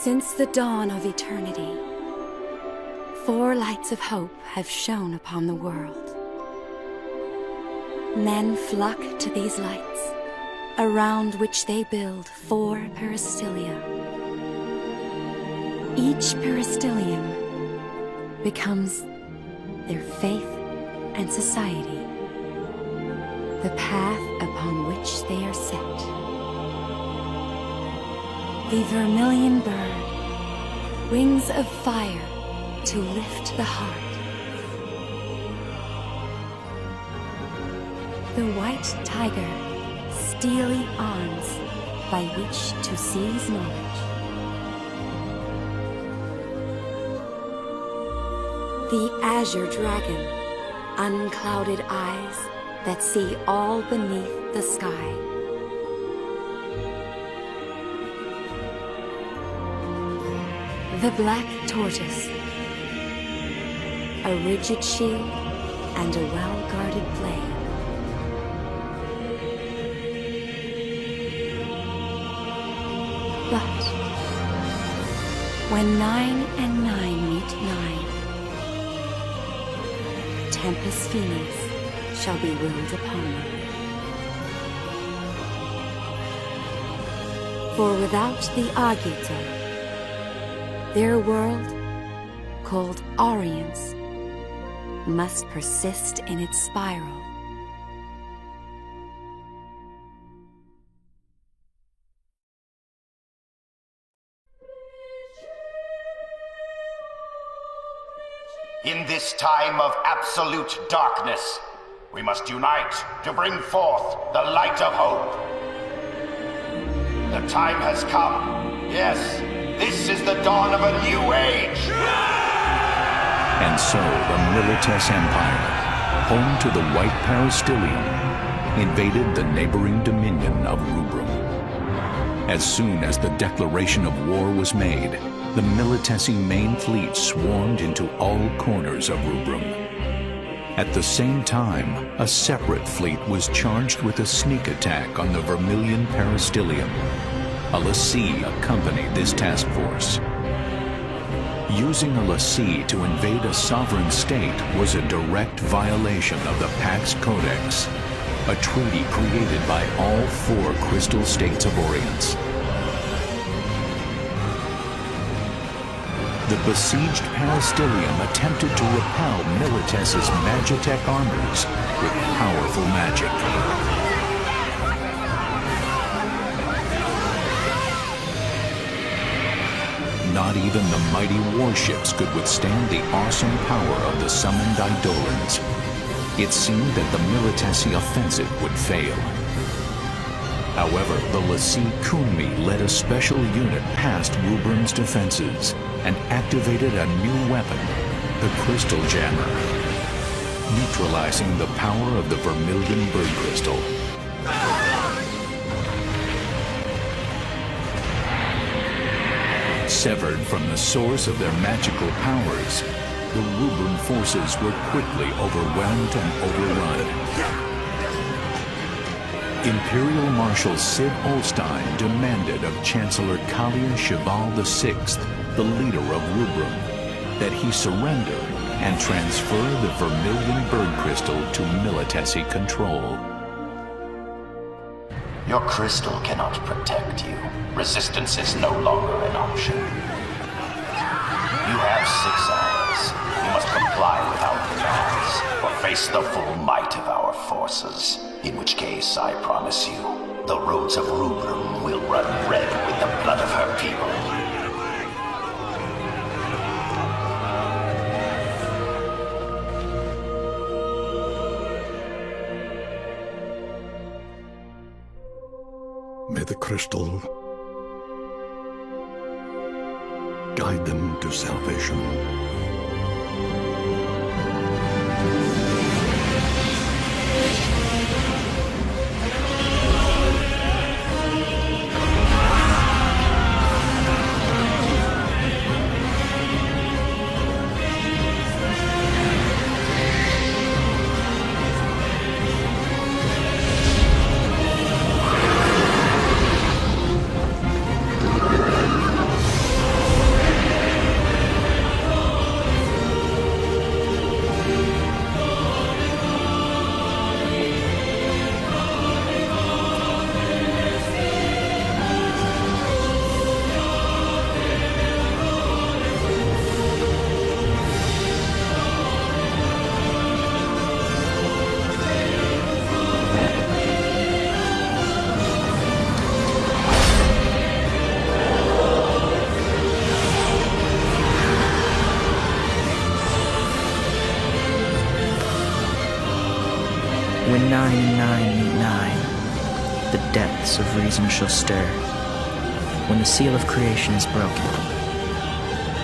Since the dawn of eternity, four lights of hope have shone upon the world. Men flock to these lights, around which they build four peristylia. Each peristylium becomes their faith and society, the path upon which they are set. The vermilion bird, wings of fire to lift the heart. The white tiger, steely arms by which to seize knowledge. The azure dragon, unclouded eyes that see all beneath the sky. The black tortoise, a rigid shield and a well-guarded blade. But when 9 and 9 meet 9, Tempus Finis shall be willed upon them. For without the Agito, their world, called Orience, must persist in its spiral. In this time of absolute darkness, we must unite to bring forth the light of hope. The time has come. Yes, this is the dawn of a new age. And so the Milites Empire, home to the White Peristylium, invaded the neighboring dominion of Rubrum. As soon as the declaration of war was made, the Militesi main fleet swarmed into all corners of Rubrum. At the same time, a separate fleet was charged with a sneak attack on the Vermilion Peristylium. A lessee accompanied this task force. Using a lessee to invade a sovereign state was a direct violation of the Pax Codex, a treaty created by all four crystal states of Orience. The besieged Peristylium attempted to repel Milites' Magitech armors with powerful magic. Not even the mighty warships could withstand the awesome power of the summoned Eidolons. It seemed that the Militesi offensive would fail. However, the lessee Kunmi led a special unit past Rubrum's defenses and activated a new weapon, the Crystal Jammer, neutralizing the power of the Vermilion Bird Crystal. Severed from the source of their magical powers, the Rubrum forces were quickly overwhelmed and overrun. Imperial Marshal Sid Olstein demanded of Chancellor Kalia Cheval VI, the leader of Rubrum, that he surrender and transfer the Vermilion Bird Crystal to Militesi control. Your crystal cannot protect you. Resistance is no longer an option. You have 6 hours. You must comply with our demands, or face the full might of our forces. In which case, I promise you, the roads of Rubrum will run red with the blood of her people. May the crystal guide them to salvation. When 9 and 9 meet 9, the depths of reason shall stir. When the seal of creation is broken,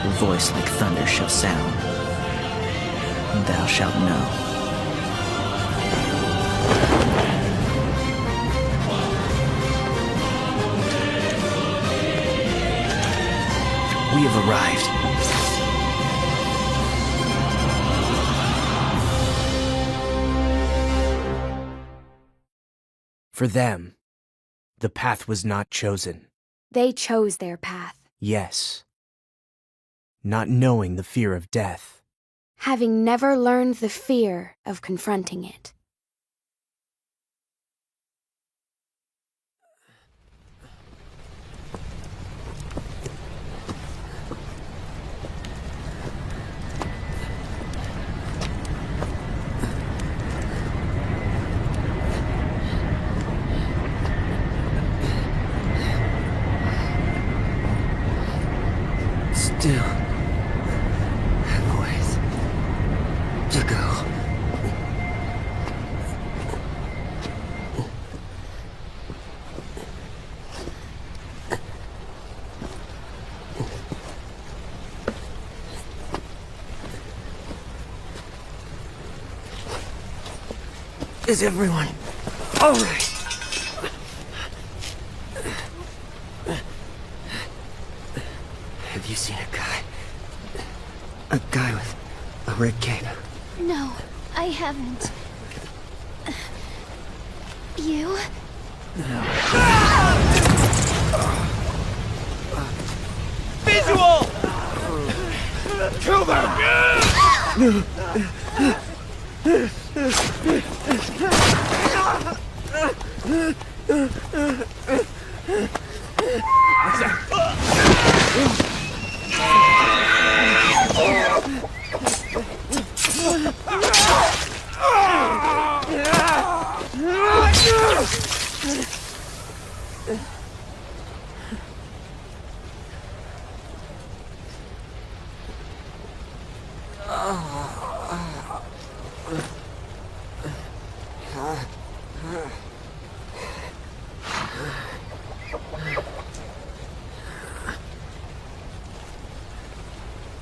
a voice like thunder shall sound, and thou shalt know. We have arrived. For them, the path was not chosen. They chose their path, Yes. Not knowing the fear of death. having never learned the fear of confronting it. Still have a ways to go. Is everyone all right? Have you seen a guy? A guy with a red cape? No, I haven't. You? Visual! Kill them!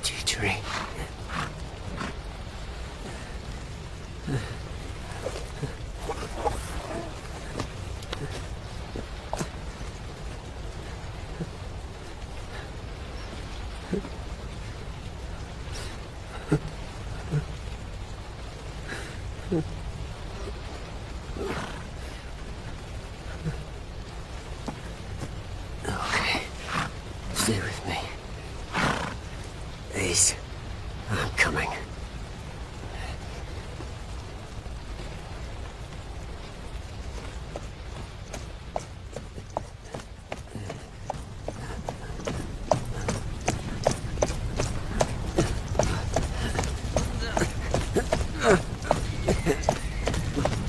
Teachery. Okay. Stay with me. Ace, I'm coming.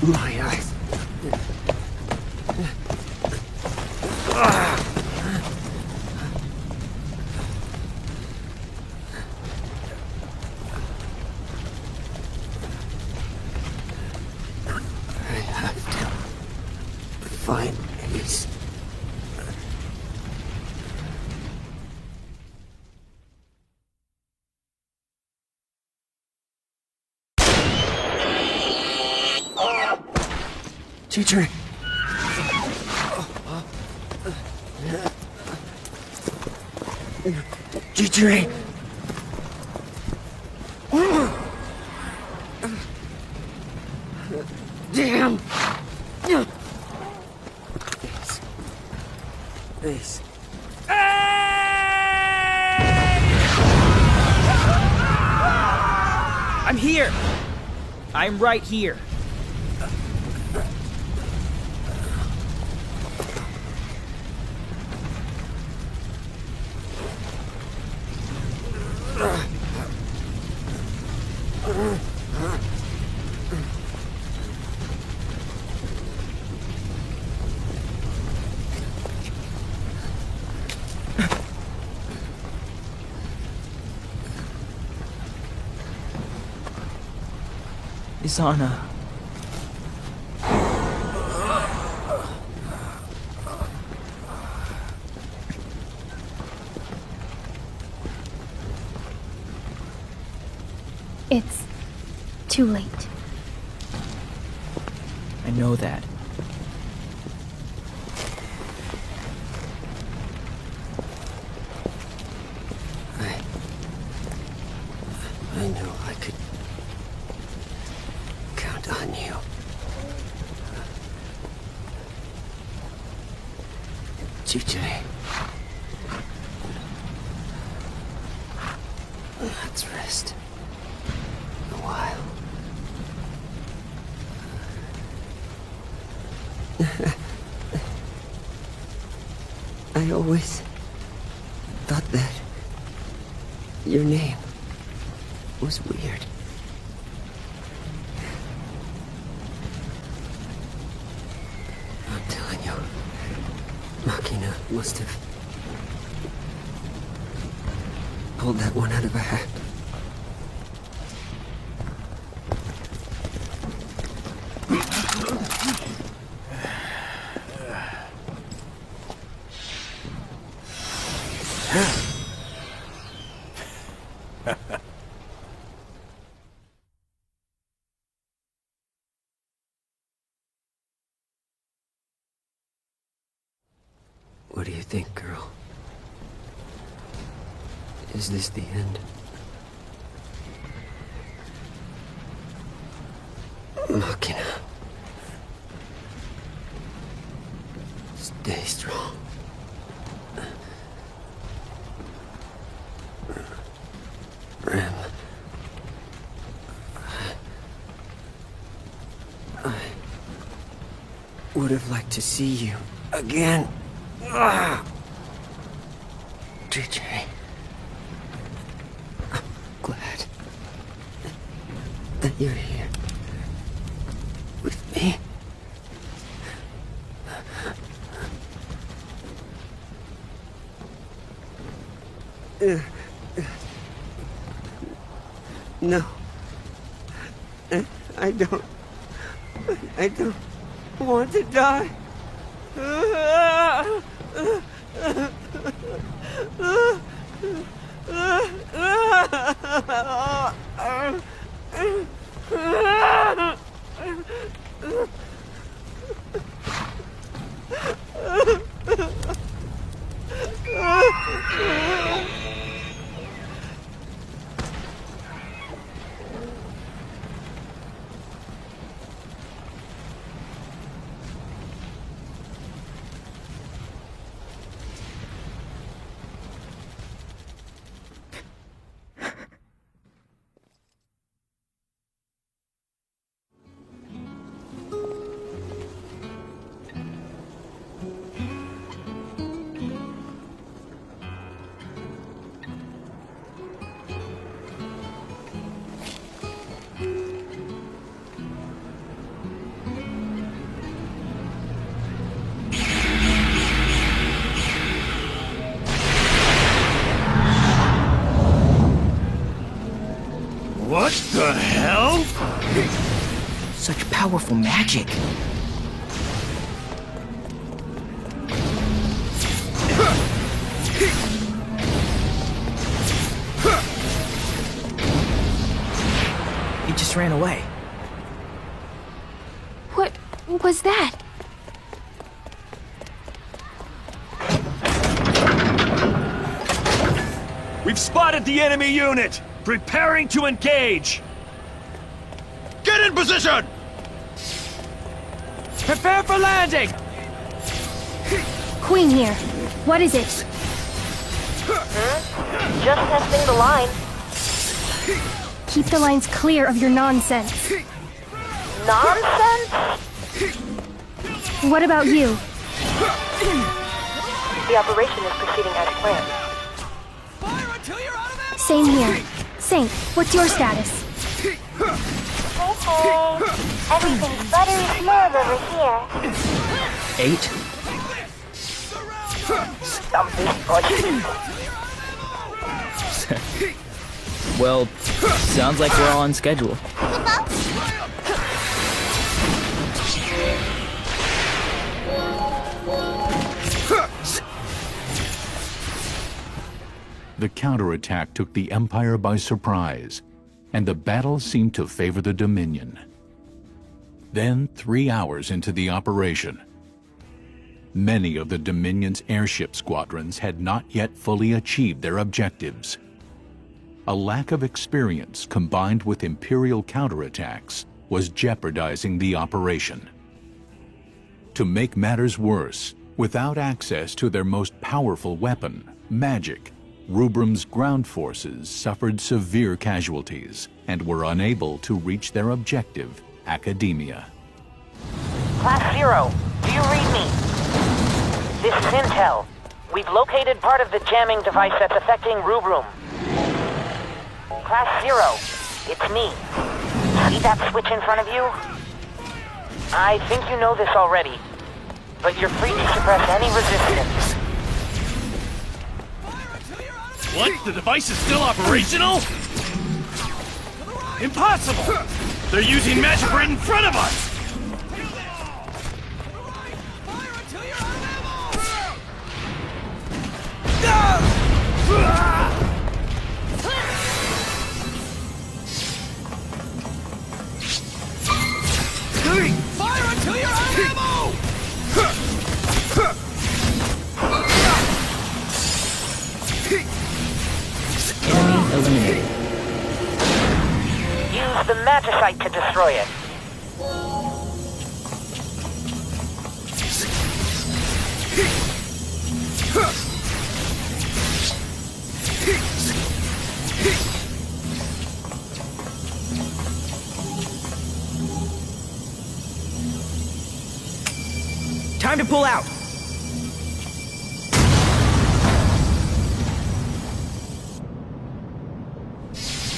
My eyes. I have to find Ace. Teacher. Teacher. Damn. Ace. I'm here! I'm right here. Isana. too late. I know that. I knew I could count on you. TJ. Let's rest. A while. I always thought that your name was weird. I'm telling you, Machina must have pulled that one out of her hat. What do you think, girl? Is this the end? Machina. Stay strong. Rem. I would have liked to see you again. TJ. I'm glad that you're here with me. No. I don't want to die. What the hell? Such powerful magic. He just ran away. What was that? We've spotted the enemy unit! Preparing to engage! Get in position! Prepare for landing! Queen here. What is it? Just testing the line. Keep the lines clear of your nonsense. Nonsense? What about you? The operation is proceeding as planned. Same here. Saint, what's your status? Okay. Everything's buttery smooth over here. 8? Well, sounds like we're all on schedule. The counterattack took the Empire by surprise, and the battle seemed to favor the Dominion. Then, 3 hours into the operation, many of the Dominion's airship squadrons had not yet fully achieved their objectives. A lack of experience combined with Imperial counterattacks was jeopardizing the operation. To make matters worse, without access to their most powerful weapon, magic, Rubrum's ground forces suffered severe casualties and were unable to reach their objective, Academia. Class Zero, do you read me? This is Intel. We've located part of the jamming device that's affecting Rubrum. Class Zero, it's me. See that switch in front of you? I think you know this already, but you're free to suppress any resistance. What? The device is still operational? Impossible! They're using magic right in front of us! Fire until you're out of ammo! Enemy eliminated. Use the magicite to destroy it. Time to pull out!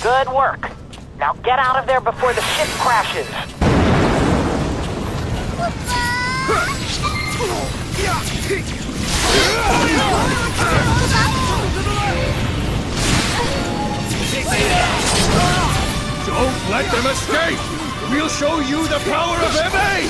Good work. Now get out of there before the ship crashes. Don't let them escape! We'll show you the power of MA!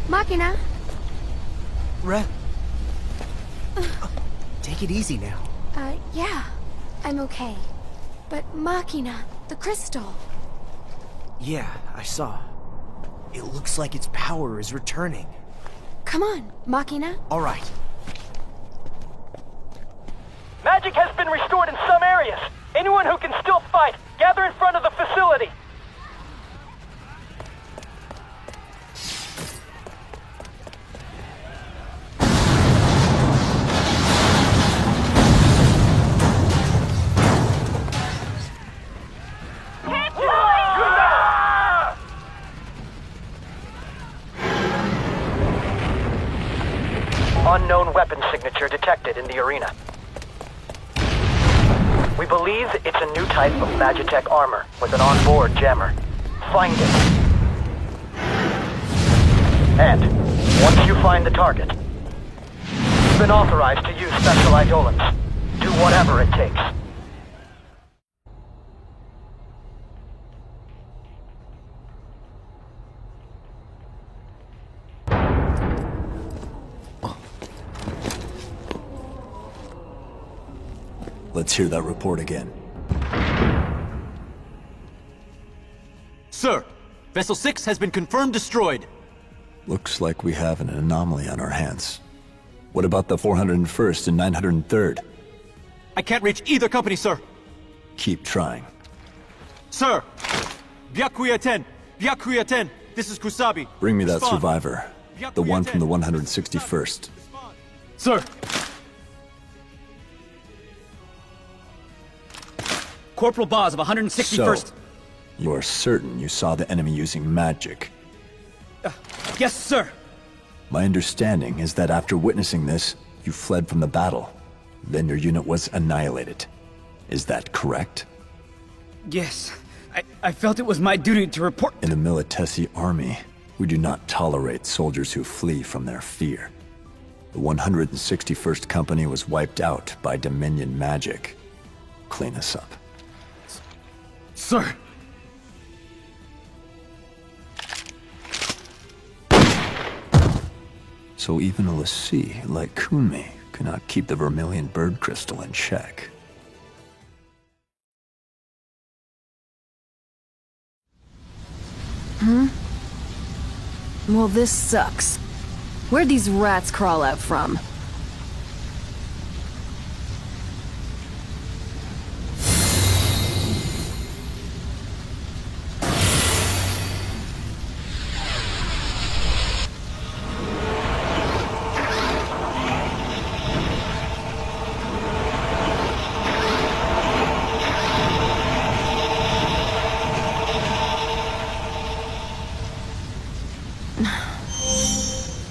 Machina? Take it easy now. Yeah. I'm okay. But Machina, the crystal. Yeah, I saw. It looks like its power is returning. Come on, Machina. All right. Magic has been restored in some areas. Anyone who can still fight, gather in front of the facility. Unknown weapon signature detected in the arena. We believe it's a new type of Magitech armor with an onboard jammer. Find it. And, once you find the target, you've been authorized to use special eidolons. Do whatever it takes. Let's hear that report again. Sir, Vessel 6 has been confirmed destroyed. Looks like we have an anomaly on our hands. What about the 401st and 903rd? I can't reach either company, sir. Keep trying. Sir! Byakuya 10! Byakuya 10! This is Kusabi. Bring me that Respond. survivor. The one from the 161st. Sir! Corporal Boz of 161st. So, you are certain you saw the enemy using magic? Yes, sir. My understanding is that after witnessing this, you fled from the battle. Then your unit was annihilated. Is that correct? Yes. I felt it was my duty to report. In the Militesi army, we do not tolerate soldiers who flee from their fear. The 161st Company was wiped out by Dominion magic. Clean us up. Sir! So even a l'Cie like Kunmi cannot keep the Vermilion bird crystal in check. Well, this sucks. Where'd these rats crawl out from?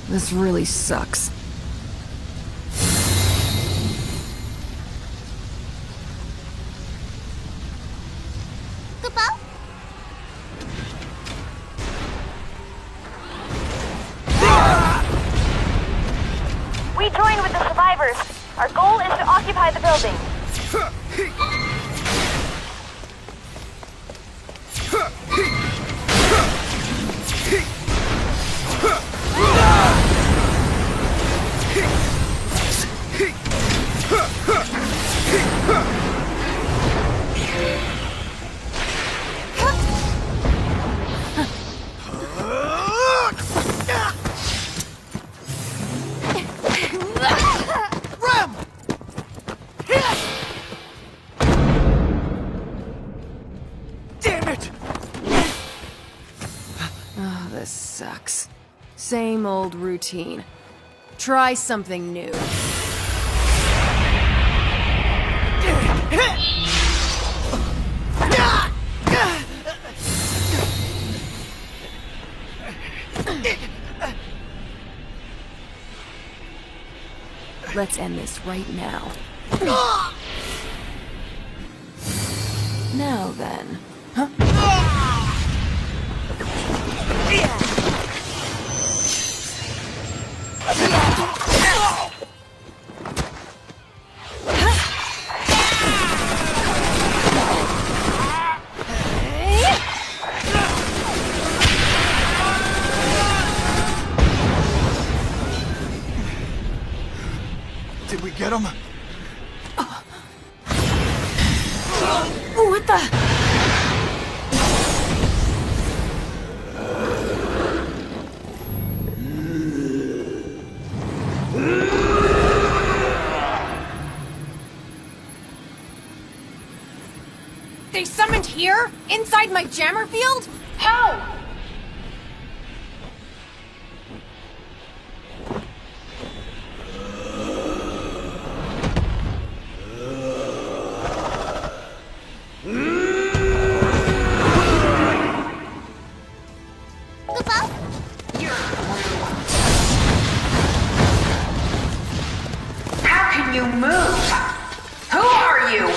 This really sucks. We joined with the survivors. Our goal is to occupy the building. This sucks. Same old routine. Try something new. Let's end this right now. Now then. Did we get him? What the? They summoned here? Inside my jammer field? How? How can you move? Who are you?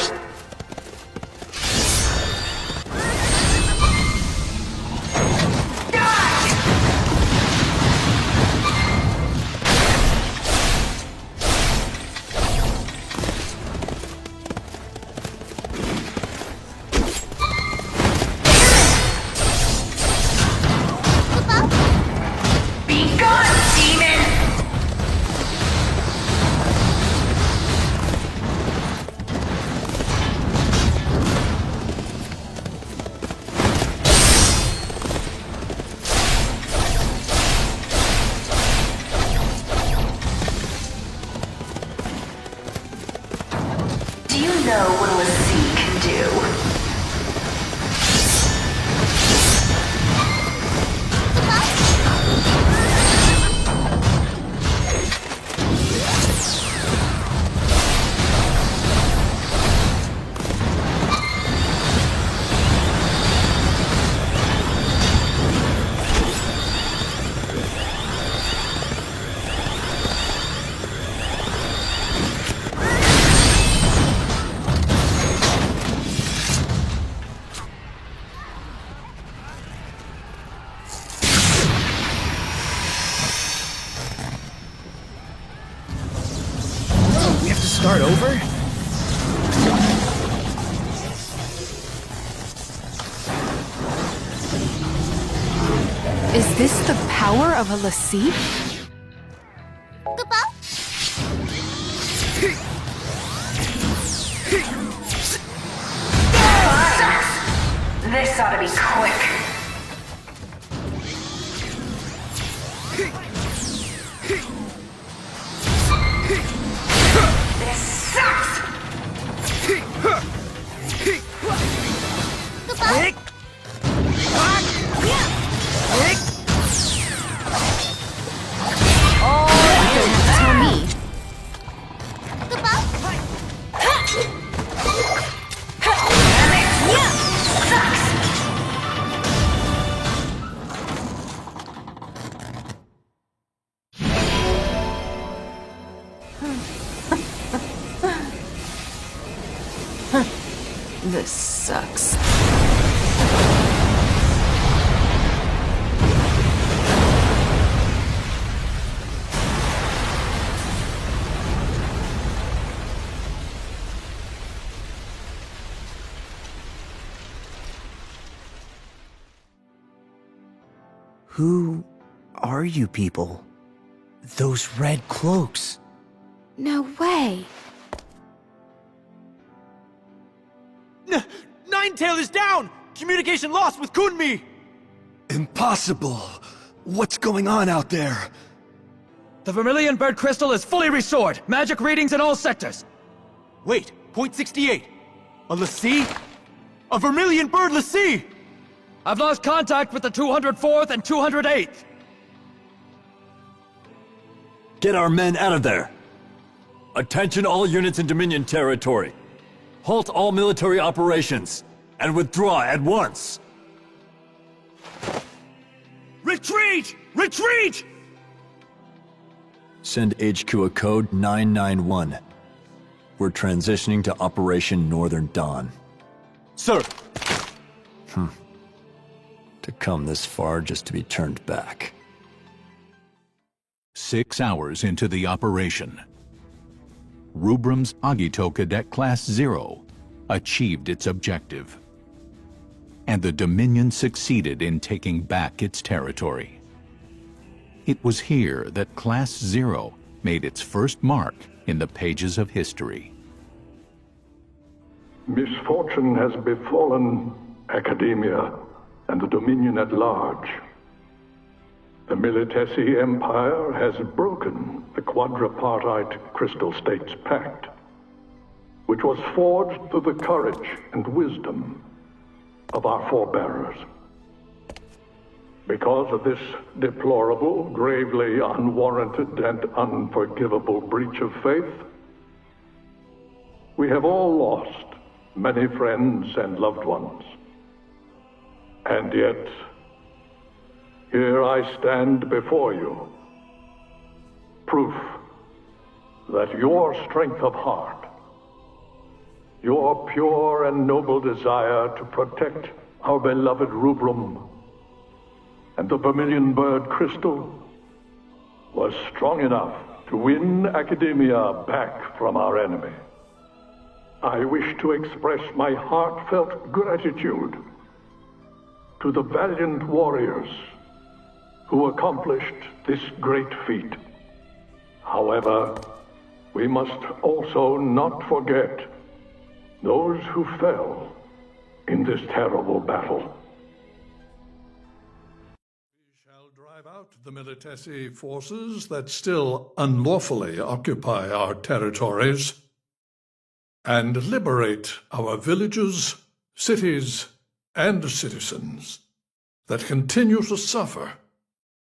start over? Is this the power of a lassie? This ought to be quick. This sucks! Tell me. This sucks. Who are you people? Those red cloaks. No way. Ninetail is down! Communication lost with Kunmi! Impossible! What's going on out there? The Vermilion Bird Crystal is fully restored. Magic readings in all sectors. Wait, point 68. A lassie? A Vermilion Bird lassie! I've lost contact with the 204th and 208th. Get our men out of there! Attention all units in Dominion territory. Halt all military operations, and withdraw at once! Retreat! Retreat! Send HQ a code 991. We're transitioning to Operation Northern Dawn. Sir! To come this far just to be turned back. 6 hours into the operation, Rubrum's Agito Cadet Class 0 achieved its objective, and the Dominion succeeded in taking back its territory. It was here that Class 0 made its first mark in the pages of history. Misfortune has befallen Academia and the Dominion at large. The Militesi Empire has broken the quadripartite Crystal States Pact, which was forged through the courage and wisdom of our forebearers. Because of this deplorable, gravely unwarranted, and unforgivable breach of faith, we have all lost many friends and loved ones. And yet, here I stand before you, proof that your strength of heart, your pure and noble desire to protect our beloved Rubrum and the Vermilion Bird Crystal was strong enough to win Academia back from our enemy. I wish to express my heartfelt gratitude to the valiant warriors who accomplished this great feat. However, we must also not forget those who fell in this terrible battle. We shall drive out the Militesi forces that still unlawfully occupy our territories and liberate our villages, cities, and citizens that continue to suffer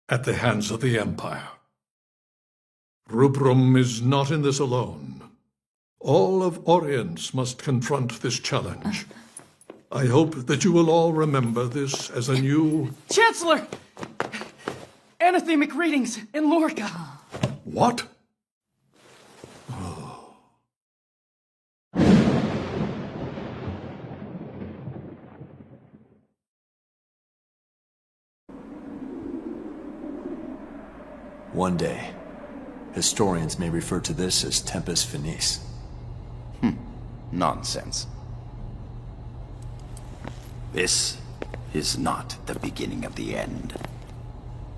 at the hands of the Empire. Rubrum is not in this alone. All of Orience must confront this challenge. I hope that you will all remember this as a new... Chancellor! Anathemic readings in Lorca. What? One day, historians may refer to this as Tempus Finis. Nonsense. This is not the beginning of the end.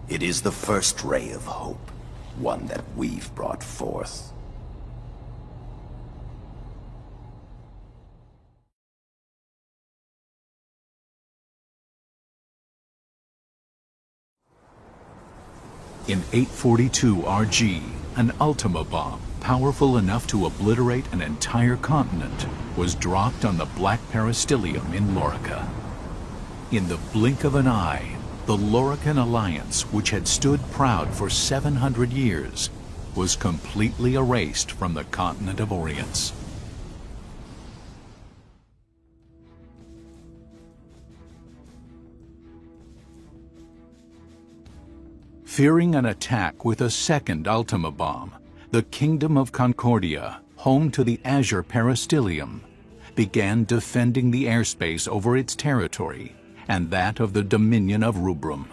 It is the first ray of hope, one that we've brought forth. In 842 RG, an Ultima bomb, powerful enough to obliterate an entire continent, was dropped on the Black Peristilium in Lorica. In the blink of an eye, the Lorican Alliance, which had stood proud for 700 years, was completely erased from the continent of Orience. Fearing an attack with a second Ultima bomb, the Kingdom of Concordia, home to the Azure Peristilium, began defending the airspace over its territory and that of the Dominion of Rubrum.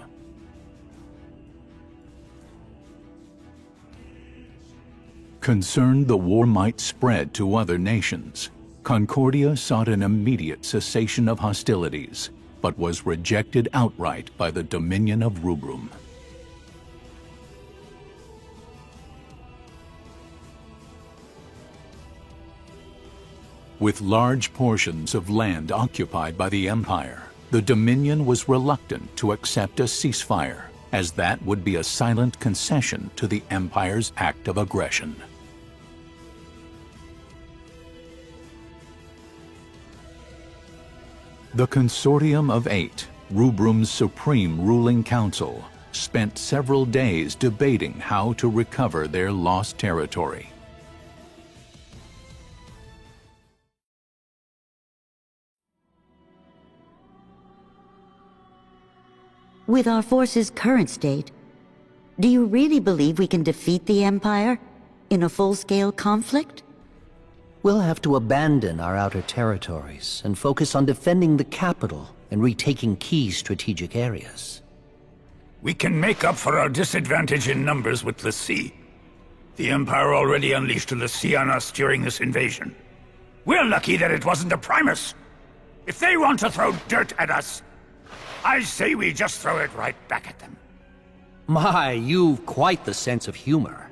Concerned the war might spread to other nations, Concordia sought an immediate cessation of hostilities, but was rejected outright by the Dominion of Rubrum. With large portions of land occupied by the Empire, the Dominion was reluctant to accept a ceasefire, as that would be a silent concession to the Empire's act of aggression. The Consortium of Eight, Rubrum's supreme ruling council, spent several days debating how to recover their lost territory. With our force's current state, do you really believe we can defeat the Empire in a full-scale conflict? We'll have to abandon our outer territories and focus on defending the capital and retaking key strategic areas. We can make up for our disadvantage in numbers with l'Cie. The Empire already unleashed a l'Cie on us during this invasion. We're lucky that it wasn't a Primus. If they want to throw dirt at us, I say we just throw it right back at them. My, you've quite the sense of humor.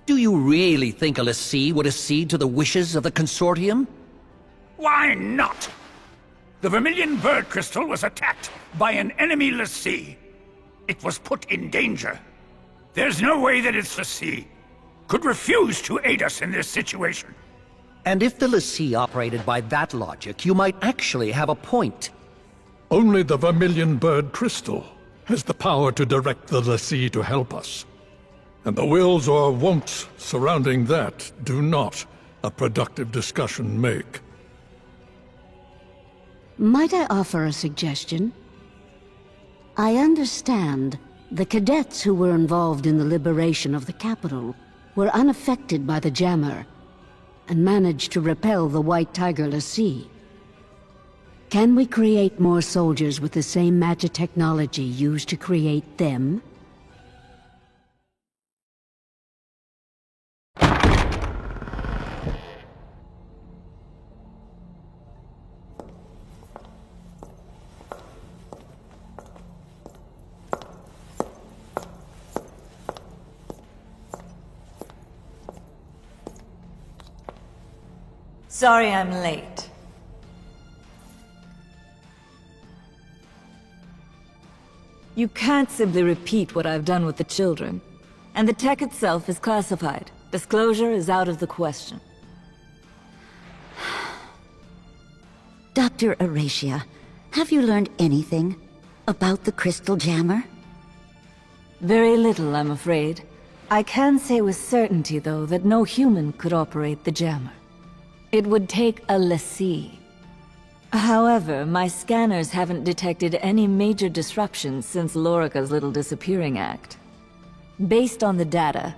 Do you really think a l'Cie would accede to the wishes of the Consortium? Why not? The Vermilion Bird Crystal was attacked by an enemy l'Cie. It was put in danger. There's no way that its l'Cie could refuse to aid us in this situation. And if the l'Cie operated by that logic, you might actually have a point. Only the Vermilion Bird Crystal has the power to direct the l'Cie to help us. And the wills or won'ts surrounding that do not a productive discussion make. Might I offer a suggestion? I understand the cadets who were involved in the liberation of the capital were unaffected by the jammer and managed to repel the White Tiger l'Cie. Can we create more soldiers with the same magic technology used to create them? Sorry I'm late. You can't simply repeat what I've done with the children. And the tech itself is classified. Disclosure is out of the question. Dr. Aracia, have you learned anything about the Crystal Jammer? Very little, I'm afraid. I can say with certainty, though, that no human could operate the jammer. It would take a l'Cie. However, my scanners haven't detected any major disruptions since Lorica's little disappearing act. Based on the data,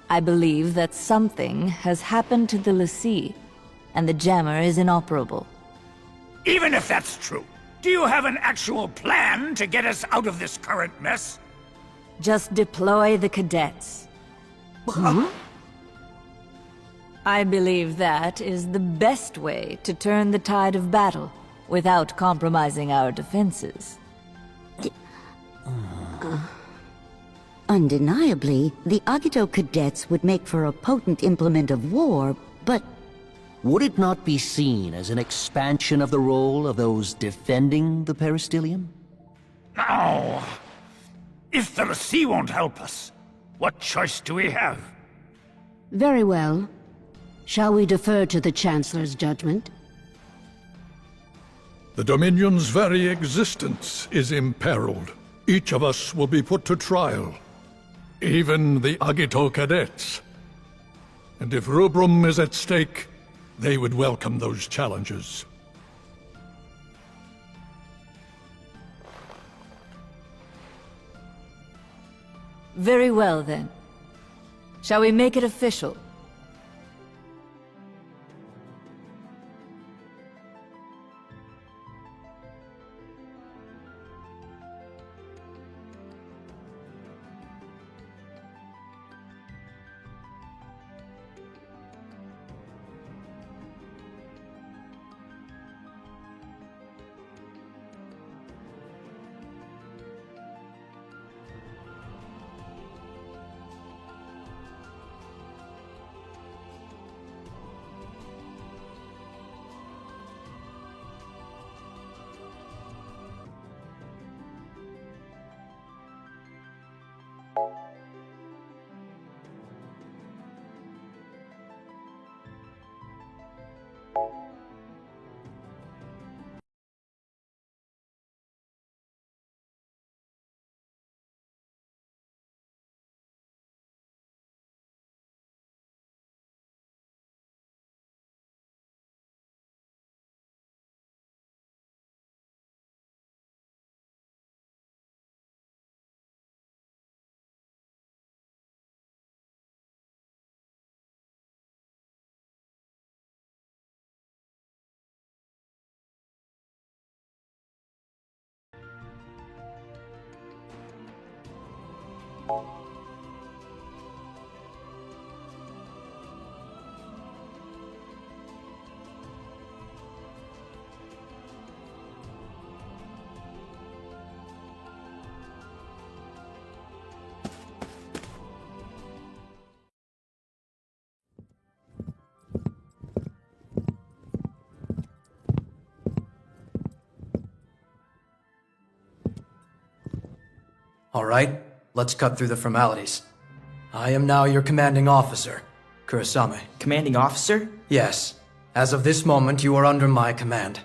I believe that something has happened to the l'Cie, and the jammer is inoperable. Even if that's true, do you have an actual plan to get us out of this current mess? Just deploy the cadets. I believe that is the best way to turn the tide of battle, without compromising our defenses. Undeniably, the Agito cadets would make for a potent implement of war, but... Would it not be seen as an expansion of the role of those defending the peristilium? No! If the sea won't help us, what choice do we have? Very well. Shall we defer to the Chancellor's judgment? The Dominion's very existence is imperiled. Each of us will be put to trial. Even the Agito cadets. And if Rubrum is at stake, they would welcome those challenges. Very well, then. Shall we make it official? All right, let's cut through the formalities. I am now your commanding officer, Kurasame. Commanding officer? Yes. As of this moment, you are under my command.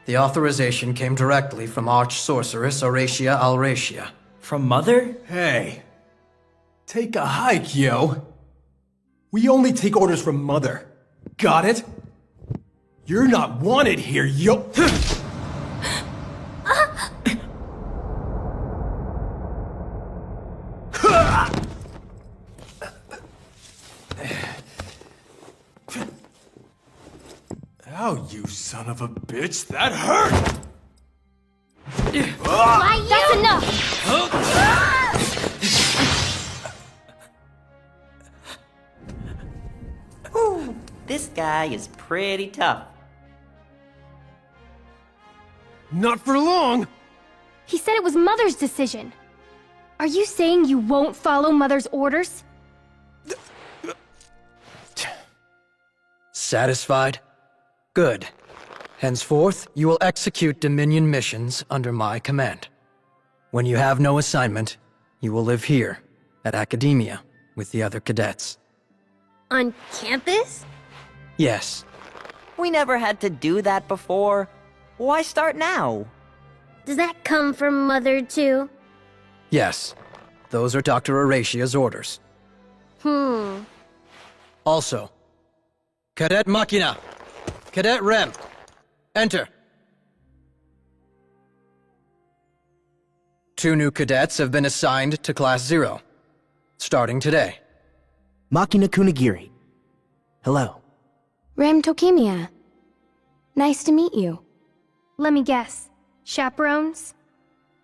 The authorization came directly from Arch-Sorceress Auracia Alracia. From Mother? Hey. Take a hike, yo. We only take orders from Mother. Got it? You're not wanted here, yo. Ow, you son of a bitch, that hurt! That's enough! Ooh, this guy is pretty tough. Not for long! He said it was Mother's decision. Are you saying you won't follow Mother's orders? Satisfied? Good. Henceforth, you will execute Dominion missions under my command. When you have no assignment, you will live here, at Academia, with the other cadets. On campus? Yes. We never had to do that before. Why start now? Does that come from Mother, too? Yes. Those are Dr. Auracia's orders. Also, Cadet Machina! Cadet Rem! Enter! 2 new cadets have been assigned to Class 0, starting today. Machina Kunigiri. Hello. Rem Tokimiya. Nice to meet you. Let me guess. Chaperones?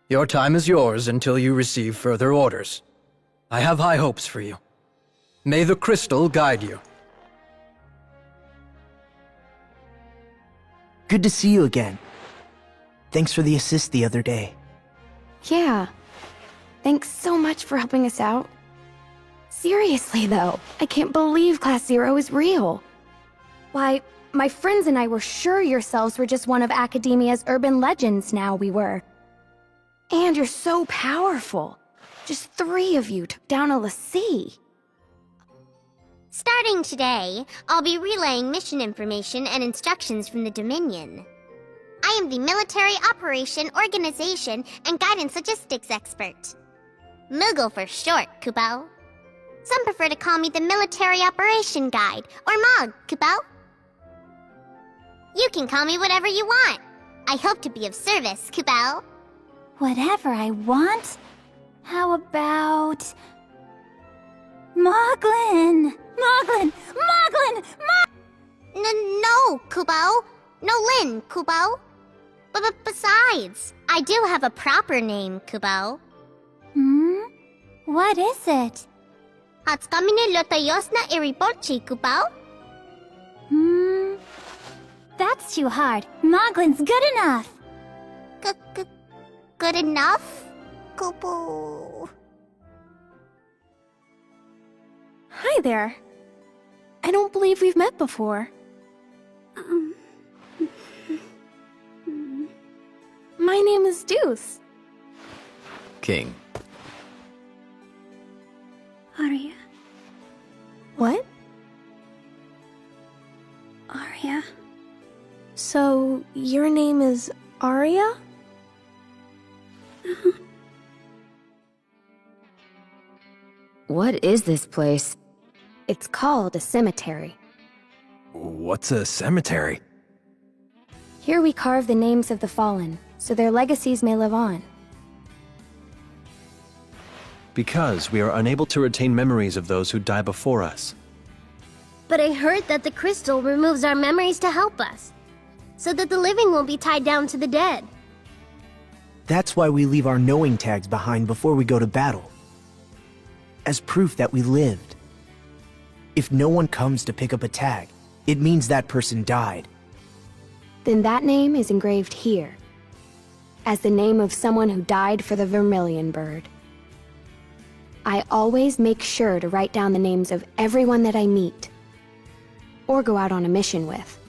Your time is yours until you receive further orders. I have high hopes for you. May the crystal guide you. Good to see you again. Thanks for the assist the other day. Yeah. Thanks so much for helping us out. Seriously, though, I can't believe Class Zero is real. Why, my friends and I were sure yourselves were just one of Academia's urban legends now we were. And you're so powerful. Just 3 of you took down a l'Cie. Starting today, I'll be relaying mission information and instructions from the Dominion. I am the Military Operation Organization and Guidance Logistics Expert. Moogle for short, Kupo. Some prefer to call me the Military Operation Guide, or MOG, Kupo. You can call me whatever you want. I hope to be of service, Kupo. Whatever I want? How about... Moglin! Moglin! Moglin! No, Kupo. No Lin, Kupo. But besides, I do have a proper name, Kupo. What is it? Hatskamine Lotayosna Iriporchi, Kupo. That's too hard. Moglin's good enough. Good enough? Kupo. Hi there. I don't believe we've met before. My name is Deuce. King. Arya. What? Arya. So, your name is Arya? What is this place? It's called a cemetery. What's a cemetery? Here we carve the names of the fallen, so their legacies may live on. Because we are unable to retain memories of those who die before us. But I heard that the crystal removes our memories to help us, so that the living won't be tied down to the dead. That's why we leave our knowing tags behind before we go to battle. As proof that we lived. If no one comes to pick up a tag, it means that person died. Then that name is engraved here, as the name of someone who died for the Vermilion Bird. I always make sure to write down the names of everyone that I meet, or go out on a mission with.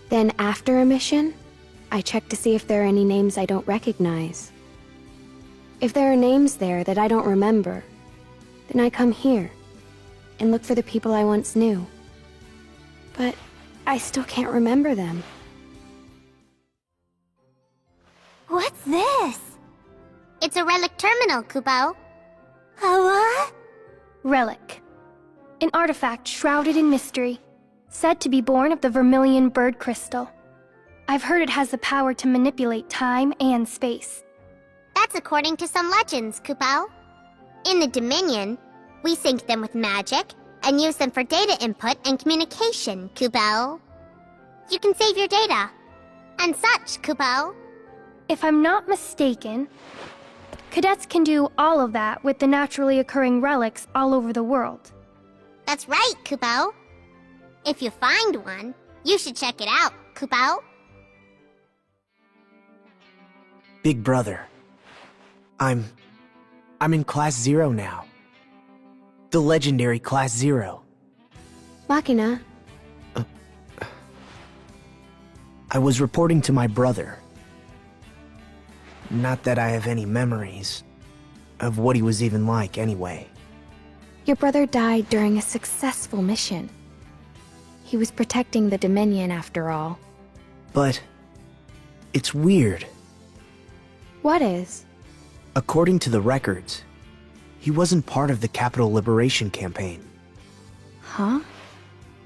Then after a mission, I check to see if there are any names I don't recognize. If there are names there that I don't remember, then I come here and look for the people I once knew. But I still can't remember them. What's this? It's a relic terminal, Kupo. A what? Relic. An artifact shrouded in mystery, said to be born of the Vermilion Bird Crystal. I've heard it has the power to manipulate time and space. That's according to some legends, Kupo. In the Dominion, we sync them with magic and use them for data input and communication, Kupo. You can save your data. And such, Kupo. If I'm not mistaken, cadets can do all of that with the naturally occurring relics all over the world. That's right, Kupo. If you find one, you should check it out, Kupo. Big brother. I'm in Class Zero now. The legendary Class Zero. Machina. I was reporting to my brother. Not that I have any memories of what he was even like anyway. Your brother died during a successful mission. He was protecting the Dominion after all. But it's weird. What is? According to the records, he wasn't part of the Capital Liberation Campaign. Huh?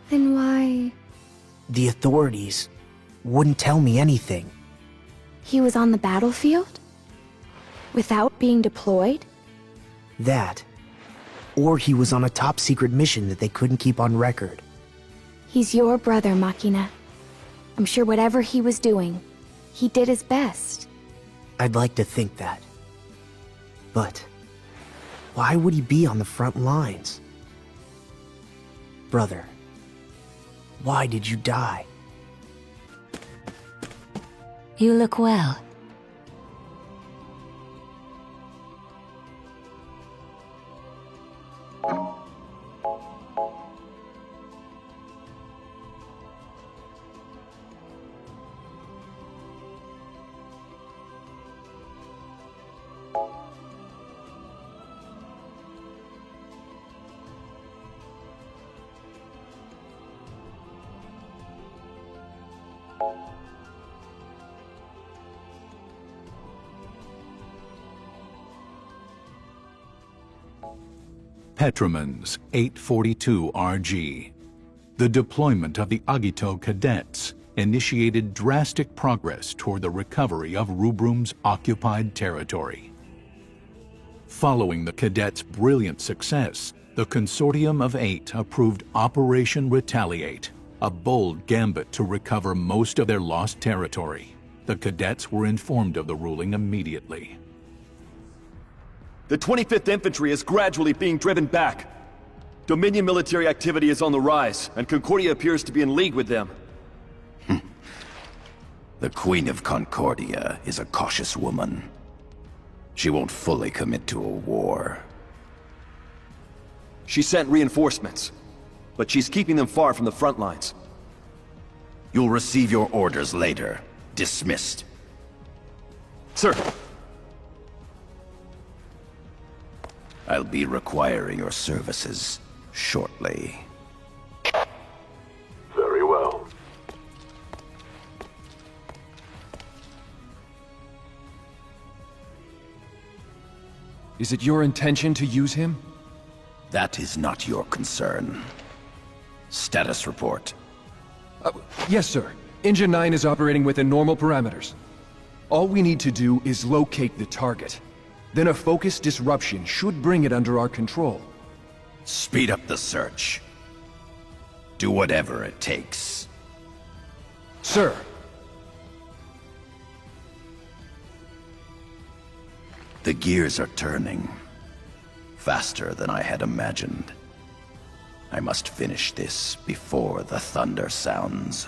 Then why... The authorities wouldn't tell me anything. He was on the battlefield? Without being deployed? That. Or he was on a top-secret mission that they couldn't keep on record. He's your brother, Machina. I'm sure whatever he was doing, he did his best. I'd like to think that. But why would he be on the front lines? Brother, why did you die? You look well. Petromans 842 RG. The deployment of the Agito cadets initiated drastic progress toward the recovery of Rubrum's occupied territory. Following the cadets' brilliant success, the Consortium of Eight approved Operation Retaliate, a bold gambit to recover most of their lost territory. The cadets were informed of the ruling immediately. The 25th Infantry is gradually being driven back. Dominion military activity is on the rise, and Concordia appears to be in league with them. The Queen of Concordia is a cautious woman. She won't fully commit to a war. She sent reinforcements, but she's keeping them far from the front lines. You'll receive your orders later. Dismissed. Sir! I'll be requiring your services shortly. Very well. Is it your intention to use him? That is not your concern. Status report. Yes, sir. Engine 9 is operating within normal parameters. All we need to do is locate the target. Then a focused disruption should bring it under our control. Speed up the search. Do whatever it takes. Sir. The gears are turning. Faster than I had imagined. I must finish this before the thunder sounds.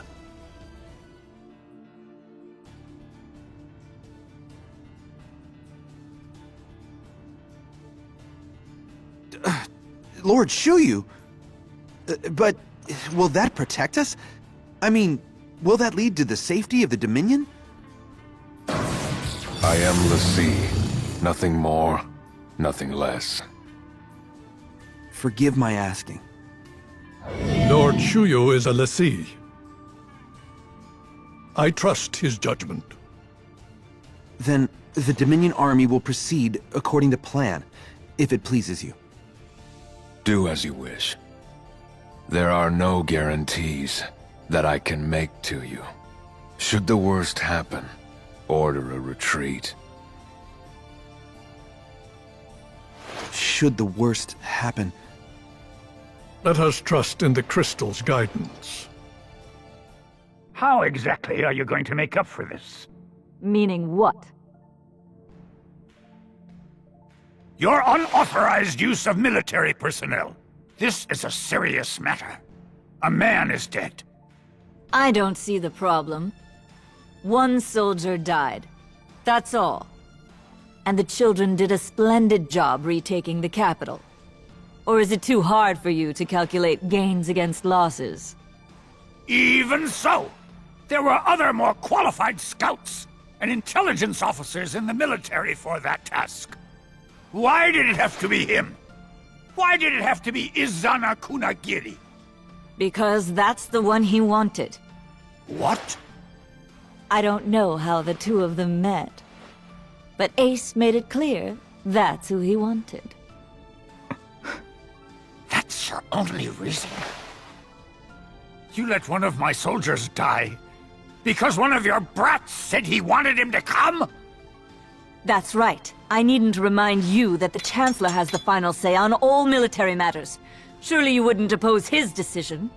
Lord Shuyu! But will that protect us? I mean, will that lead to the safety of the Dominion? I am l'Cie. Nothing more, nothing less. Forgive my asking. Lord Shuyu is a l'Cie. I trust his judgment. Then the Dominion army will proceed according to plan, if it pleases you. Do as you wish. There are no guarantees that I can make to you. Should the worst happen, order a retreat. Should the worst happen... Let us trust in the crystal's guidance. How exactly are you going to make up for this? Meaning what? Your unauthorized use of military personnel. This is a serious matter. A man is dead. I don't see the problem. One soldier died. That's all. And the children did a splendid job retaking the capital. Or is it too hard for you to calculate gains against losses? Even so, there were other more qualified scouts and intelligence officers in the military for that task. Why did it have to be him? Why did it have to be Izana Kunagiri? Because that's the one he wanted. What? I don't know how the two of them met. But Ace made it clear that's who he wanted. That's your only reason? You let one of my soldiers die because one of your brats said he wanted him to come? That's right. I needn't remind you that the Chancellor has the final say on all military matters. Surely you wouldn't oppose his decision?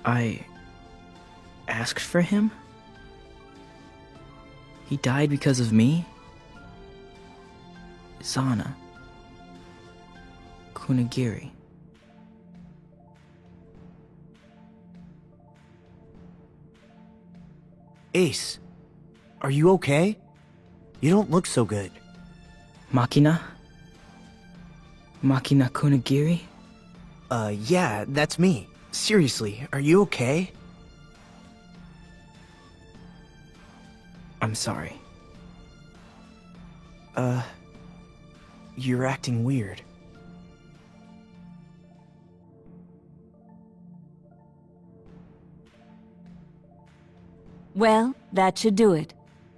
I asked for him? He died because of me? Izana Kunagiri. Ace, are you okay? You don't look so good. Machina? Machina Kunagiri? Yeah, that's me. Seriously, are you okay? I'm sorry. You're acting weird. Well, that should do it.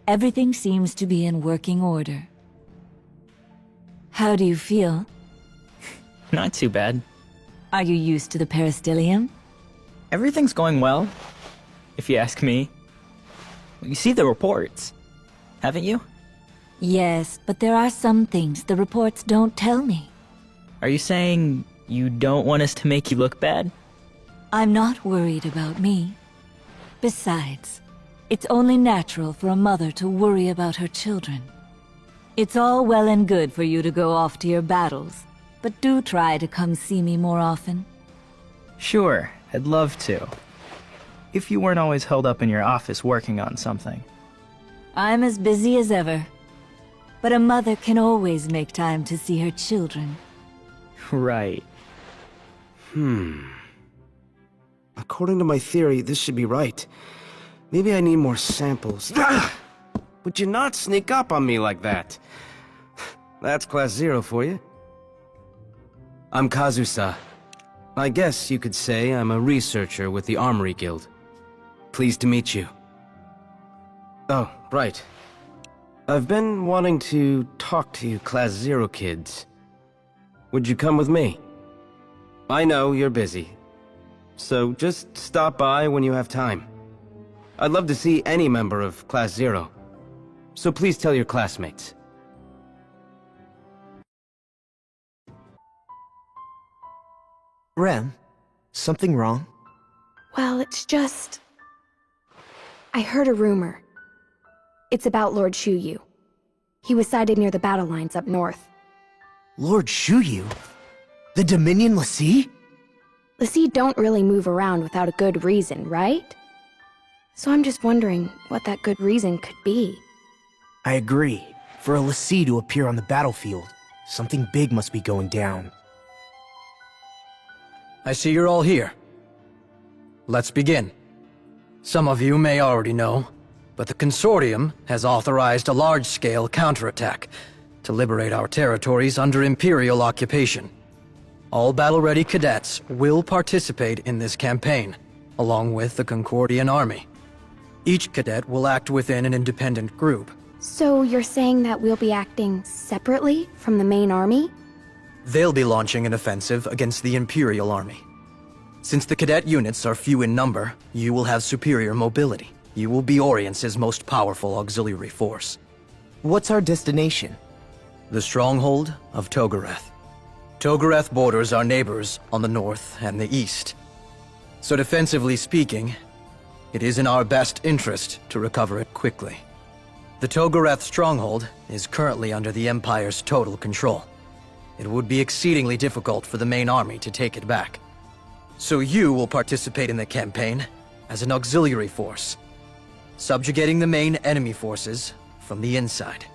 Everything seems to be in working order. How do you feel? Not too bad. Are you used to the peristilium? Everything's going well, if you ask me. You see the reports, haven't you? Yes, but there are some things the reports don't tell me. Are you saying you don't want us to make you look bad? I'm not worried about me. Besides, it's only natural for a mother to worry about her children. It's all well and good for you to go off to your battles, but do try to come see me more often. Sure, I'd love to. If you weren't always held up in your office working on something. I'm as busy as ever. But a mother can always make time to see her children. Right. According to my theory, this should be right. Maybe I need more samples. Would you not sneak up on me like that? That's Class 0 for you. I'm Kazusa. I guess you could say I'm a researcher with the Armory Guild. Pleased to meet you. Oh, right. I've been wanting to talk to you Class 0 kids. Would you come with me? I know you're busy, so just stop by when you have time. I'd love to see any member of Class 0, so please tell your classmates. Rem, something wrong? Well, it's just... I heard a rumor. It's about Lord Shuyu. He was sighted near the battle lines up north. Lord Shuyu? The Dominion l'Cie? l'Cie don't really move around without a good reason, right? So I'm just wondering what that good reason could be. I agree. For a l'Cie to appear on the battlefield, something big must be going down. I see you're all here. Let's begin. Some of you may already know, but the Consortium has authorized a large-scale counterattack to liberate our territories under Imperial occupation. All battle-ready cadets will participate in this campaign, along with the Concordian army. Each cadet will act within an independent group. So you're saying that we'll be acting separately from the main army? They'll be launching an offensive against the Imperial army. Since the cadet units are few in number, you will have superior mobility. You will be Orient's most powerful auxiliary force. What's our destination? The stronghold of Togareth. Togareth borders our neighbors on the north and the east. So defensively speaking, it is in our best interest to recover it quickly. The Togareth stronghold is currently under the Empire's total control. It would be exceedingly difficult for the main army to take it back. So you will participate in the campaign as an auxiliary force, subjugating the main enemy forces from the inside.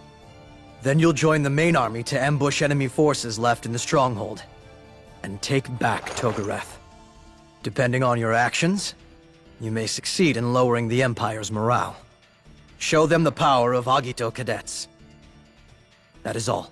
Then you'll join the main army to ambush enemy forces left in the stronghold and take back Togareth. Depending on your actions, you may succeed in lowering the Empire's morale. Show them the power of Agito cadets. That is all.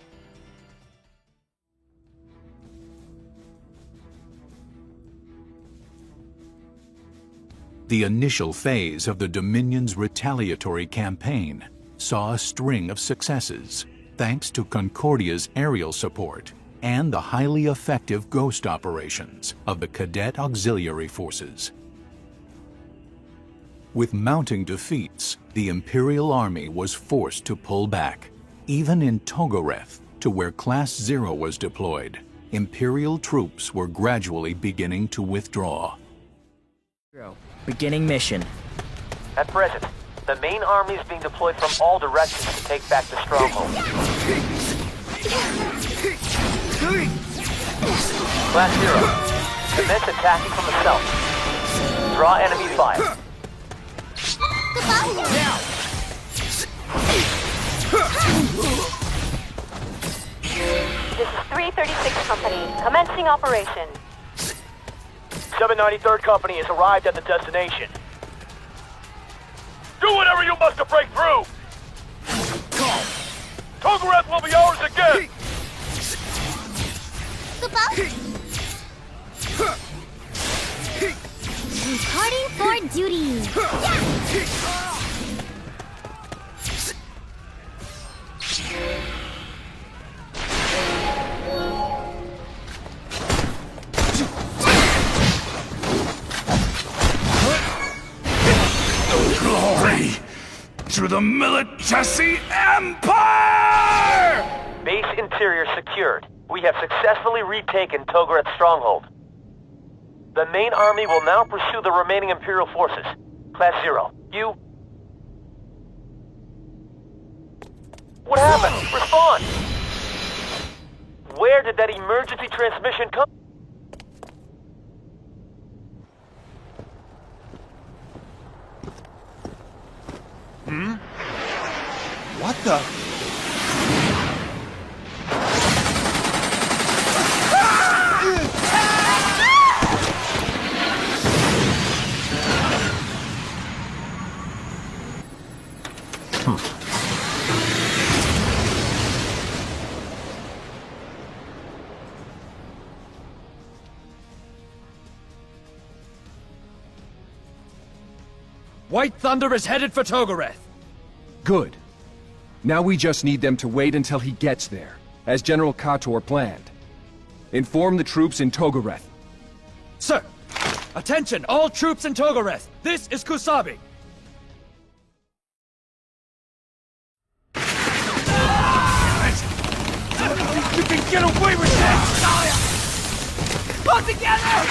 The initial phase of the Dominion's retaliatory campaign saw a string of successes, thanks to Concordia's aerial support and the highly effective ghost operations of the Cadet Auxiliary Forces. With mounting defeats, the Imperial Army was forced to pull back. Even in Togareth, to where Class 0 was deployed, Imperial troops were gradually beginning to withdraw. Beginning mission. At present, the main army is being deployed from all directions to take back the stronghold. Class 0, commence attacking from the south. Draw enemy fire. Goodbye. 336 Company, commencing operation. 793rd Company has arrived at the destination. Do whatever you must to break through! Togareth will be ours again! Reporting for duty. Glory to the Militesi Empire! Base interior secured. We have successfully retaken Togareth's stronghold. The main army will now pursue the remaining Imperial forces. Class 0, you... What happened? Respond! Where did that emergency transmission come? What the? White Thunder is headed for Togareth! Good. Now we just need them to wait until he gets there, as General Kator planned. Inform the troops in Togareth. Sir! Attention, all troops in Togareth! This is Kusabi! You can get away with this! Pull together!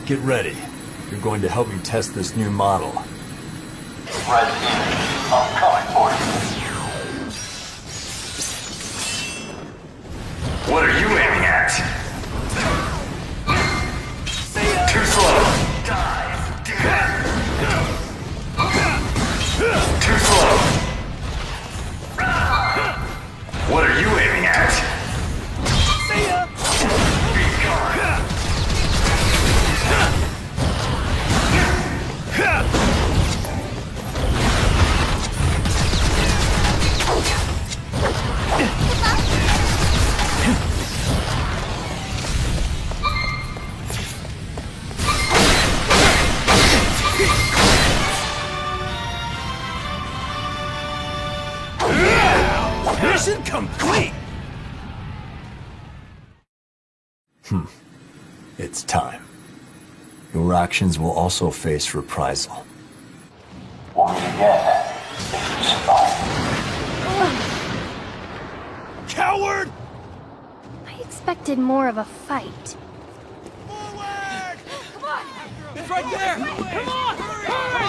Get ready. You're going to help me test this new model. I'm coming for you. What are you aiming at? Too slow. Too slow. What are you aiming at? See ya! Be gone. Mission complete! It's time. Your actions will also face reprisal. Once again, you survive. Coward! I expected more of a fight. It's right there! Come on! Hurry!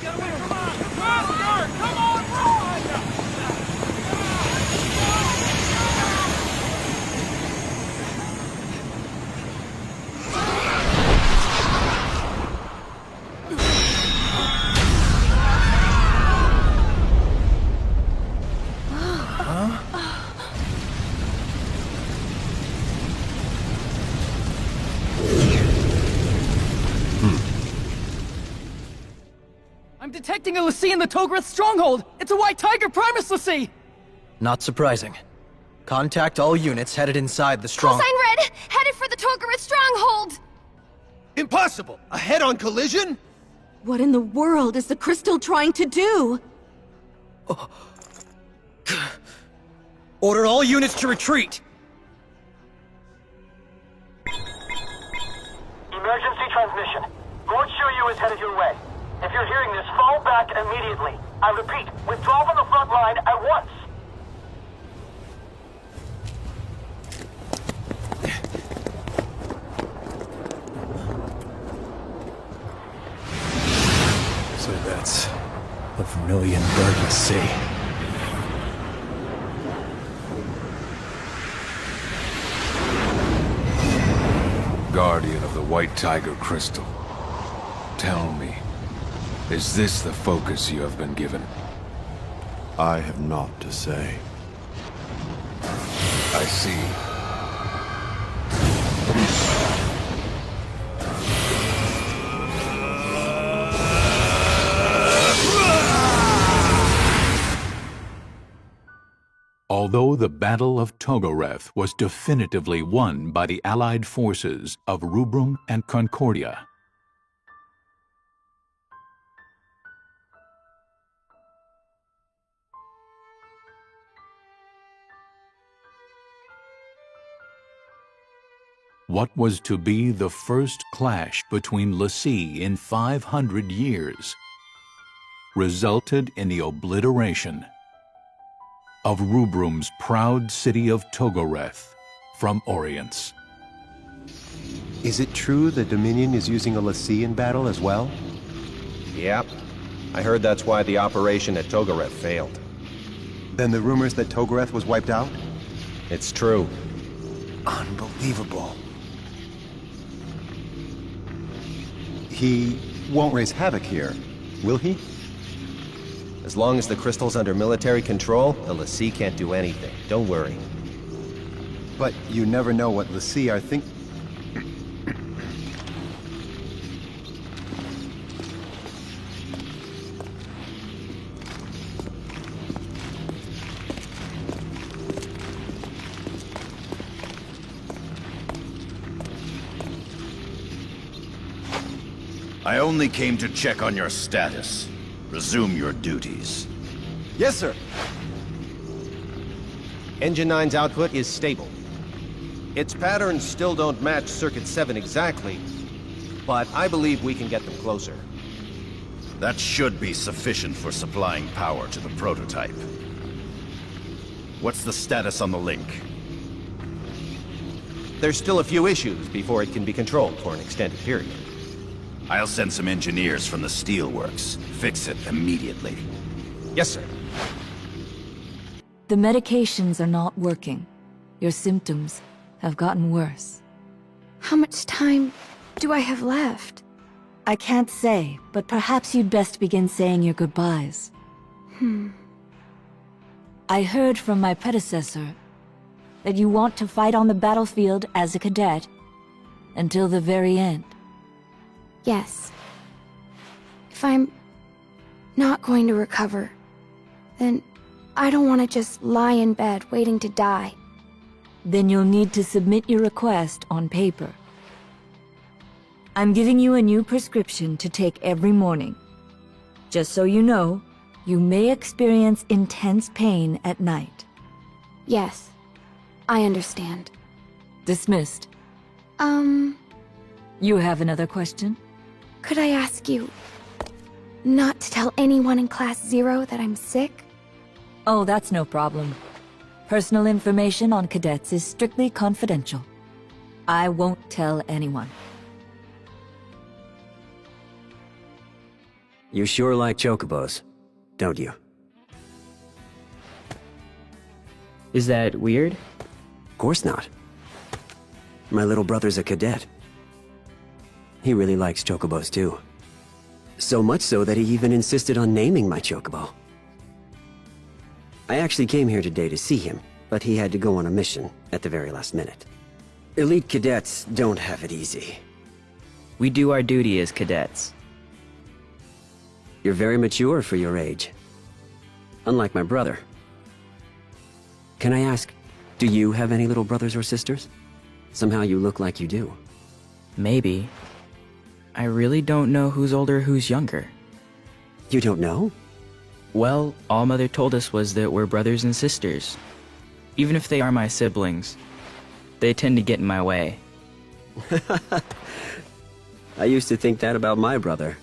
Get away! Come on! Faster! Come on! Run! I'm detecting a Lassie in the Togareth stronghold! It's a White Tiger Primus Lassie! Not surprising. Contact all units headed inside the strong... Callsign Red, headed for the Togareth stronghold! Impossible! A head-on collision? What in the world is the crystal trying to do? Order all units to retreat! Emergency transmission. Lord Shiryu is headed your way. If you're hearing this, fall back immediately. I repeat, withdraw from the front line at once. So that's the Vermilion Bird Lassie. guardian of the White Tiger Crystal. Tell me, is this the focus you have been given? I have naught to say. I see. Although the Battle of Togoreth was definitively won by the Allied forces of Rubrum and Concordia, what was to be the first clash between l'Cie in 500 years resulted in the obliteration of Rubrum's proud city of Togoreth from Orience. Is it true the Dominion is using a l'Cie in battle as well? Yep. I heard that's why the operation at Togoreth failed. Then the rumors that Togoreth was wiped out? It's true. Unbelievable. He won't raise havoc here, will he? As long as the crystal's under military control, the l'Cie can't do anything. Don't worry. But you never know what l'Cie are think... I only came to check on your status. Resume your duties. Yes, sir. Engine 9's output is stable. Its patterns still don't match Circuit 7 exactly, but I believe we can get them closer. That should be sufficient for supplying power to the prototype. What's the status on the link? There's still a few issues before it can be controlled for an extended period. I'll send some engineers from the steelworks. Fix it immediately. Yes, sir. The medications are not working. Your symptoms have gotten worse. How much time do I have left? I can't say, but perhaps you'd best begin saying your goodbyes. I heard from my predecessor that you want to fight on the battlefield as a cadet until the very end. Yes. If I'm not going to recover, then I don't want to just lie in bed waiting to die. Then you'll need to submit your request on paper. I'm giving you a new prescription to take every morning. Just so you know, you may experience intense pain at night. Yes, I understand. Dismissed. You have another question? Could I ask you not to tell anyone in Class 0 that I'm sick? Oh, that's no problem. Personal information on cadets is strictly confidential. I won't tell anyone. You sure like chocobos, don't you? Is that weird? Of course not. My little brother's a cadet. He really likes chocobos too. So much so that he even insisted on naming my chocobo. I actually came here today to see him, but he had to go on a mission at the very last minute. Elite cadets don't have it easy. We do our duty as cadets. You're very mature for your age. Unlike my brother. Can I ask, do you have any little brothers or sisters? Somehow you look like you do. Maybe. I really don't know who's older, who's younger. You don't know? Well, all Mother told us was that we're brothers and sisters. Even if they are my siblings, they tend to get in my way. I used to think that about my brother.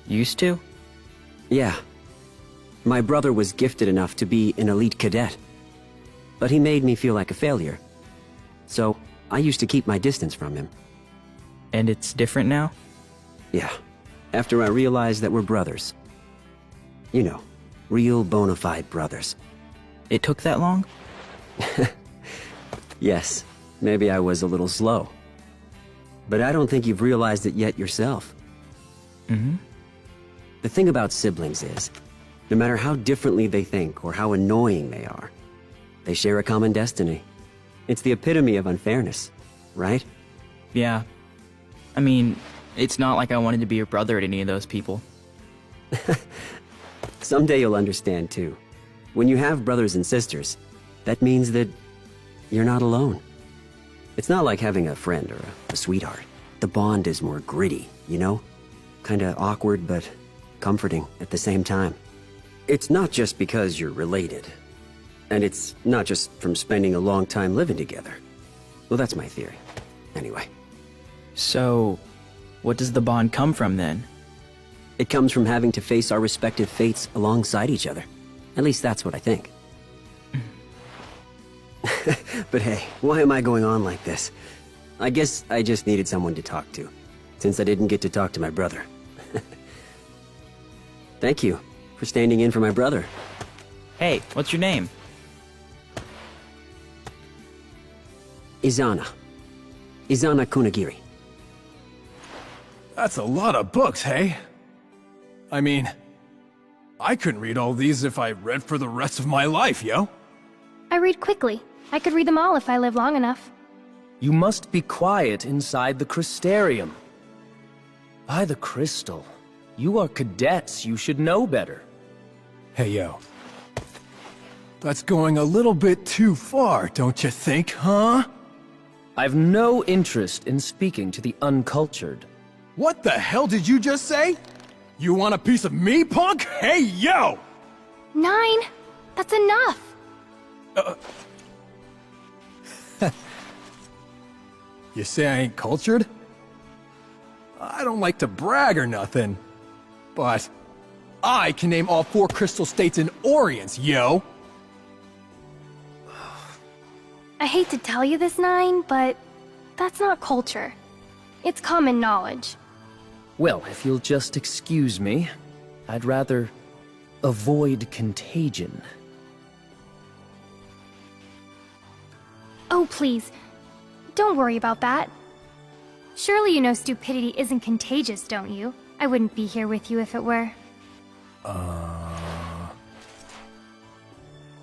Used to? Yeah. My brother was gifted enough to be an elite cadet. But he made me feel like a failure. So, I used to keep my distance from him. And it's different now? Yeah. After I realized that we're brothers. You know, real bona fide brothers. It took that long? Yes. Maybe I was a little slow. but I don't think you've realized it yet yourself. Mm-hmm. The thing about siblings is, no matter how differently they think or how annoying they are, they share a common destiny. It's the epitome of unfairness, right? Yeah. I mean, it's not like I wanted to be your brother to any of those people. Someday you'll understand too. When you have brothers and sisters, that means that you're not alone. It's not like having a friend or a sweetheart. The bond is more gritty, you know? Kinda awkward, but comforting at the same time. It's not just because you're related. And it's not just from spending a long time living together. Well, that's my theory. Anyway. So, what does the bond come from then? It comes from having to face our respective fates alongside each other. At least that's what I think. But hey, why am I going on like this? I guess I just needed someone to talk to, since I didn't get to talk to my brother. Thank you for standing in for my brother. Hey, what's your name? Izana. Izana Kunagiri. That's a lot of books, hey? I mean, I couldn't read all these if I read for the rest of my life, yo. I read quickly. I could read them all if I live long enough. You must be quiet inside the Crystarium. By the crystal. You are cadets, you should know better. Hey, yo. That's going a little bit too far, don't you think, huh? I've no interest in speaking to the uncultured. What the hell did you just say? You want a piece of me, punk? Hey, yo! 9. That's enough. You say I ain't cultured? I don't like to brag or nothing, but I can name all 4 crystal states in Orients, yo! I hate to tell you this, 9, but that's not culture. It's common knowledge. Well, if you'll just excuse me, I'd rather avoid contagion. Oh, please. Don't worry about that. Surely you know stupidity isn't contagious, don't you? I wouldn't be here with you if it were.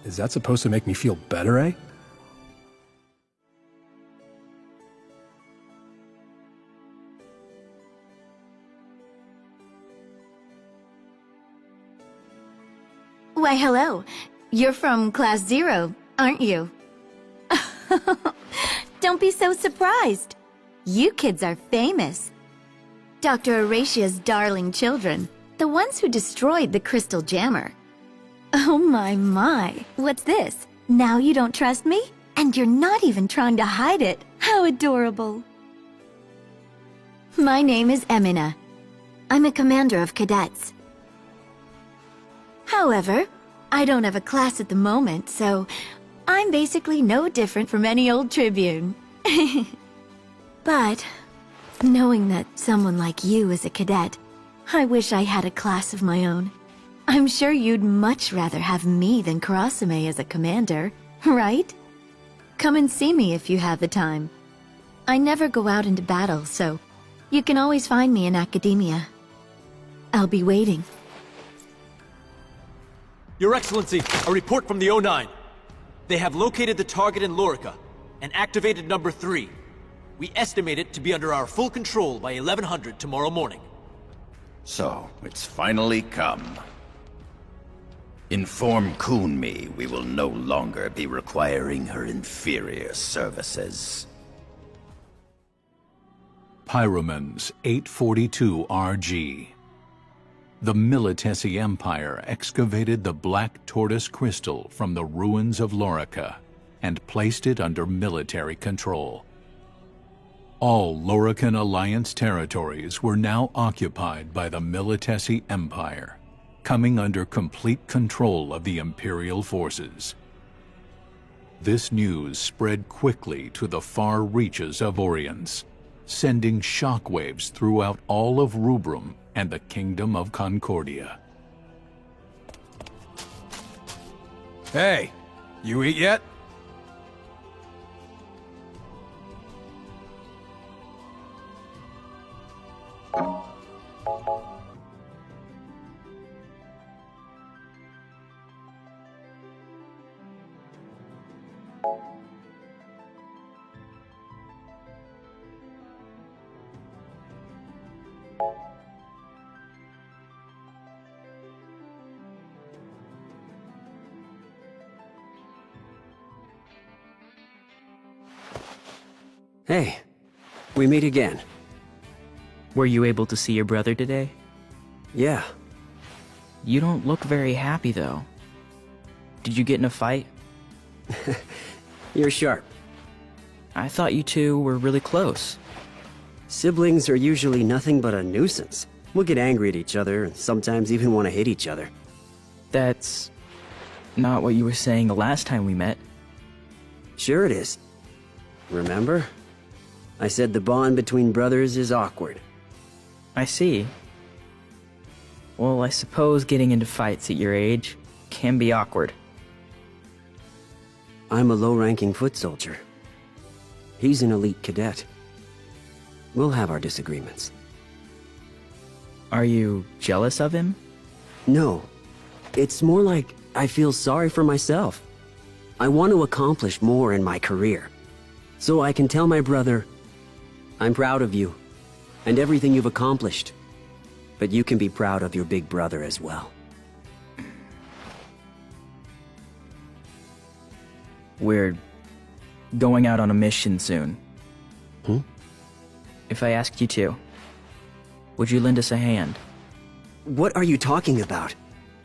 Is that supposed to make me feel better, eh? Why, hello. You're from Class 0, aren't you? Don't be so surprised. You kids are famous. Dr. Horatia's darling children, the ones who destroyed the Crystal Jammer. Oh my, what's this? Now you don't trust me? And you're not even trying to hide it. How adorable. My name is Emina. I'm a commander of cadets. However, I don't have a class at the moment, so I'm basically no different from any old Tribune. But, knowing that someone like you is a cadet, I wish I had a class of my own. I'm sure you'd much rather have me than Karasume as a commander, right? Come and see me if you have the time. I never go out into battle, so you can always find me in academia. I'll be waiting. Your Excellency, a report from the O9. They have located the target in Lorica and activated number 3. We estimate it to be under our full control by 1100 tomorrow morning. So, it's finally come. Inform Kunmi we will no longer be requiring her inferior services. Pyromans 842 RG. The Militesi Empire excavated the Black Tortoise Crystal from the ruins of Lorica and placed it under military control. All Lorican Alliance territories were now occupied by the Militesi Empire, coming under complete control of the Imperial forces. This news spread quickly to the far reaches of Orience, sending shockwaves throughout all of Rubrum and the Kingdom of Concordia. Hey, you eat yet? Hey, we meet again. Were you able to see your brother today? Yeah. You don't look very happy, though. Did you get in a fight? You're sharp. I thought you two were really close. Siblings are usually nothing but a nuisance. We'll get angry at each other and sometimes even want to hit each other. That's not what you were saying the last time we met. Sure it is. Remember? I said the bond between brothers is awkward. I see. Well, I suppose getting into fights at your age can be awkward. I'm a low-ranking foot soldier. He's an elite cadet. We'll have our disagreements. Are you jealous of him? No. It's more like I feel sorry for myself. I want to accomplish more in my career. So I can tell my brother, I'm proud of you and everything you've accomplished. But you can be proud of your big brother as well. We're going out on a mission soon. If I asked you to, would you lend us a hand? What are you talking about?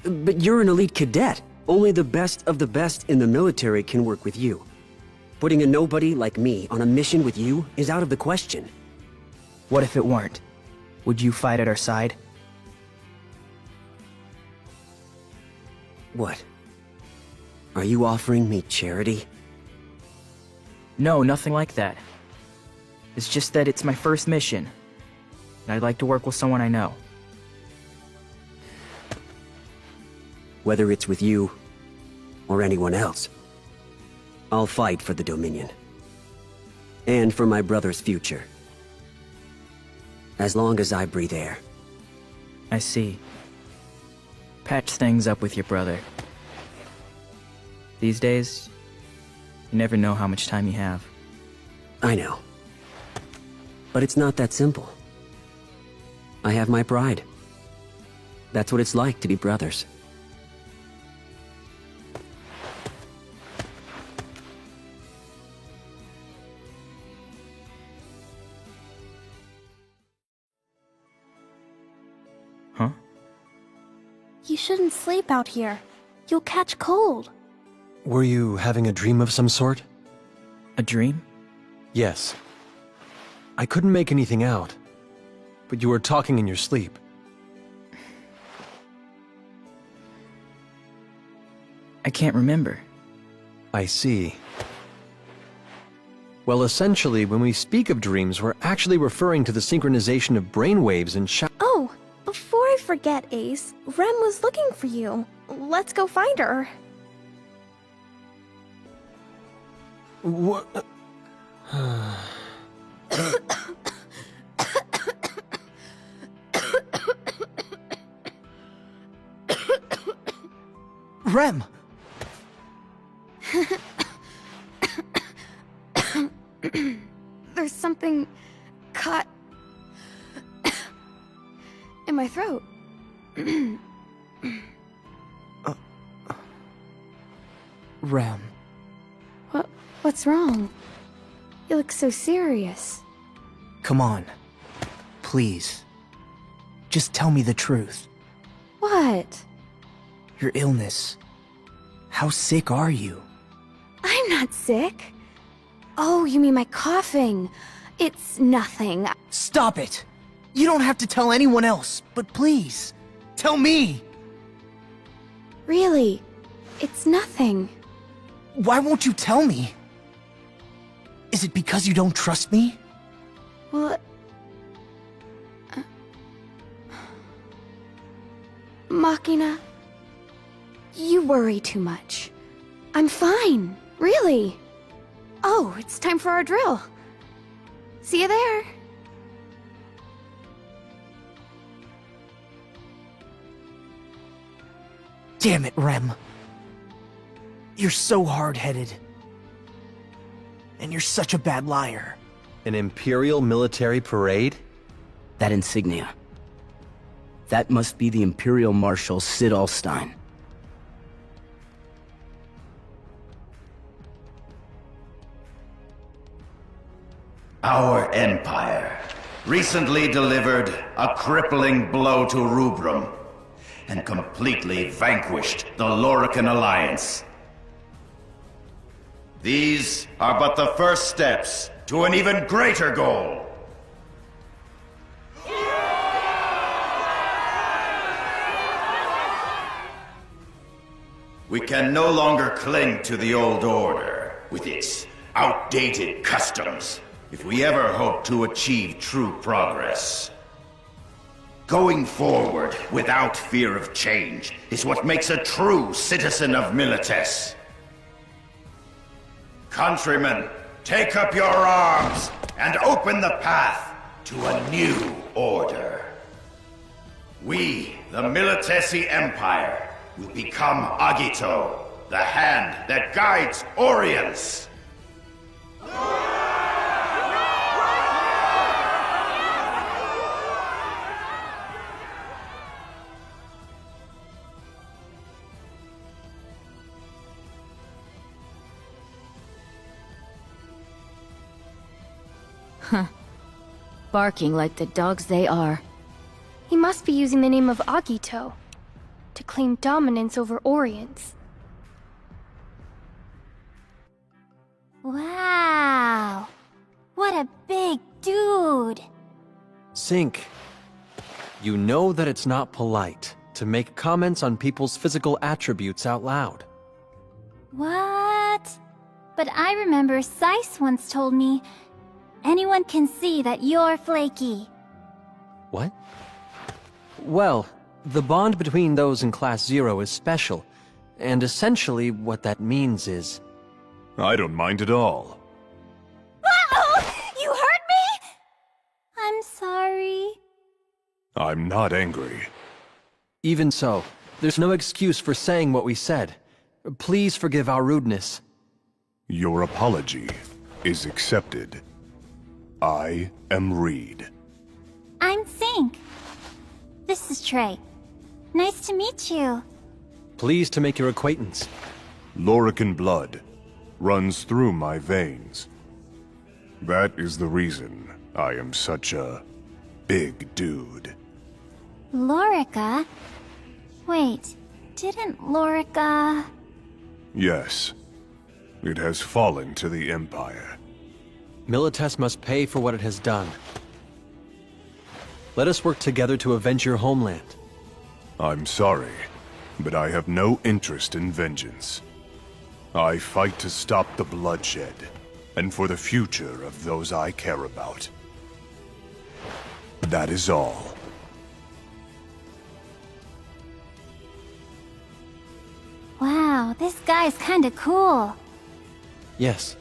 But you're an elite cadet. Only the best of the best in the military can work with you. Putting a nobody like me on a mission with you is out of the question. What if it weren't? Would you fight at our side? What? Are you offering me charity? No, nothing like that. It's just that it's my first mission, and I'd like to work with someone I know. Whether it's with you or anyone else, I'll fight for the Dominion. And for my brother's future. As long as I breathe air. I see. Patch things up with your brother. These days, you never know how much time you have. I know. But it's not that simple. I have my pride. That's what it's like to be brothers. Huh? You shouldn't sleep out here. You'll catch cold. Were you having a dream of some sort? A dream? Yes. I couldn't make anything out, but you were talking in your sleep. I can't remember. I see. Well, essentially, when we speak of dreams, we're actually referring to the synchronization of brainwaves and Oh, before I forget, Ace, Rem was looking for you. Let's go find her. What? Rem! There's something caught in my throat. Rem. What's wrong? You look so serious. Come on. Please. Just tell me the truth. What? Your illness. How sick are you? I'm not sick. Oh, you mean my coughing. It's nothing. Stop it! You don't have to tell anyone else, but please, tell me! Really, it's nothing. Why won't you tell me? Is it because you don't trust me? Well, Machina, you worry too much. I'm fine, really. Oh, it's time for our drill. See you there. Damn it, Rem. You're so hard-headed. And you're such a bad liar. An Imperial military parade? That insignia. That must be the Imperial Marshal Sid Alstein. Our Empire recently delivered a crippling blow to Rubrum and completely vanquished the Lorican Alliance. These are but the first steps to an even greater goal. We can no longer cling to the old order with its outdated customs if we ever hope to achieve true progress. Going forward without fear of change is what makes a true citizen of Milites. Countrymen, take up your arms and open the path to a new order. We, the Militesi Empire, will become Agito, the hand that guides Oriens. Huh. Barking like the dogs they are. He must be using the name of Agito to claim dominance over Oriens. Wow! What a big dude! Sync. You know that it's not polite to make comments on people's physical attributes out loud. What? But I remember Seiss once told me, anyone can see that you're flaky. What? Well, the bond between those in Class 0 is special, and essentially what that means is... I don't mind at all. Uh-oh! You hurt me? I'm sorry. I'm not angry. Even so, there's no excuse for saying what we said. Please forgive our rudeness. Your apology is accepted. I am Reed. I'm Sync. This is Trey. Nice to meet you. Pleased to make your acquaintance. Lorican blood runs through my veins. That is the reason I am such a big dude. Lorica? Wait, didn't Lorica... Yes. It has fallen to the Empire. Milites must pay for what it has done. Let us work together to avenge your homeland. I'm sorry, but I have no interest in vengeance. I fight to stop the bloodshed, and for the future of those I care about. That is all. Wow, this guy's kinda cool. Yes.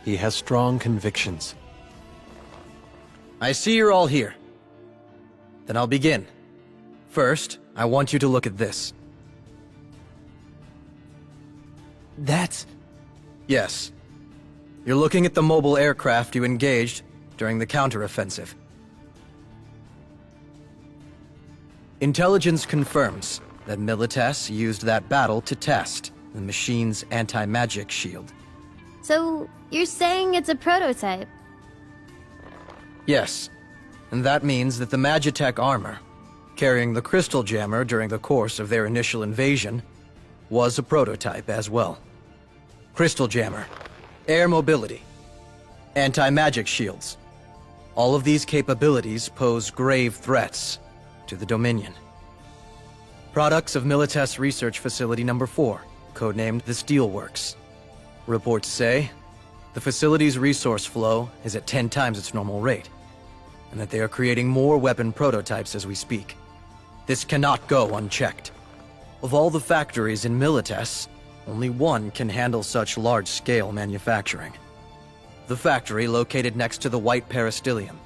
He has strong convictions. I see you're all here. Then I'll begin. First, I want you to look at this. That's... Yes. You're looking at the mobile aircraft you engaged during the counteroffensive. Intelligence confirms that Milites used that battle to test the machine's anti-magic shield. So, you're saying it's a prototype? Yes, and that means that the Magitech armor, carrying the Crystal Jammer during the course of their initial invasion, was a prototype as well. Crystal Jammer, air mobility, anti-magic shields. All of these capabilities pose grave threats to the Dominion. Products of Milites Research Facility Number 4, codenamed the Steelworks. Reports say the facility's resource flow is at 10 times its normal rate, and that they are creating more weapon prototypes as we speak. This cannot go unchecked. Of all the factories in Milites, only one can handle such large-scale manufacturing. The factory located next to the White Peristilium.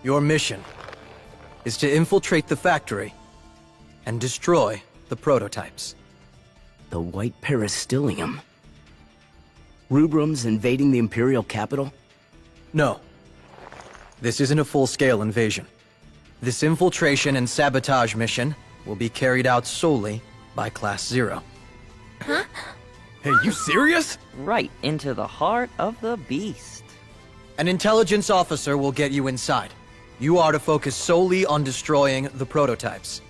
Your mission is to infiltrate the factory and destroy the prototypes. The White Peristilium? Rubrum's invading the Imperial capital? No. This isn't a full-scale invasion. This infiltration and sabotage mission will be carried out solely by Class 0. Huh? Hey, you serious? Right into the heart of the beast. An intelligence officer will get you inside. You are to focus solely on destroying the prototypes.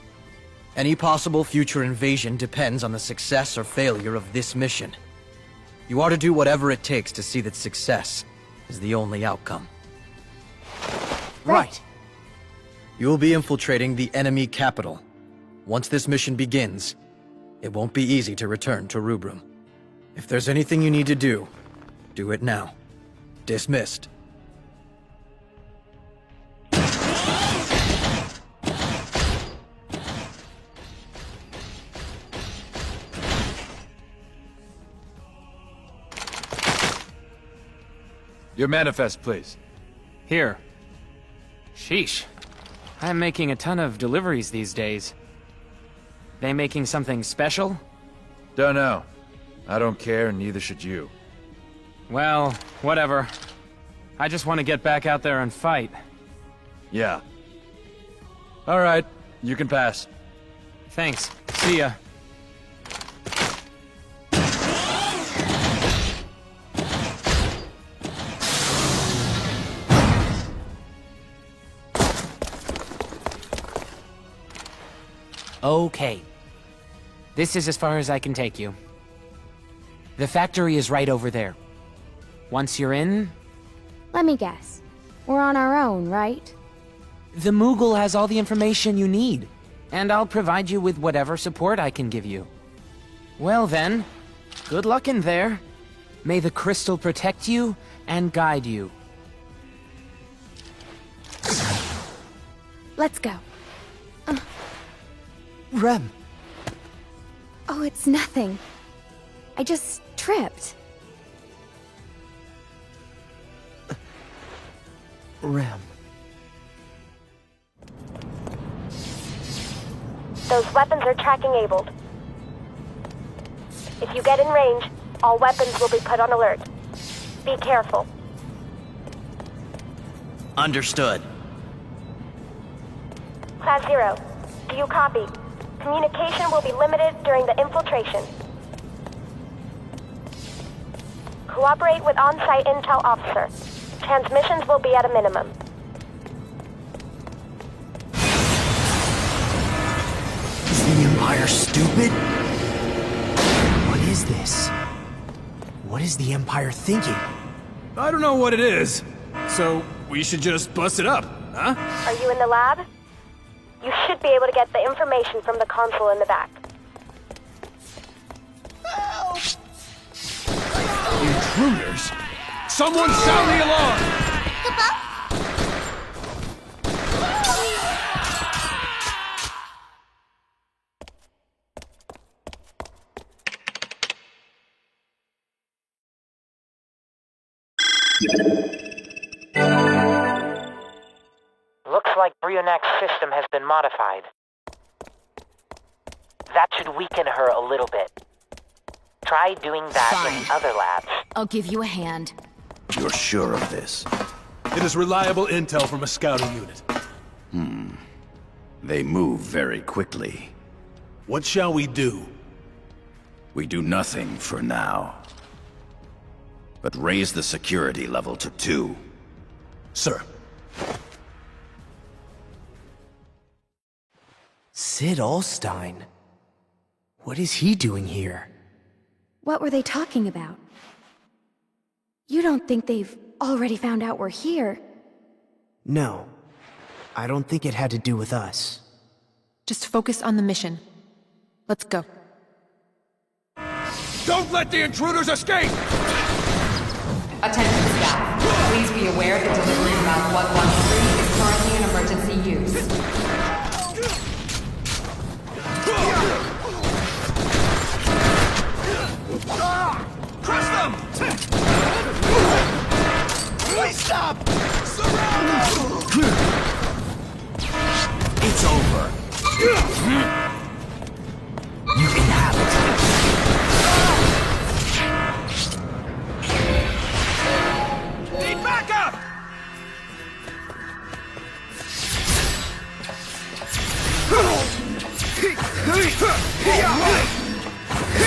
Any possible future invasion depends on the success or failure of this mission. You are to do whatever it takes to see that success is the only outcome. Right. You will be infiltrating the enemy capital. Once this mission begins, it won't be easy to return to Rubrum. If there's anything you need to do it now. Dismissed. Your manifest, please. Here. Sheesh. I'm making a ton of deliveries these days. They making something special? Don't know. I don't care, and neither should you. Well, whatever. I just want to get back out there and fight. Yeah. All right, you can pass. Thanks. See ya. Okay. This is as far as I can take you. The factory is right over there. Once you're in... Let me guess. We're on our own, right? The Moogle has all the information you need, and I'll provide you with whatever support I can give you. Well then, good luck in there. May the crystal protect you and guide you. Let's go. Rem. Oh, it's nothing. I just tripped. Rem. Those weapons are tracking abled. If you get in range, all weapons will be put on alert. Be careful. Understood. Class 0, do you copy? Communication will be limited during the infiltration. Cooperate with on-site intel officer. Transmissions will be at a minimum. Is the Empire stupid? What is this? What is the Empire thinking? I don't know what it is, so we should just bust it up, huh? Are you in the lab? You should be able to get the information from the console in the back. Intruders? Someone sound the alarm! Looks like Brionac's system has been modified. That should weaken her a little bit. Try doing that in the other labs. I'll give you a hand. You're sure of this? It is reliable intel from a scouting unit. They move very quickly. What shall we do? We do nothing for now. But raise the security level to 2. Sir. Sid Alstein? What is he doing here? What were they talking about? You don't think they've already found out we're here? No. I don't think it had to do with us. Just focus on the mission. Let's go. Don't let the intruders escape! Attention staff. Please be aware that delivery route 113 is currently in emergency use. Crush them! Please stop! Surround! It's over. You can have it. Need backup!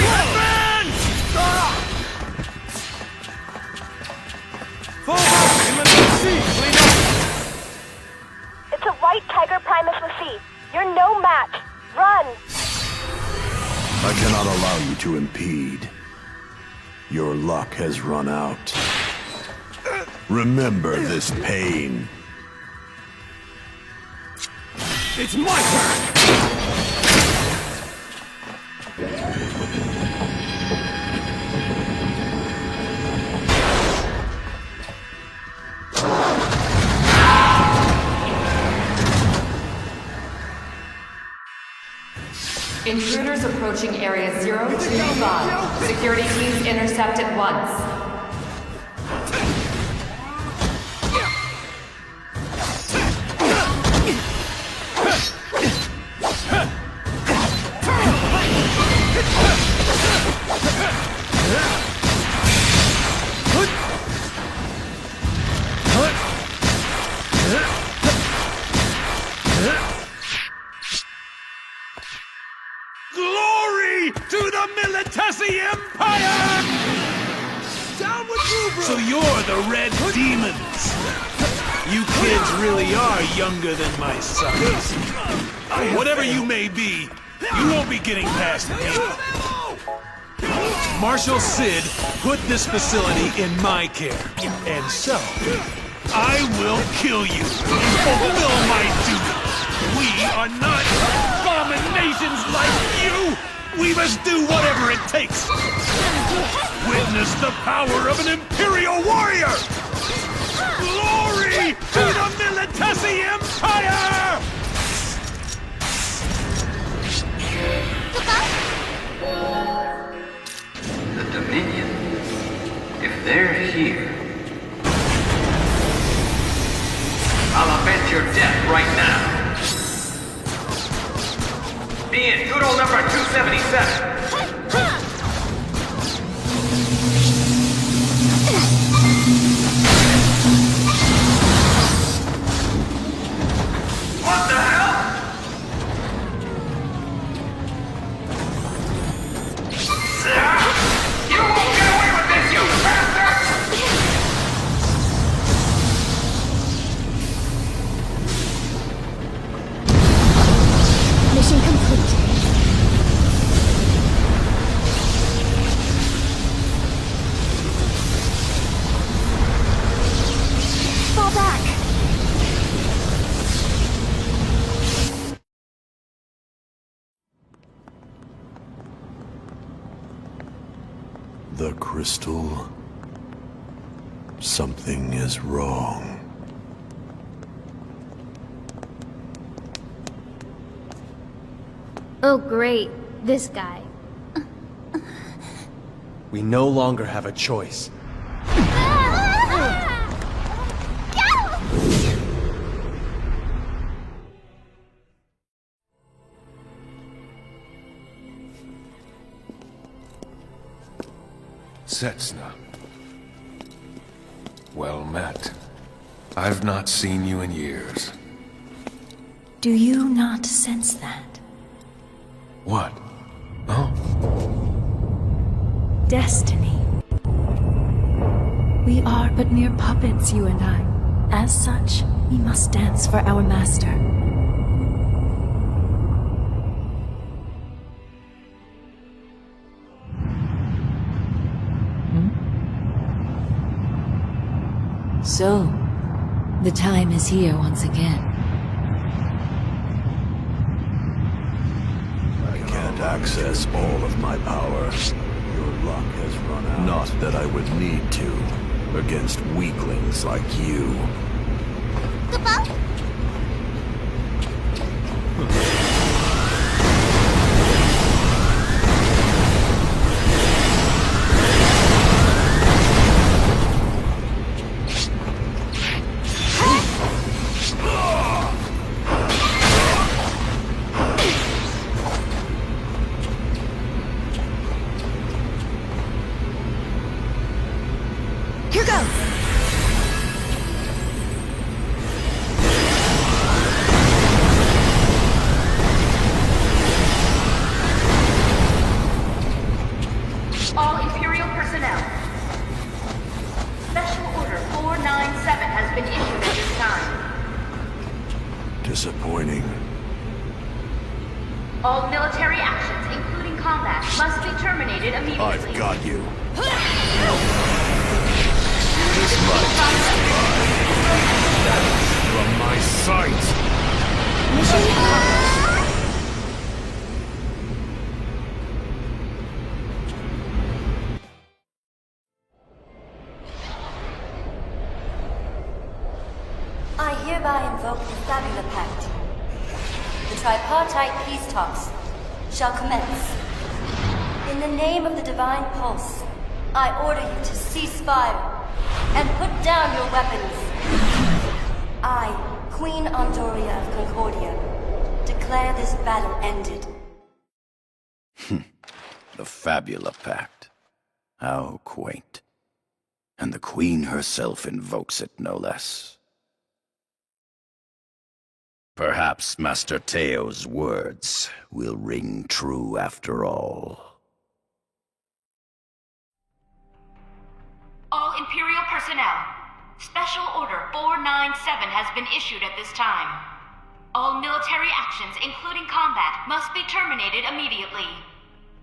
Batman! Fall back! no match. Run! I cannot allow you to impede. Your luck has run out. Remember this pain. It's my turn! Intruders approaching Area 025. Security teams intercept at once. Glory to the Militesi Empire! Down with Rubra! So you're the Red Demons. You kids really are younger than my sons. Whatever you may be, you won't be getting past me. Marshal Sid put this facility in my care, and so I will kill you and fulfill my duty. We are not abominations like you! We must do whatever it takes! Witness the power of an Imperial warrior! Glory to the Militesi Empire! The Dominion, if they're here, I'll avenge your death right now. Be in Doodle number 277. What the hell? You won't get away with this, you bastard! Mission complete. Fall back! The crystal. Something is wrong. Oh great, this guy. We no longer have a choice. Setsuna. Well met. I've not seen you in years. Do you not sense that? What? Oh? Destiny. We are but mere puppets, you and I. As such, we must dance for our master. So, the time is here once again. I can't access all of my power. Your luck has run out. Not that I would need to, against weaklings like you. Here goes! All military actions, including combat, must be terminated immediately. I've got you. This light is mine. From my sight! I hereby invoke the Fabula Pact. The tripartite peace talks shall commence. In the name of the Divine Pulse, I order you to cease fire and put down your weapons. I, Queen Andoria of Concordia, declare this battle ended. The Fabula Pact. How quaint. And the Queen herself invokes it, no less. Perhaps Master Teo's words will ring true after all. All Imperial personnel, Special Order 497 has been issued at this time. All military actions, including combat, must be terminated immediately.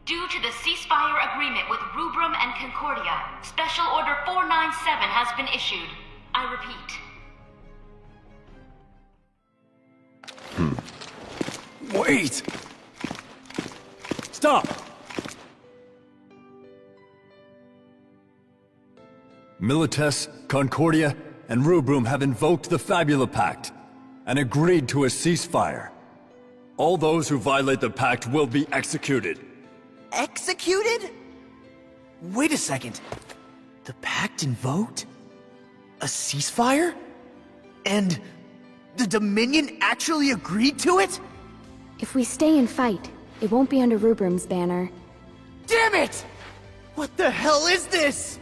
Due to the ceasefire agreement with Rubrum and Concordia, Special Order 497 has been issued. I repeat. Wait! Stop! Milites, Concordia, and Rubrum have invoked the Fabula Pact and agreed to a ceasefire. All those who violate the pact will be executed. Executed? Wait a second. The pact invoked? A ceasefire? And the Dominion actually agreed to it? If we stay and fight, it won't be under Rubrum's banner. Damn it! What the hell is this?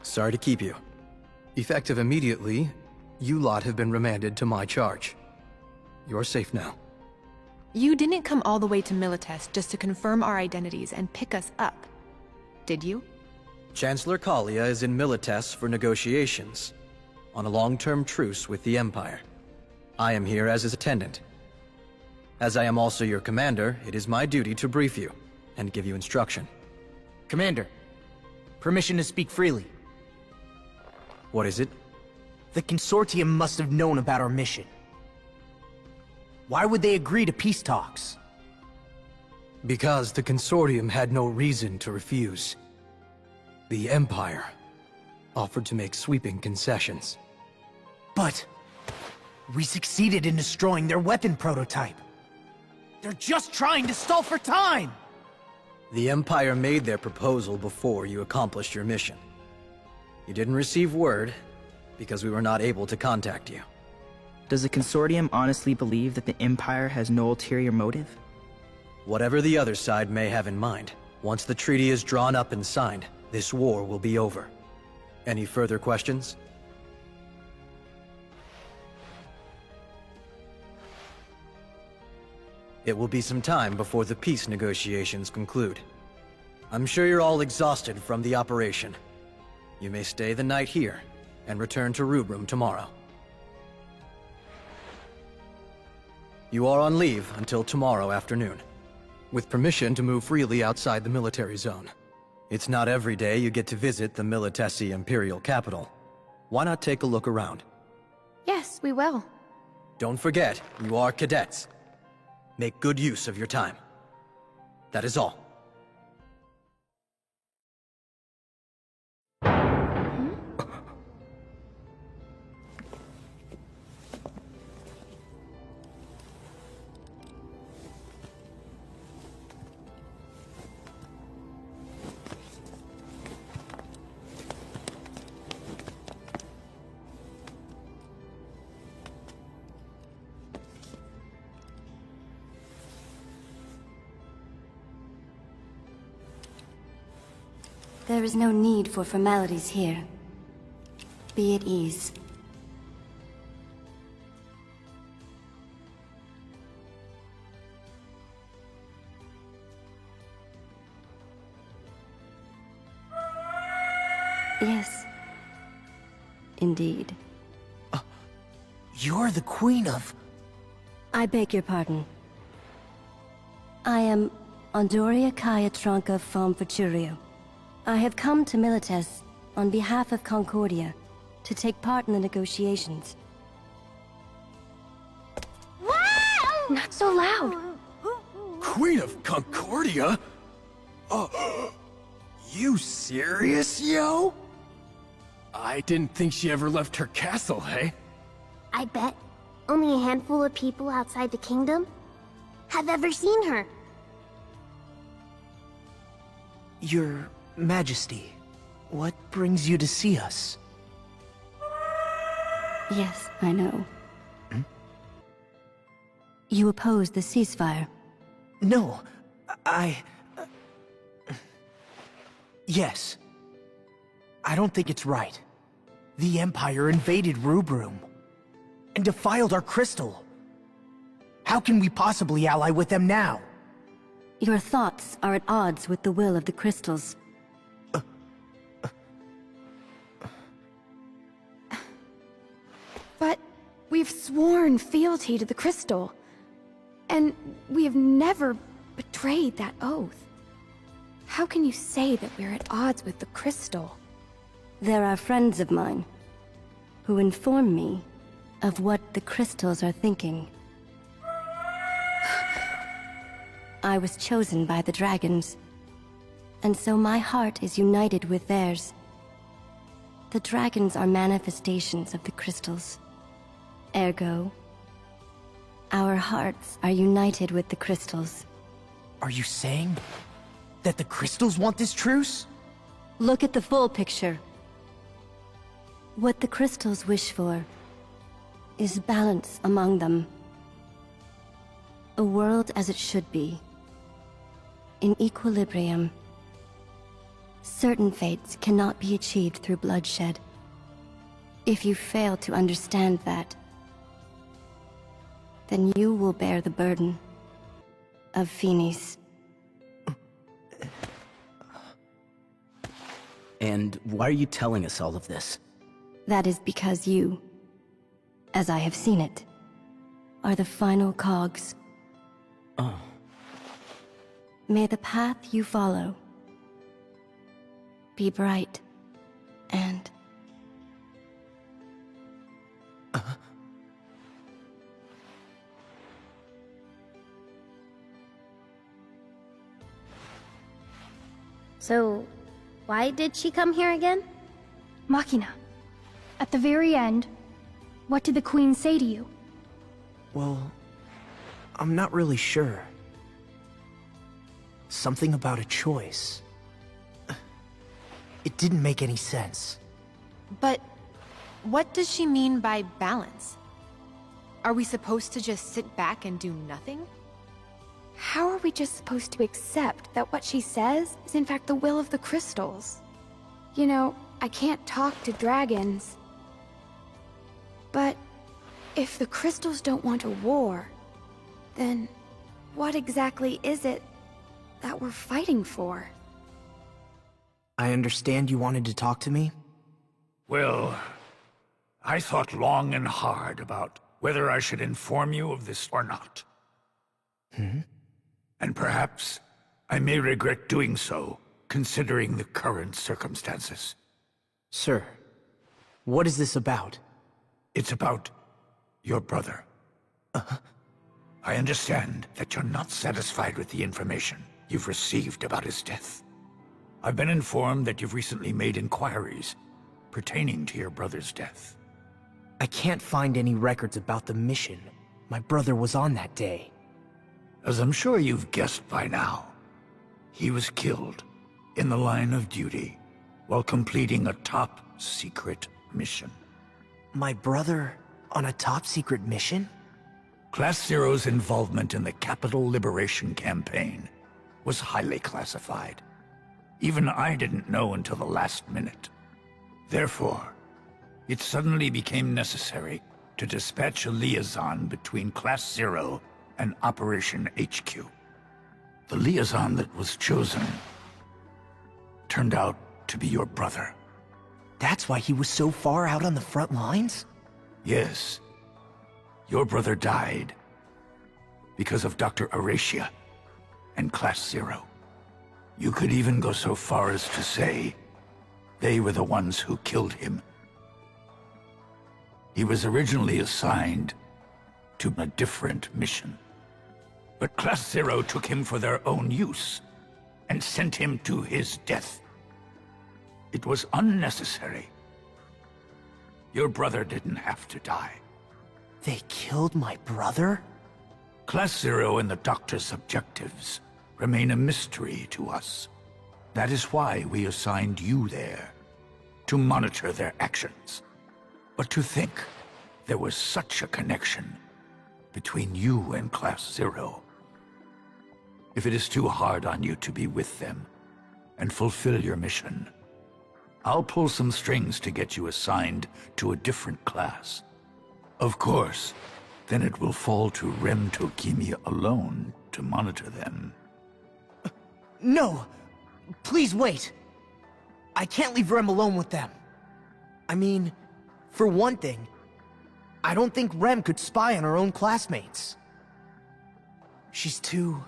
Sorry to keep you. Effective immediately, you lot have been remanded to my charge. You're safe now. You didn't come all the way to Milites just to confirm our identities and pick us up, did you? Chancellor Kalia is in Milites for negotiations, on a long-term truce with the Empire. I am here as his attendant. As I am also your commander, it is my duty to brief you, and give you instruction. Commander, permission to speak freely. What is it? The Consortium must have known about our mission. Why would they agree to peace talks? Because the Consortium had no reason to refuse. The Empire offered to make sweeping concessions. But we succeeded in destroying their weapon prototype. They're just trying to stall for time! The Empire made their proposal before you accomplished your mission. You didn't receive word, because we were not able to contact you. Does the Consortium honestly believe that the Empire has no ulterior motive? Whatever the other side may have in mind, once the treaty is drawn up and signed, this war will be over. Any further questions? It will be some time before the peace negotiations conclude. I'm sure you're all exhausted from the operation. You may stay the night here, and return to Rubrum tomorrow. You are on leave until tomorrow afternoon, with permission to move freely outside the military zone. It's not every day you get to visit the Militesi Imperial capital. Why not take a look around? Yes, we will. Don't forget, you are cadets. Make good use of your time. That is all. There is no need for formalities here. Be at ease. Yes. Indeed. You're the queen of... I beg your pardon. I am Andoria Kaya Tronka from Futurio. I have come to Milites on behalf of Concordia to take part in the negotiations. Not so loud. Queen of Concordia? You serious, yo? I didn't think she ever left her castle, hey? I bet only a handful of people outside the kingdom have ever seen her. Your Majesty, what brings you to see us? Yes, I know. You oppose the ceasefire. No, Yes. I don't think it's right. The Empire invaded Rubrum and defiled our crystal. How can we possibly ally with them now? Your thoughts are at odds with the will of the crystals. But we've sworn fealty to the crystal. And we have never betrayed that oath. How can you say that we're at odds with the crystal? There are friends of mine who inform me of what the crystals are thinking. I was chosen by the dragons, and so my heart is united with theirs. The dragons are manifestations of the crystals. Ergo, our hearts are united with the crystals. Are you saying that the crystals want this truce? Look at the full picture. What the crystals wish for is balance among them. A world as it should be. In equilibrium. Certain fates cannot be achieved through bloodshed. If you fail to understand that, then you will bear the burden of Finis. And why are you telling us all of this? That is because you, as I have seen it, are the final cogs. Oh. May the path you follow be bright and... So, why did she come here again? Machina, at the very end, what did the Queen say to you? Well, I'm not really sure. Something about a choice. It didn't make any sense. But what does she mean by balance? Are we supposed to just sit back and do nothing? How are we just supposed to accept that what she says is in fact the will of the crystals? You know, I can't talk to dragons. But if the crystals don't want a war, then what exactly is it that we're fighting for? I understand you wanted to talk to me? Well, I thought long and hard about whether I should inform you of this or not. And perhaps I may regret doing so, considering the current circumstances. Sir, what is this about? It's about your brother. I understand that you're not satisfied with the information you've received about his death. I've been informed that you've recently made inquiries pertaining to your brother's death. I can't find any records about the mission my brother was on that day. As I'm sure you've guessed by now, he was killed in the line of duty while completing a top-secret mission. My brother on a top-secret mission? Class Zero's involvement in the Capital Liberation Campaign was highly classified. Even I didn't know until the last minute. Therefore, it suddenly became necessary to dispatch a liaison between Class Zero and Operation HQ. The liaison that was chosen turned out to be your brother. That's why he was so far out on the front lines? Yes. Your brother died because of Dr. Aracia and Class Zero. You could even go so far as to say they were the ones who killed him. He was originally assigned to a different mission, but Class Zero took him for their own use and sent him to his death. It was unnecessary. Your brother didn't have to die. They killed my brother? Class Zero and the Doctor's objectives remain a mystery to us. That is why we assigned you there, to monitor their actions. But to think there was such a connection between you and Class Zero. If it is too hard on you to be with them and fulfill your mission, I'll pull some strings to get you assigned to a different class. Of course, then it will fall to Rem Tokimia alone to monitor them. No! Please wait! I can't leave Rem alone with them. I mean, for one thing, I don't think Rem could spy on her own classmates. She's too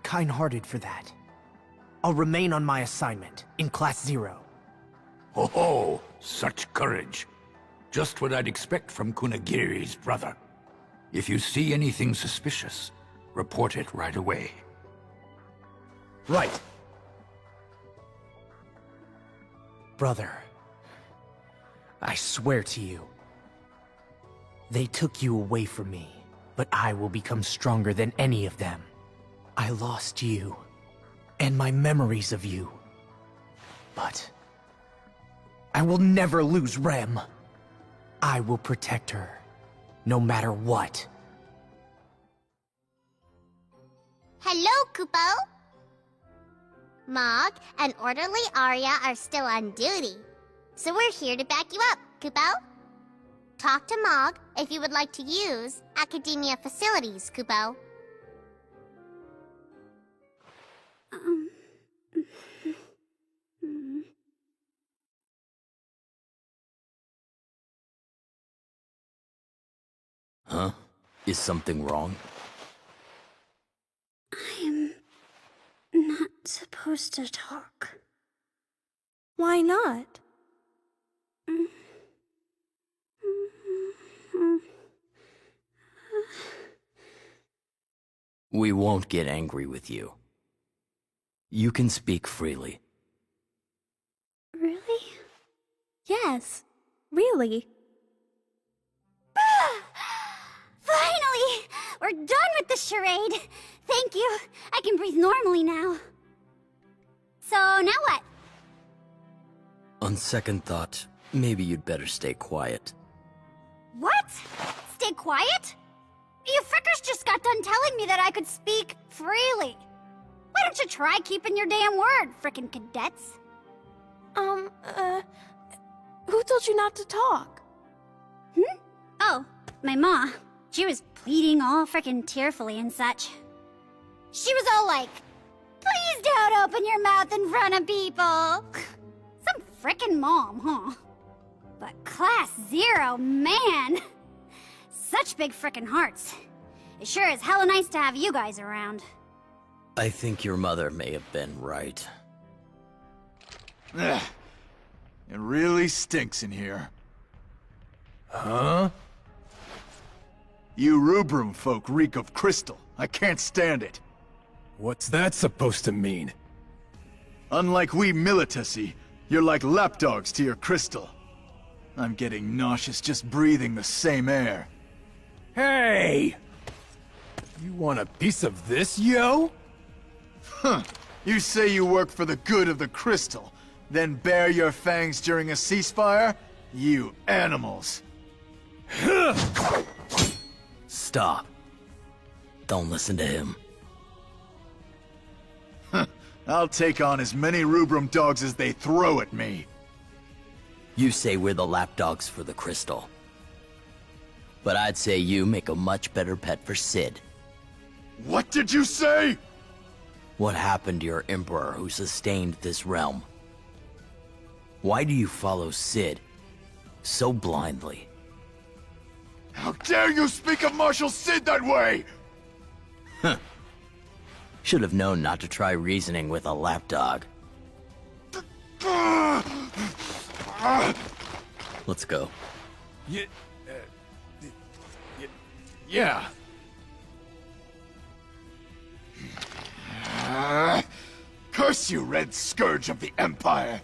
kind-hearted for that. I'll remain on my assignment, in Class Zero. Oh, such courage. Just what I'd expect from Kunagiri's brother. If you see anything suspicious, report it right away. Right. Brother, I swear to you, they took you away from me, but I will become stronger than any of them. I lost you, and my memories of you. But I will never lose Rem. I will protect her, no matter what. Hello, Kupo! Mog and Orderly Arya are still on duty, so we're here to back you up, Kupo. Talk to Mog if you would like to use Academia facilities, Kupo. Huh? Is something wrong? I'm not supposed to talk. Why not? We won't get angry with you. You can speak freely. Really? Yes, really. Finally! We're done with the charade! Thank you. I can breathe normally now. So, now what? On second thought, maybe you'd better stay quiet. What? Stay quiet? You frickers just got done telling me that I could speak freely. Why don't you try keeping your damn word, frickin' cadets? Who told you not to talk? Oh, my ma. She was pleading all frickin' tearfully and such. She was all like, please don't open your mouth in front of people. Some frickin' mom, huh? But Class Zero, man! Such big frickin' hearts. It sure is hella nice to have you guys around. I think your mother may have been right. Ugh. It really stinks in here. Huh? You Rubrum folk reek of crystal. I can't stand it. What's that supposed to mean? Unlike we Militasi, you're like lapdogs to your crystal. I'm getting nauseous just breathing the same air. Hey! You want a piece of this, yo? Huh. You say you work for the good of the crystal, then bare your fangs during a ceasefire? You animals. Stop. Don't listen to him. I'll take on as many Rubrum dogs as they throw at me. You say we're the lapdogs for the crystal. But I'd say you make a much better pet for Sid. What did you say? What happened to your Emperor who sustained this realm? Why do you follow Sid so blindly? How dare you speak of Marshal Sid that way? Huh. Should have known not to try reasoning with a lapdog. Let's go. Yeah. Curse you, Red Scourge of the Empire!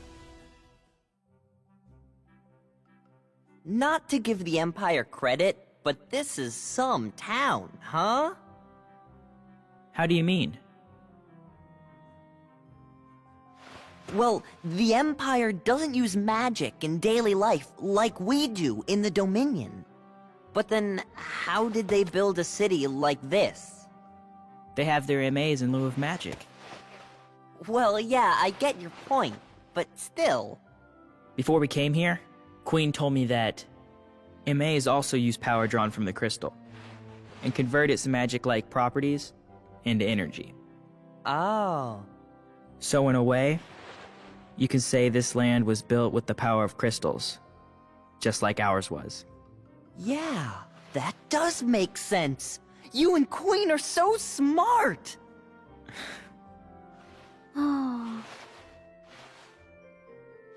Not to give the Empire credit, but this is some town, huh? How do you mean? Well, the Empire doesn't use magic in daily life like we do in the Dominion. But then, how did they build a city like this? They have their MAs in lieu of magic. Well, yeah, I get your point, but still. Before we came here, Queen told me that MAs also use power drawn from the crystal and convert its magic-like properties into energy. Oh. So in a way, you can say this land was built with the power of crystals, just like ours was. Yeah, that does make sense. You and Queen are so smart! Oh.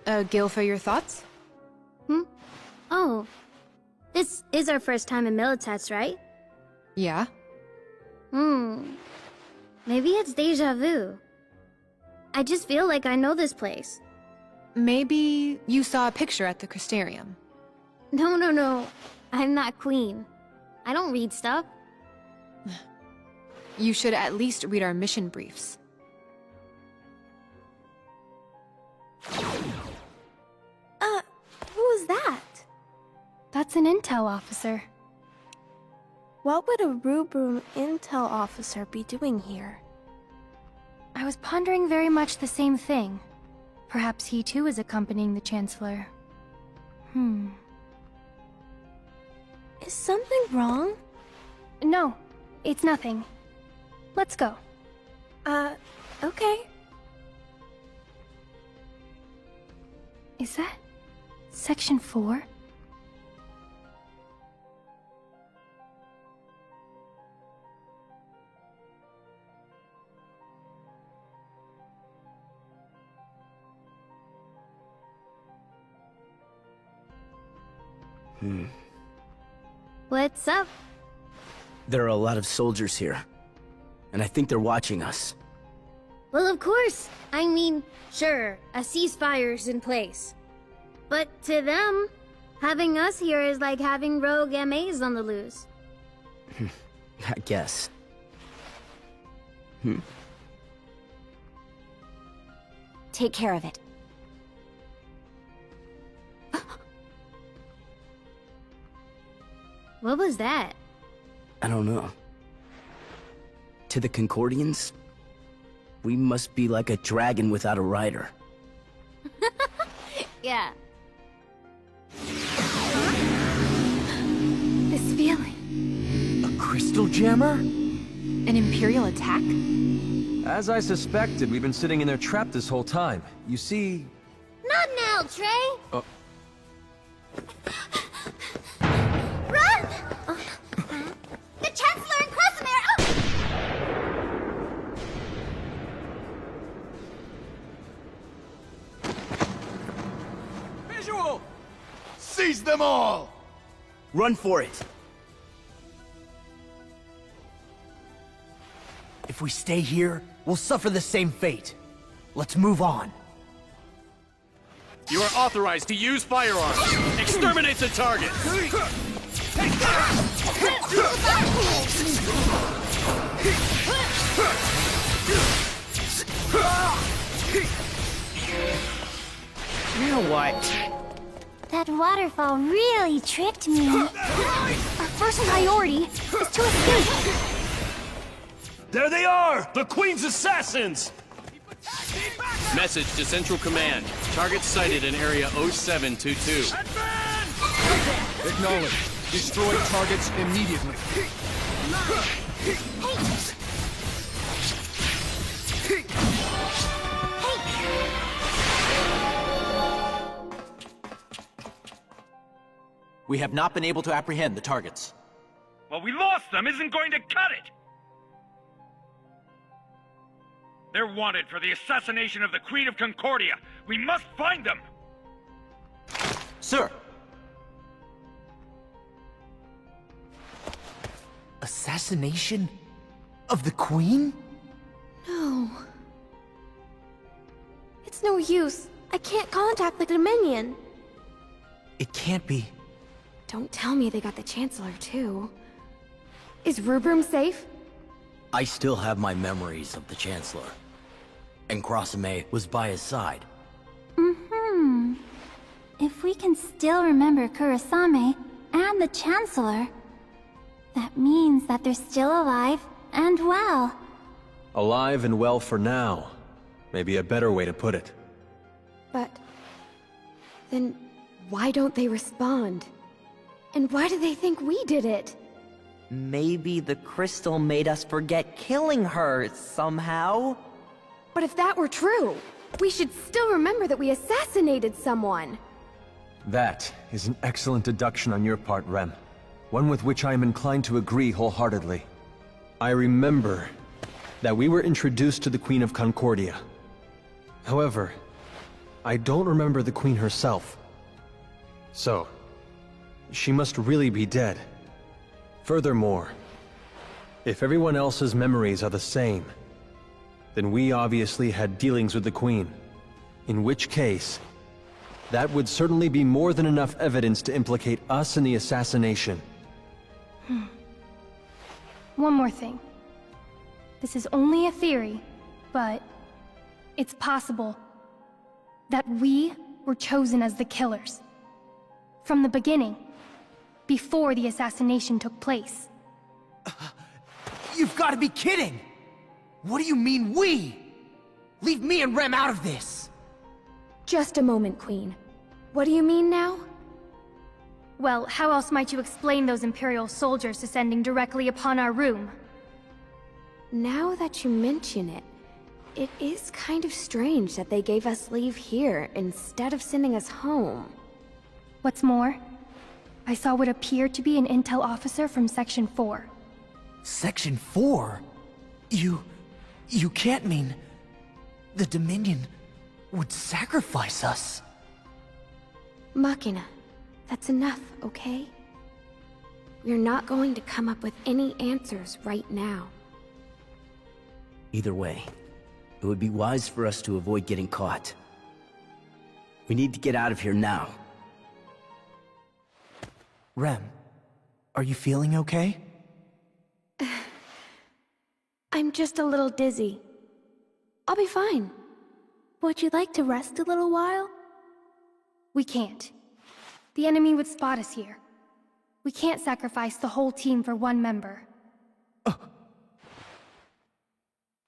Gilfa, your thoughts? Oh. This is our first time in Milites, right? Yeah. Maybe it's deja vu. I just feel like I know this place. Maybe you saw a picture at the Crystarium. No. I'm not Queen. I don't read stuff. You should at least read our mission briefs. Who is that? That's an intel officer. What would a Rubrum intel officer be doing here? I was pondering very much the same thing. Perhaps he too is accompanying the Chancellor. Is something wrong? No, it's nothing. Let's go. Okay. Is that Section 4? What's up? There are a lot of soldiers here, and I think they're watching us. Well, of course. I mean, sure, a ceasefire's in place. But to them, having us here is like having rogue MAs on the loose. I guess. Take care of it. What was that? I don't know. To the Concordians, we must be like a dragon without a rider. Yeah. This feeling. A crystal jammer? An Imperial attack? As I suspected, we've been sitting in their trap this whole time. You see... Not now, Trey! Oh. Run! The Chancellor and Krasimir! Visual! Seize them all! Run for it! If we stay here, we'll suffer the same fate. Let's move on. You are authorized to use firearms. Exterminate the target. You know what? That waterfall really tricked me. Our first priority is to escape. There they are! The Queen's assassins! Message to Central Command. Target sighted in Area 0722. Acknowledge. Destroy targets immediately. We have not been able to apprehend the targets. Well, we lost them isn't going to cut it! They're wanted for the assassination of the Queen of Concordia. We must find them! Sir! Assassination of the Queen? No. It's no use. I can't contact the Dominion. It can't be. Don't tell me they got the Chancellor, too. Is Rubrum safe? I still have my memories of the Chancellor. And Kurasame was by his side. Mm-hmm. If we can still remember Kurasame and the Chancellor, that means that they're still alive and well. Alive and well for now. Maybe a better way to put it. But... then why don't they respond? And why do they think we did it? Maybe the crystal made us forget killing her somehow? But if that were true, we should still remember that we assassinated someone. That is an excellent deduction on your part, Rem. One with which I am inclined to agree wholeheartedly. I remember that we were introduced to the Queen of Concordia. However, I don't remember the Queen herself. So, she must really be dead. Furthermore, if everyone else's memories are the same, then we obviously had dealings with the Queen. In which case, that would certainly be more than enough evidence to implicate us in the assassination. One more thing. This is only a theory, but it's possible that we were chosen as the killers. From the beginning, before the assassination took place. You've got to be kidding! What do you mean, we? Leave me and Rem out of this! Just a moment, Queen. What do you mean now? Well, how else might you explain those Imperial soldiers descending directly upon our room? Now that you mention it, it is kind of strange that they gave us leave here instead of sending us home. What's more, I saw what appeared to be an intel officer from Section 4. Section 4? You can't mean... the Dominion would sacrifice us. Machina, that's enough, okay? We're not going to come up with any answers right now. Either way, it would be wise for us to avoid getting caught. We need to get out of here now. Rem, are you feeling okay? I'm just a little dizzy. I'll be fine. Would you like to rest a little while? We can't. The enemy would spot us here. We can't sacrifice the whole team for one member.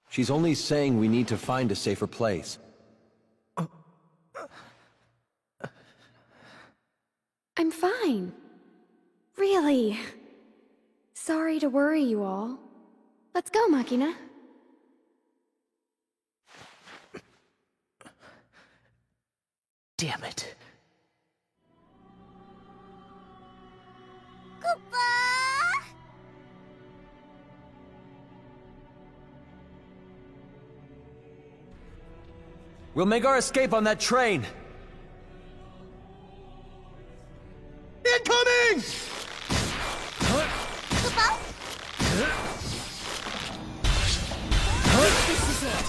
She's only saying we need to find a safer place. I'm fine. Really. Sorry to worry you all. Let's go, Machina. Damn it. We'll make our escape on that train! Incoming! This is it.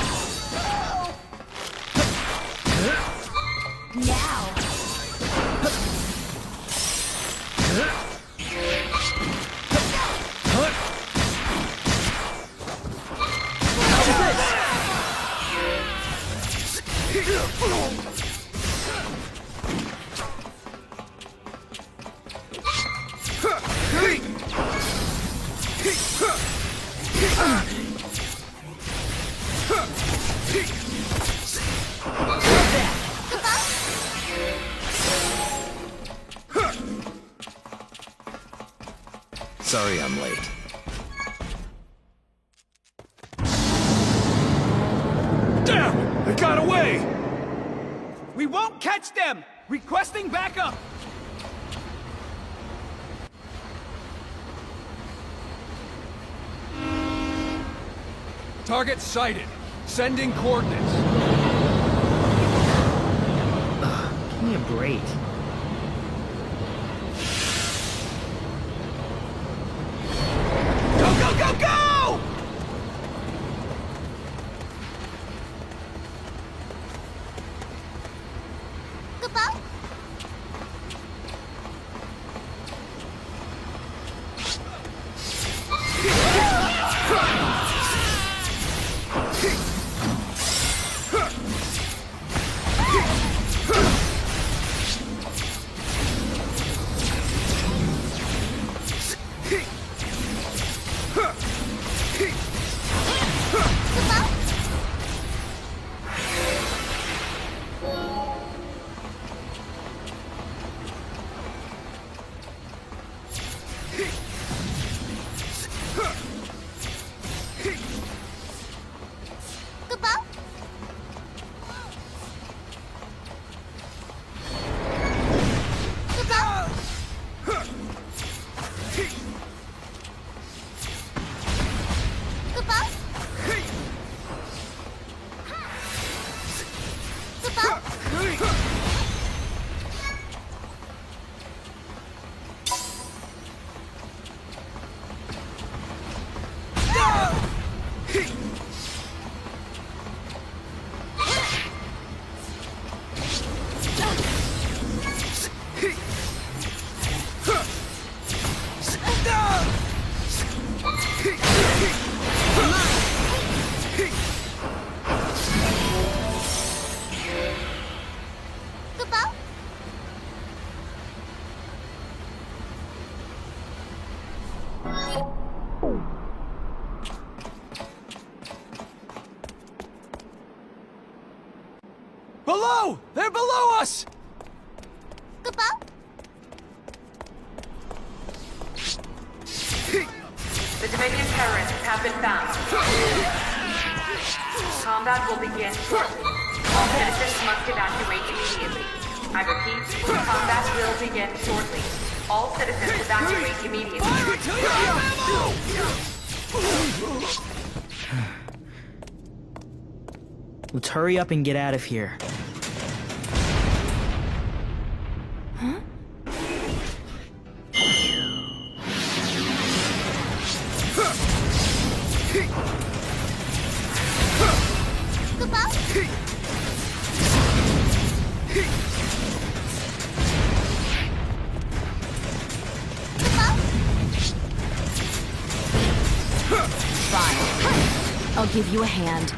Now. Sorry I'm late. Damn! They got away! We won't catch them! Requesting backup! Target sighted. Sending coordinates. Give me a break. Go, go, go, go! Goodbye. Below! They're below us! The Dominion terrorists have been found. Combat will begin shortly. All citizens must evacuate immediately. I repeat, combat will begin shortly. All citizens evacuate immediately. Let's hurry up and get out of here. Fine. I'll give you a hand.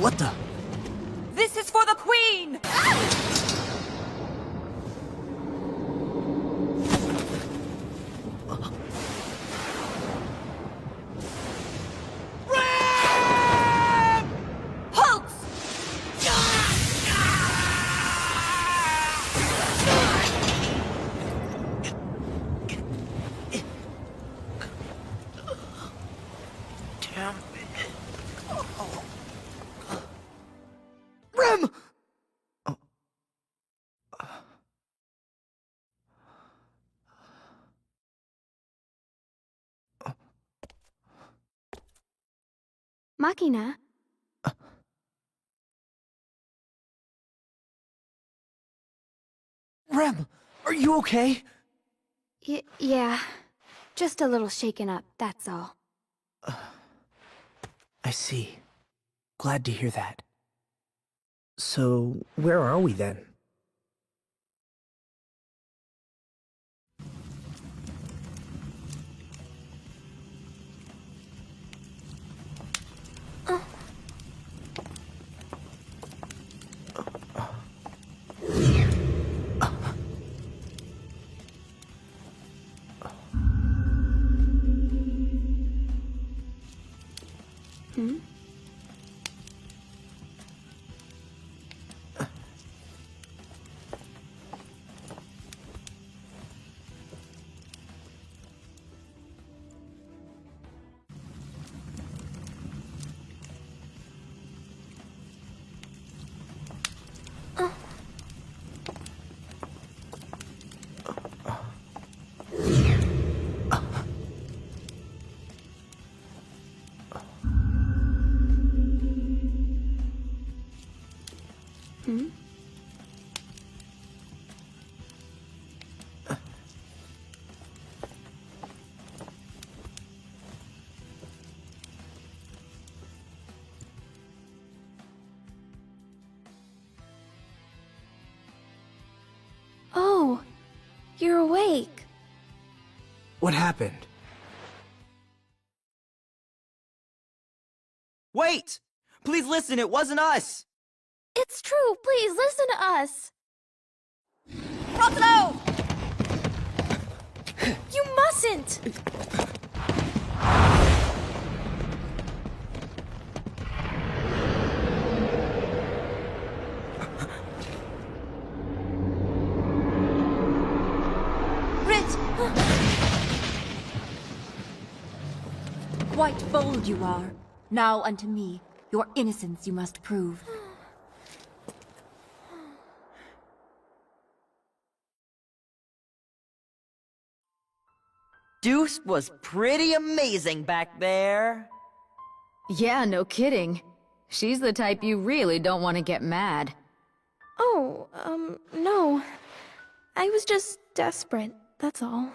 What the? This is for the Queen! Rem! Machina? Rem, are you okay? Yeah. Just a little shaken up, that's all. I see. Glad to hear that. So, where are we then? Hmm? Hmm? Oh, you're awake. What happened? Wait! Please listen, it wasn't us! It's true, please listen to us. Prothero! You mustn't! Rit! Quite bold you are. Now unto me, your innocence you must prove. Deuce was pretty amazing back there. Yeah, no kidding. She's the type you really don't want to get mad. Oh, no. I was just desperate, that's all.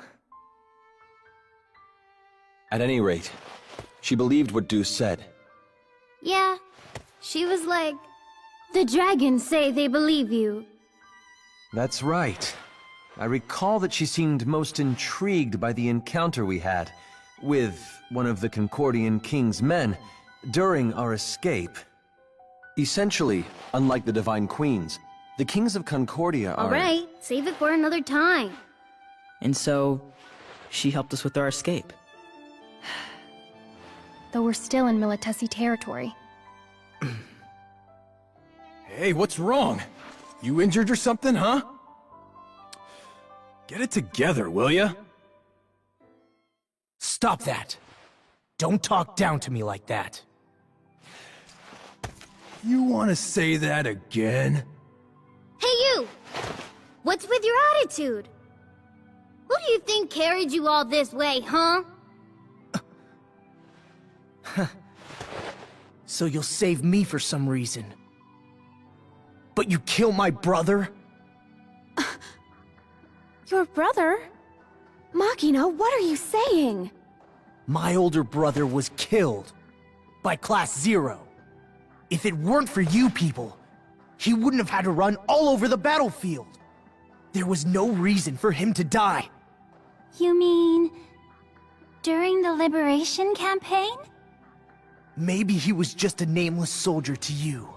At any rate, she believed what Deuce said. Yeah, she was like, the dragons say they believe you. That's right. I recall that she seemed most intrigued by the encounter we had with one of the Concordian King's men during our escape. Essentially, unlike the Divine Queens, the Kings of Concordia are... Alright, save it for another time. And so, she helped us with our escape. Though we're still in Militesi territory. Hey, what's wrong? You injured or something, huh? Get it together, will ya? Stop that! Don't talk down to me like that. You want to say that again? Hey you! What's with your attitude? Who do you think carried you all this way, huh? So you'll save me for some reason. But you kill my brother? Your brother? Machina, what are you saying? My older brother was killed by Class Zero. If it weren't for you people, he wouldn't have had to run all over the battlefield. There was no reason for him to die. You mean... during the Liberation campaign? Maybe he was just a nameless soldier to you.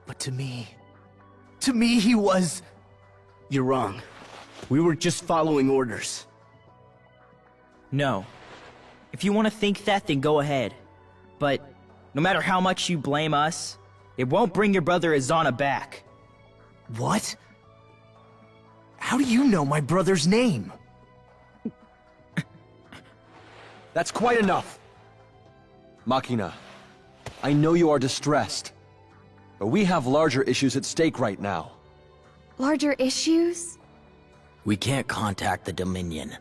But to me he was... You're wrong. We were just following orders. No. If you want to think that, then go ahead. But no matter how much you blame us, it won't bring your brother Azana back. What? How do you know my brother's name? That's quite enough! Machina, I know you are distressed, but we have larger issues at stake right now. Larger issues? We can't contact the Dominion.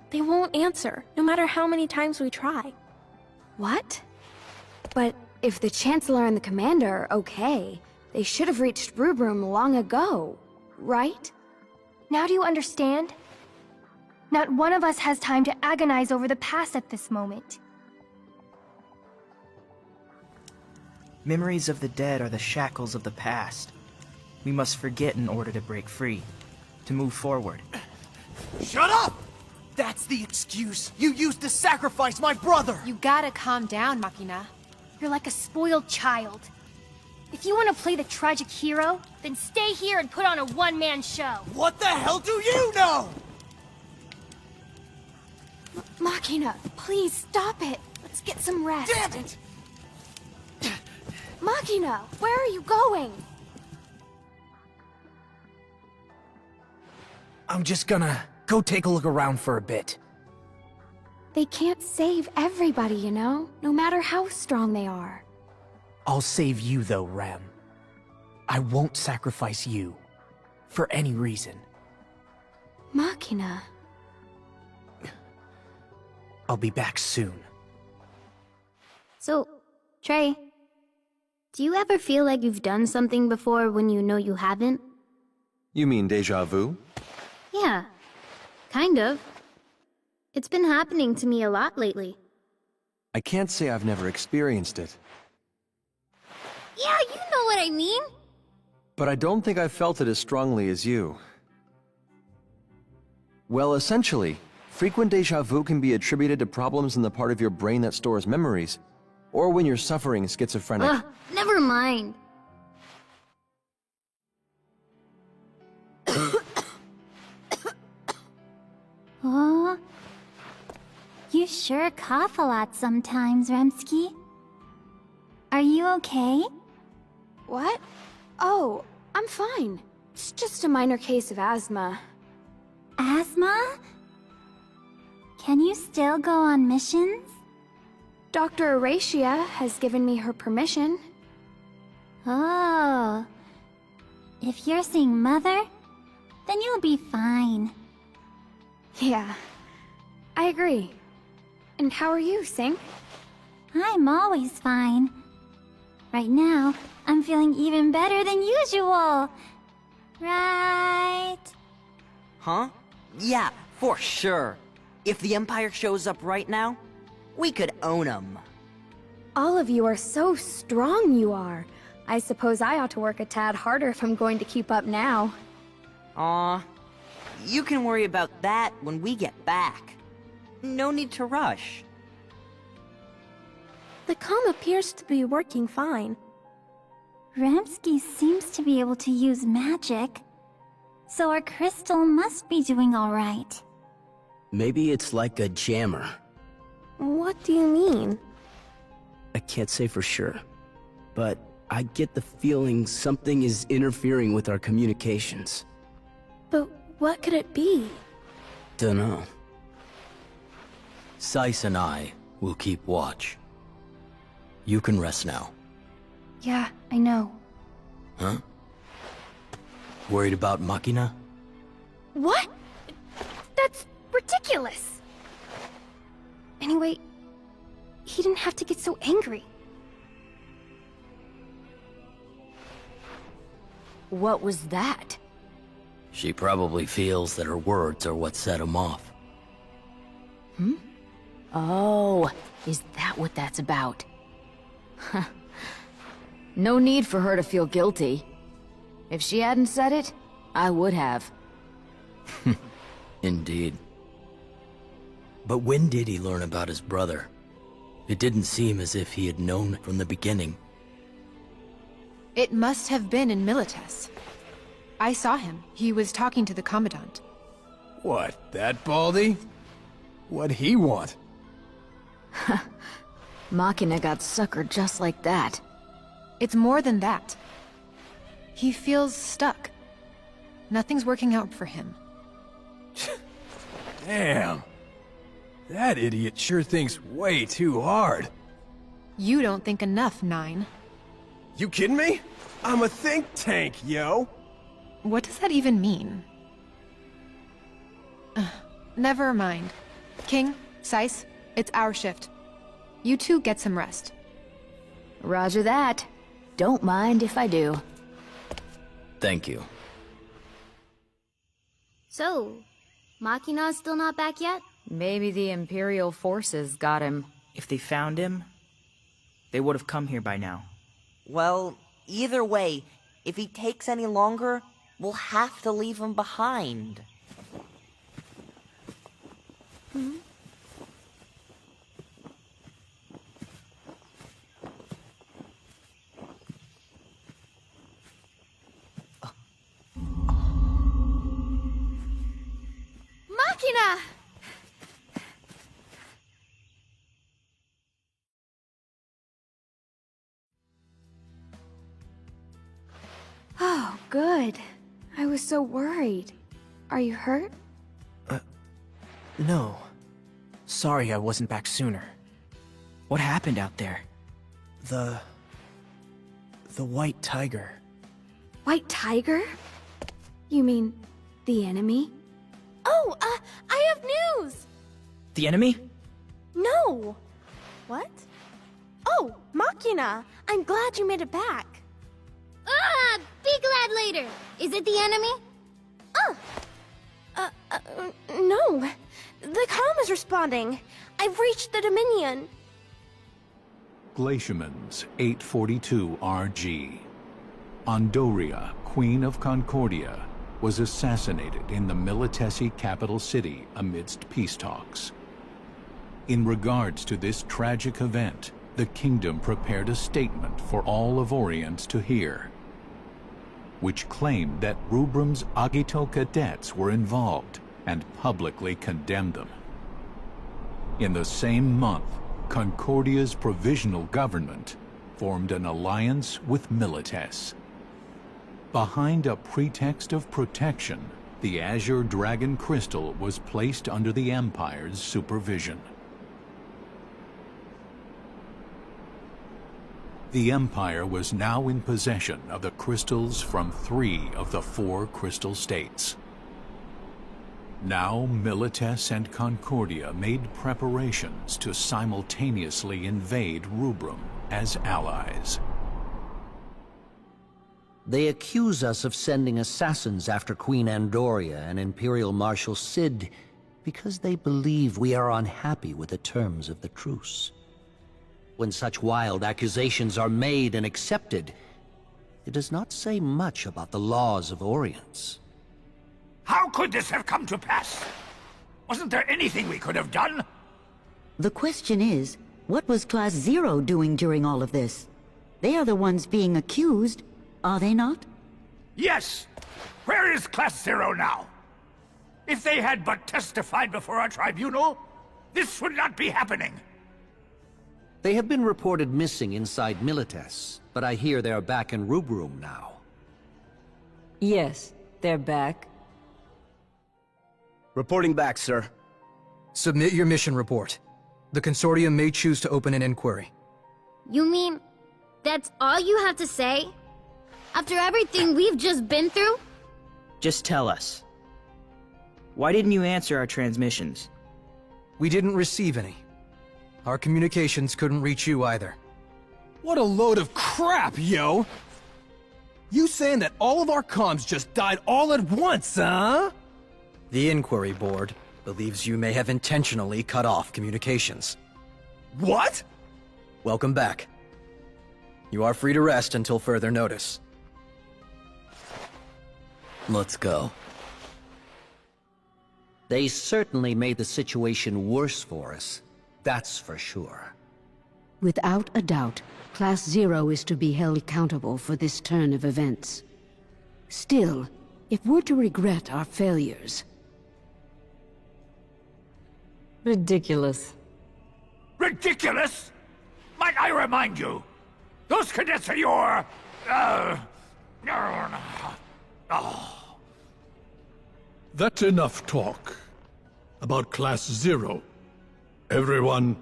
They won't answer, no matter how many times we try. What? But if the Chancellor and the Commander are okay, they should have reached Rubrum long ago, right? Now do you understand? Not one of us has time to agonize over the past at this moment. Memories of the dead are the shackles of the past. We must forget in order to break free, to move forward. Shut up! That's the excuse you used to sacrifice my brother! You gotta calm down, Machina. You're like a spoiled child. If you want to play the tragic hero, then stay here and put on a one-man show. What the hell do you know? Machina, please stop it. Let's get some rest. Damn it! Machina, where are you going? I'm just gonna go take a look around for a bit. They can't save everybody, you know? No matter how strong they are. I'll save you though, Rem. I won't sacrifice you. For any reason. Machina. I'll be back soon. So, Trey, do you ever feel like you've done something before when you know you haven't? You mean déjà vu? Yeah, kind of. It's been happening to me a lot lately. I can't say I've never experienced it, Yeah, you know what I mean. but I don't think I felt it as strongly as you. Well, essentially, frequent déjà vu can be attributed to problems in the part of your brain that stores memories, or when you're suffering schizophrenic. Ugh, never mind. Oh, you sure cough a lot sometimes, Remsky. Are you okay? What? Oh, I'm fine. It's just a minor case of asthma. Asthma? Can you still go on missions? Dr. Aracia has given me her permission. Oh. If you're seeing Mother, then you'll be fine. Yeah, I agree. And how are you, Sing? I'm always fine. Right now, I'm feeling even better than usual. Right? Huh? Yeah, for sure. If the Empire shows up right now, we could own them. All of you are so strong, you are. I suppose I ought to work a tad harder if I'm going to keep up now. Aw, you can worry about that when we get back. No need to rush. The comm appears to be working fine. Ramsky seems to be able to use magic, so our crystal must be doing all right. Maybe it's like a jammer. What do you mean? I can't say for sure, but I get the feeling something is interfering with our communications. But what could it be? Dunno. Seiss and I will keep watch. You can rest now. Yeah, I know. Huh? Worried about Machina? What? That's ridiculous! Anyway, he didn't have to get so angry. What was that? She probably feels that her words are what set him off. Hmm? Oh, is that what that's about? Huh. No need for her to feel guilty. If she hadn't said it, I would have. Indeed. But when did he learn about his brother? It didn't seem as if he had known from the beginning. It must have been in Milites. I saw him. He was talking to the Commandant. What, that Baldy? What'd he want? Machina got suckered just like that. It's more than that. He feels stuck. Nothing's working out for him. Damn. That idiot sure thinks way too hard. You don't think enough, Nine. You kidding me? I'm a think tank, yo! What does that even mean? Never mind. King, Seiss, it's our shift. You two get some rest. Roger that. Don't mind if I do. Thank you. So, Machina's still not back yet? Maybe the Imperial forces got him. If they found him, they would have come here by now. Well, either way, if he takes any longer, we'll have to leave him behind. Machina! Oh, good. I was so worried. Are you hurt? No. Sorry I wasn't back sooner. What happened out there? The White Tiger. White Tiger? You mean the enemy? Oh, I have news! The enemy? No! What? Oh, Machina! I'm glad you made it back. Ah! Be glad later! Is it the enemy? No. The comm is responding. I've reached the Dominion. Glaciamans 842 RG. Andoria, Queen of Concordia, was assassinated in the Militesi capital city amidst peace talks. In regards to this tragic event, the kingdom prepared a statement for all Ivorians to hear, which claimed that Rubrum's Agito cadets were involved and publicly condemned them. In the same month, Concordia's provisional government formed an alliance with Milites. Behind a pretext of protection, the Azure Dragon Crystal was placed under the Empire's supervision. The Empire was now in possession of the crystals from 3 of the 4 crystal states. Now Milites and Concordia made preparations to simultaneously invade Rubrum as allies. They accuse us of sending assassins after Queen Andoria and Imperial Marshal Cid because they believe we are unhappy with the terms of the truce. When such wild accusations are made and accepted, it does not say much about the laws of Orients. How could this have come to pass? Wasn't there anything we could have done? The question is, what was Class Zero doing during all of this? They are the ones being accused, are they not? Yes! Where is Class Zero now? If they had but testified before our tribunal, this would not be happening. They have been reported missing inside Milites, but I hear they are back in Rubrum now. Yes, they're back. Reporting back, sir. Submit your mission report. The Consortium may choose to open an inquiry. You mean that's all you have to say? After everything we've just been through? Just tell us. Why didn't you answer our transmissions? We didn't receive any. Our communications couldn't reach you either. What a load of crap, yo! You saying that all of our comms just died all at once, huh? The Inquiry Board believes you may have intentionally cut off communications. What? Welcome back. You are free to rest until further notice. Let's go. They certainly made the situation worse for us, that's for sure. Without a doubt, Class Zero is to be held accountable for this turn of events. Still, if we're to regret our failures... Ridiculous. Ridiculous? Might I remind you, those cadets are your... That's enough talk about Class Zero. Everyone,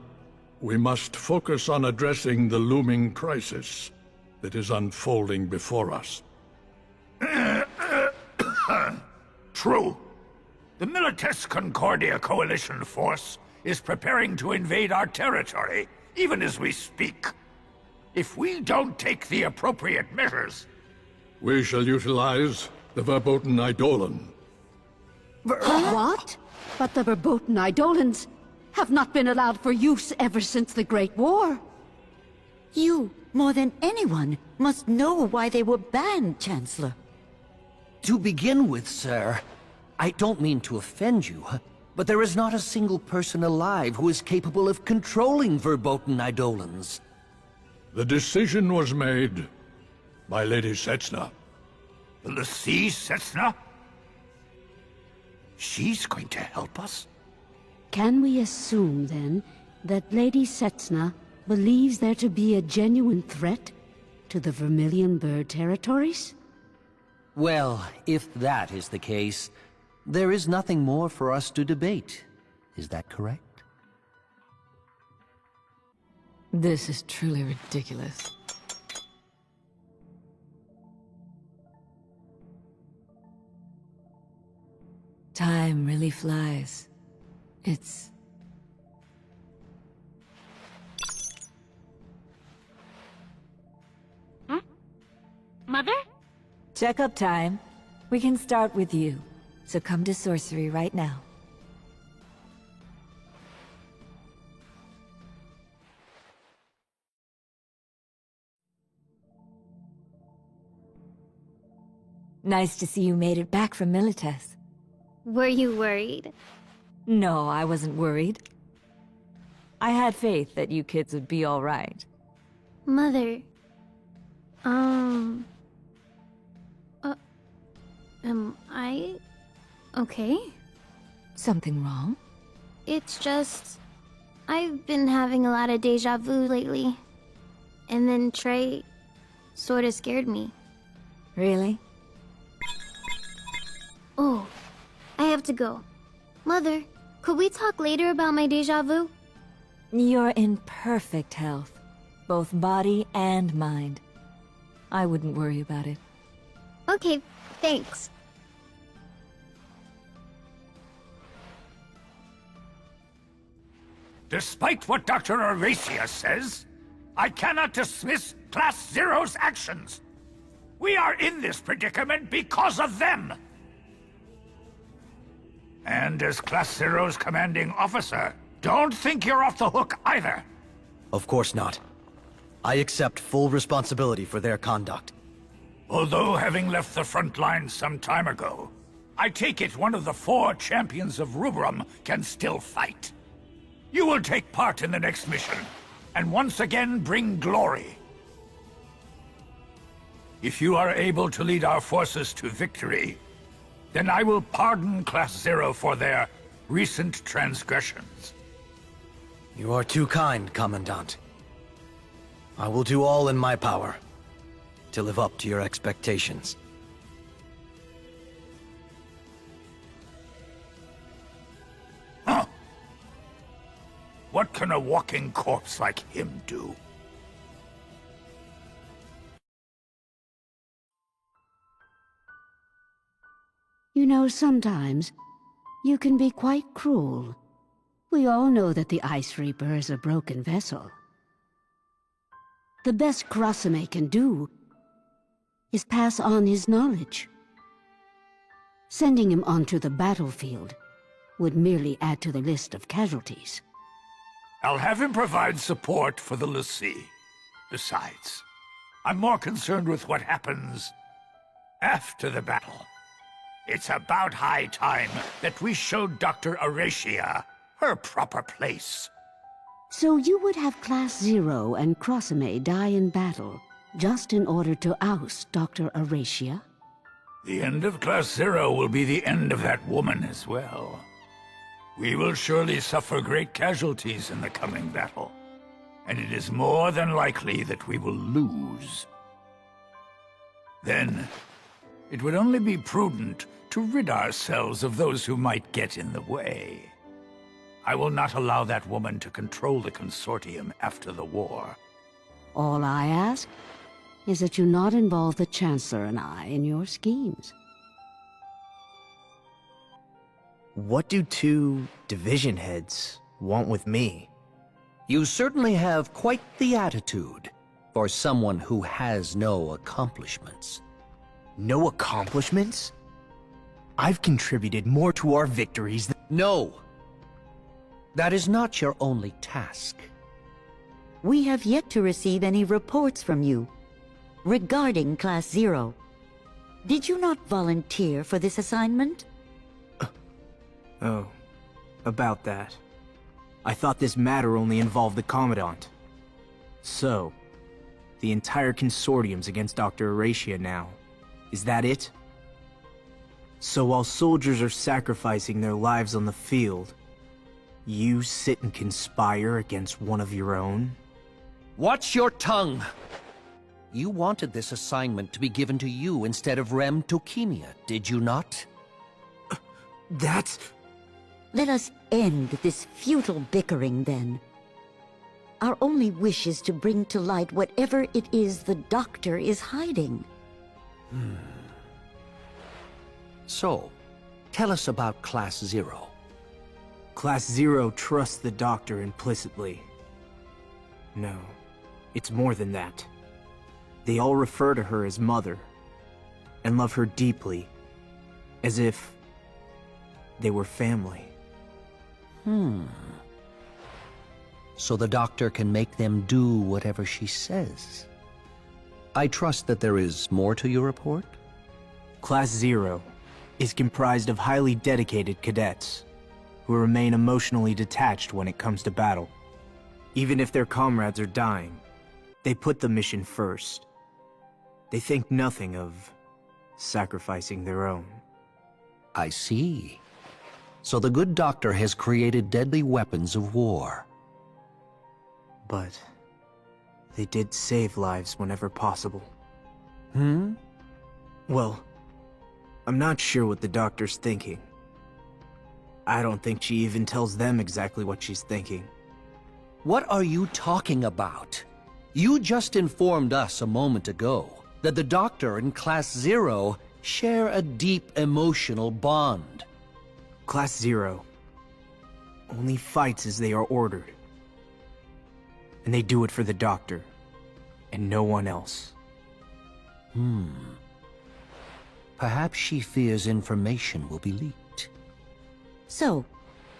we must focus on addressing the looming crisis that is unfolding before us. True. The Milites Concordia Coalition force is preparing to invade our territory, even as we speak. If we don't take the appropriate measures... We shall utilize the Verboten Eidolon. What? But the Verboten Eidolons have not been allowed for use ever since the Great War. You, more than anyone, must know why they were banned, Chancellor. To begin with, sir, I don't mean to offend you, but there is not a single person alive who is capable of controlling Verboten Eidolons. The decision was made by Lady Setsna. The Lady Setsna? She's going to help us? Can we assume, then, that Lady Setsna believes there to be a genuine threat to the Vermilion Bird territories? Well, if that is the case, there is nothing more for us to debate. Is that correct? This is truly ridiculous. Time really flies. It's... Mother? Checkup time. We can start with you. So come to sorcery right now. Nice to see you made it back from Milites. Were you worried? No, I wasn't worried. I had faith that you kids would be all right. Mother... am I... okay? Something wrong? It's just... I've been having a lot of deja vu lately. And then Trey... sorta scared me. Really? Oh, I have to go. Mother, could we talk later about my deja vu? You're in perfect health. Both body and mind. I wouldn't worry about it. Okay, thanks. Despite what Dr. Aracia says, I cannot dismiss Class Zero's actions. We are in this predicament because of them. And as Class Zero's commanding officer, don't think you're off the hook either. Of course not. I accept full responsibility for their conduct. Although having left the front lines some time ago, I take it one of the 4 champions of Rubrum can still fight. You will take part in the next mission, and once again bring glory. If you are able to lead our forces to victory, then I will pardon Class Zero for their recent transgressions. You are too kind, Commandant. I will do all in my power to live up to your expectations. Huh? What can a walking corpse like him do? You know, sometimes you can be quite cruel. We all know that the Ice Reaper is a broken vessel. The best Kurasame can do is pass on his knowledge. Sending him onto the battlefield would merely add to the list of casualties. I'll have him provide support for the L'Cie. Besides, I'm more concerned with what happens after the battle. It's about high time that we showed Dr. Aracia her proper place. So you would have Class Zero and Crossame die in battle, just in order to oust Dr. Aracia? The end of Class Zero will be the end of that woman as well. We will surely suffer great casualties in the coming battle, and it is more than likely that we will lose. Then, it would only be prudent to rid ourselves of those who might get in the way. I will not allow that woman to control the Consortium after the war. All I ask is that you not involve the Chancellor and I in your schemes. What do two division heads want with me? You certainly have quite the attitude for someone who has no accomplishments. No accomplishments? I've contributed more to our victories than— No! That is not your only task. We have yet to receive any reports from you regarding Class Zero. Did you not volunteer for this assignment? Oh, about that. I thought this matter only involved the Commandant. So, the entire Consortium's against Dr. Aracia now. Is that it? So while soldiers are sacrificing their lives on the field, you sit and conspire against one of your own? Watch your tongue! You wanted this assignment to be given to you instead of Rem Tokimia, did you not? That's... Let us end this futile bickering, then. Our only wish is to bring to light whatever it is the Doctor is hiding. So, tell us about Class Zero. Class Zero trusts the Doctor implicitly. No, it's more than that. They all refer to her as Mother, and love her deeply, as if they were family. So the Doctor can make them do whatever she says. I trust that there is more to your report? Class Zero is comprised of highly dedicated cadets who remain emotionally detached when it comes to battle. Even if their comrades are dying, they put the mission first. They think nothing of sacrificing their own. I see. So the good Doctor has created deadly weapons of war. But they did save lives whenever possible. Well, I'm not sure what the Doctor's thinking. I don't think she even tells them exactly what she's thinking. What are you talking about? You just informed us a moment ago that the Doctor and Class Zero share a deep emotional bond. Class Zero only fights as they are ordered. And they do it for the Doctor, and no one else. Perhaps she fears information will be leaked. So,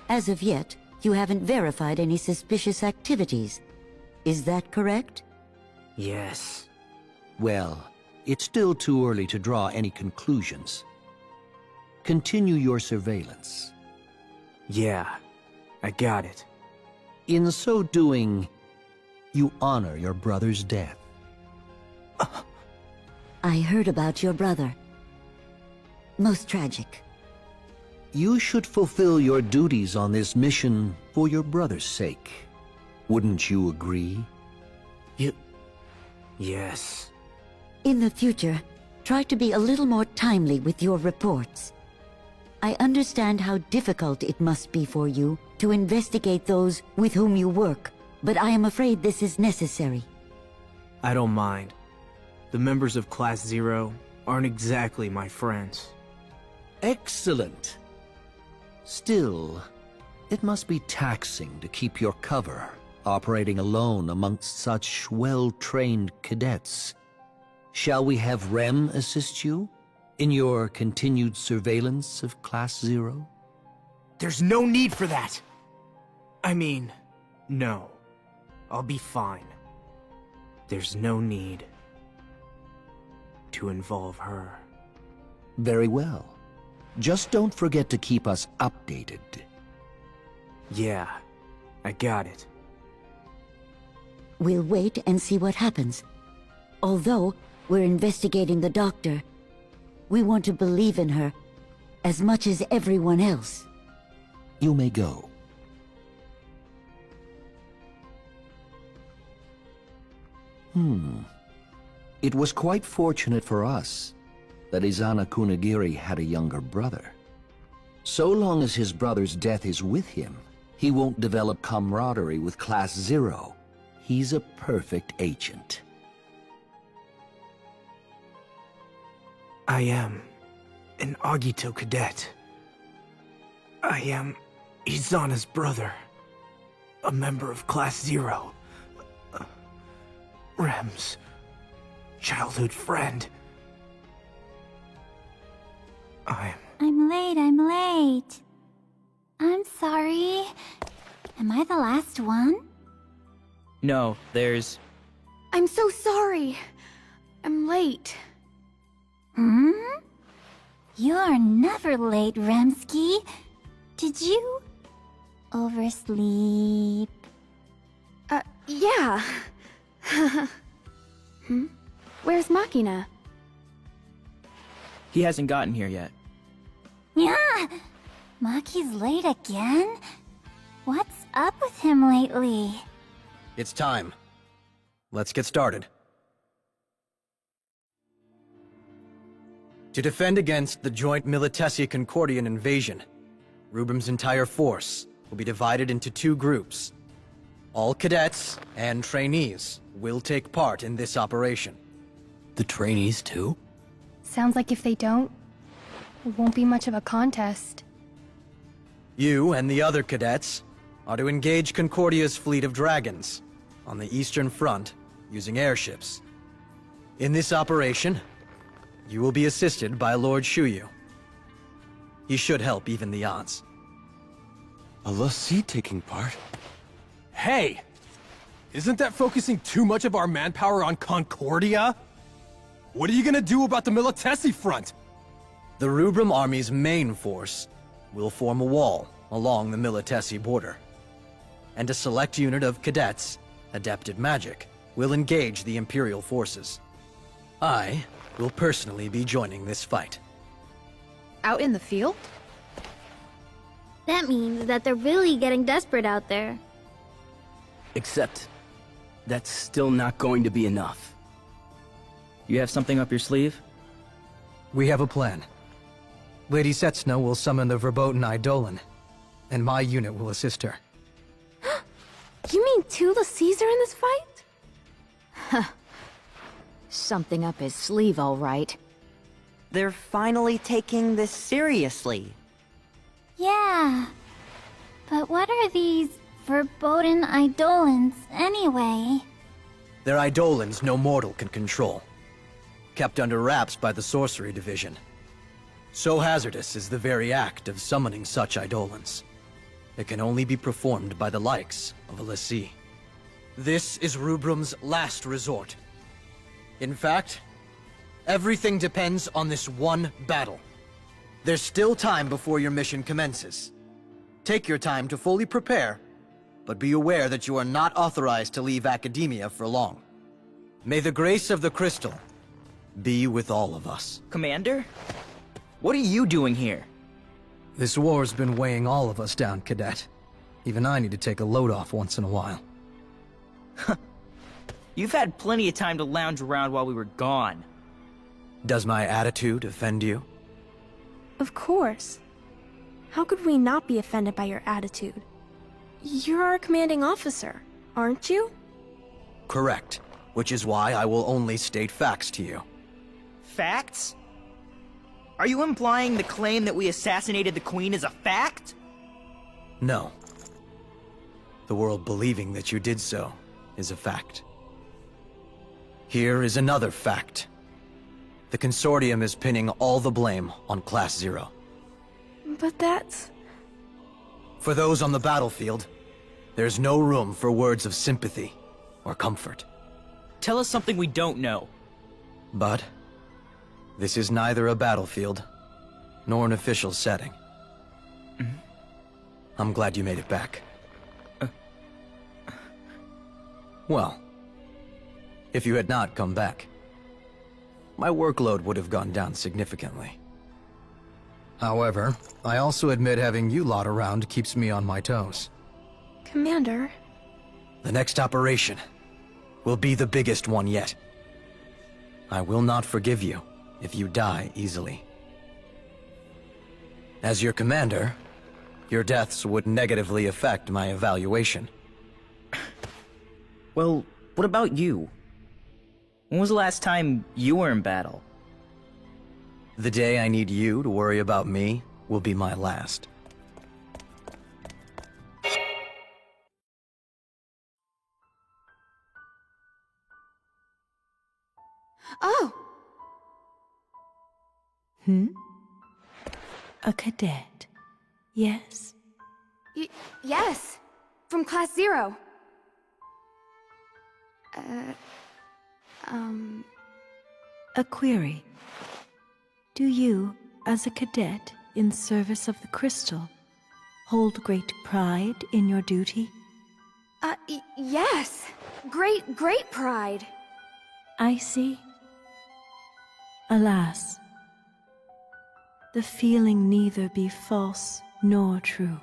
as of yet, you haven't verified any suspicious activities. Is that correct? Yes. Well, it's still too early to draw any conclusions. Continue your surveillance. Yeah, I got it. In so doing, you honor your brother's death. I heard about your brother. Most tragic. You should fulfill your duties on this mission for your brother's sake. Wouldn't you agree? Yes. In the future, try to be a little more timely with your reports. I understand how difficult it must be for you to investigate those with whom you work, but I am afraid this is necessary. I don't mind. The members of Class Zero aren't exactly my friends. Excellent. Still, it must be taxing to keep your cover, operating alone amongst such well-trained cadets. Shall we have Rem assist you in your continued surveillance of Class Zero? There's no need for that! I mean, no. I'll be fine. There's no need to involve her. Very well. Just don't forget to keep us updated. Yeah, I got it. we'll wait and see what happens. Although we're investigating the doctor, we want to believe in her as much as everyone else. You may go. It was quite fortunate for us that Izana Kunigiri had a younger brother. So long as his brother's death is with him, he won't develop camaraderie with Class Zero. He's a perfect agent. I am an Agito cadet. I am Izana's brother, a member of Class Zero. Rem's childhood friend. I'm late. I'm sorry. Am I the last one? No, there's... I'm so sorry. I'm late. You're never late, Remsky. Did you oversleep? Yeah. Where's Machina? He hasn't gotten here yet. Yeah! Maki's late again? What's up with him lately? It's time. Let's get started. To defend against the joint Militesi-Concordian invasion, Rubrum's entire force will be divided into 2 groups. All cadets and trainees will take part in this operation. The trainees too? Sounds like if they don't, it won't be much of a contest. You and the other cadets are to engage Concordia's fleet of dragons on the Eastern Front using airships. In this operation, you will be assisted by Lord Shuyu. He should help even the odds. A l'Cie taking part? Hey! Isn't that focusing too much of our manpower on Concordia? What are you gonna do about the Militesi front? The Rubrum Army's main force will form a wall along the Militesi border. And a select unit of cadets, adept at magic, will engage the Imperial forces. I will personally be joining this fight. Out in the field? That means that they're really getting desperate out there. Except, that's still not going to be enough. You have something up your sleeve? We have a plan. Lady Setsuna will summon the verboten Eidolon, and my unit will assist her. You mean 2 l'Cies are in this fight? Something up his sleeve, all right. They're finally taking this seriously. Yeah. But what are these verboten Eidolons, anyway? They're Eidolons no mortal can control, kept under wraps by the Sorcery Division. So hazardous is the very act of summoning such Eidolons. It can only be performed by the likes of a l'Cie. This is Rubrum's last resort. In fact, everything depends on this one battle. There's still time before your mission commences. Take your time to fully prepare, but be aware that you are not authorized to leave academia for long. May the grace of the crystal be with all of us. Commander? What are you doing here? This war's been weighing all of us down, Cadet. Even I need to take a load off once in a while. You've had plenty of time to lounge around while we were gone. Does my attitude offend you? Of course. How could we not be offended by your attitude? You're our commanding officer, aren't you? Correct. Which is why I will only state facts to you. Facts? Are you implying the claim that we assassinated the Queen is a fact? No. The world believing that you did so is a fact. Here is another fact. The Consortium is pinning all the blame on Class Zero. But that's... For those on the battlefield, there's no room for words of sympathy or comfort. Tell us something we don't know. But this is neither a battlefield nor an official setting. I'm glad you made it back. Well, If you had not come back, my workload would have gone down significantly. However, I also admit having you lot around keeps me on my toes. Commander... The next operation will be the biggest one yet. I will not forgive you if you die easily. As your commander, your deaths would negatively affect my evaluation. Well, what about you? When was the last time you were in battle? The day I need you to worry about me will be my last. Oh! A cadet, yes? Yes! From Class 0. A query. Do you, as a cadet in service of the Crystal, hold great pride in your duty? Yes! Great pride! I see. Alas, the feeling neither be false nor true.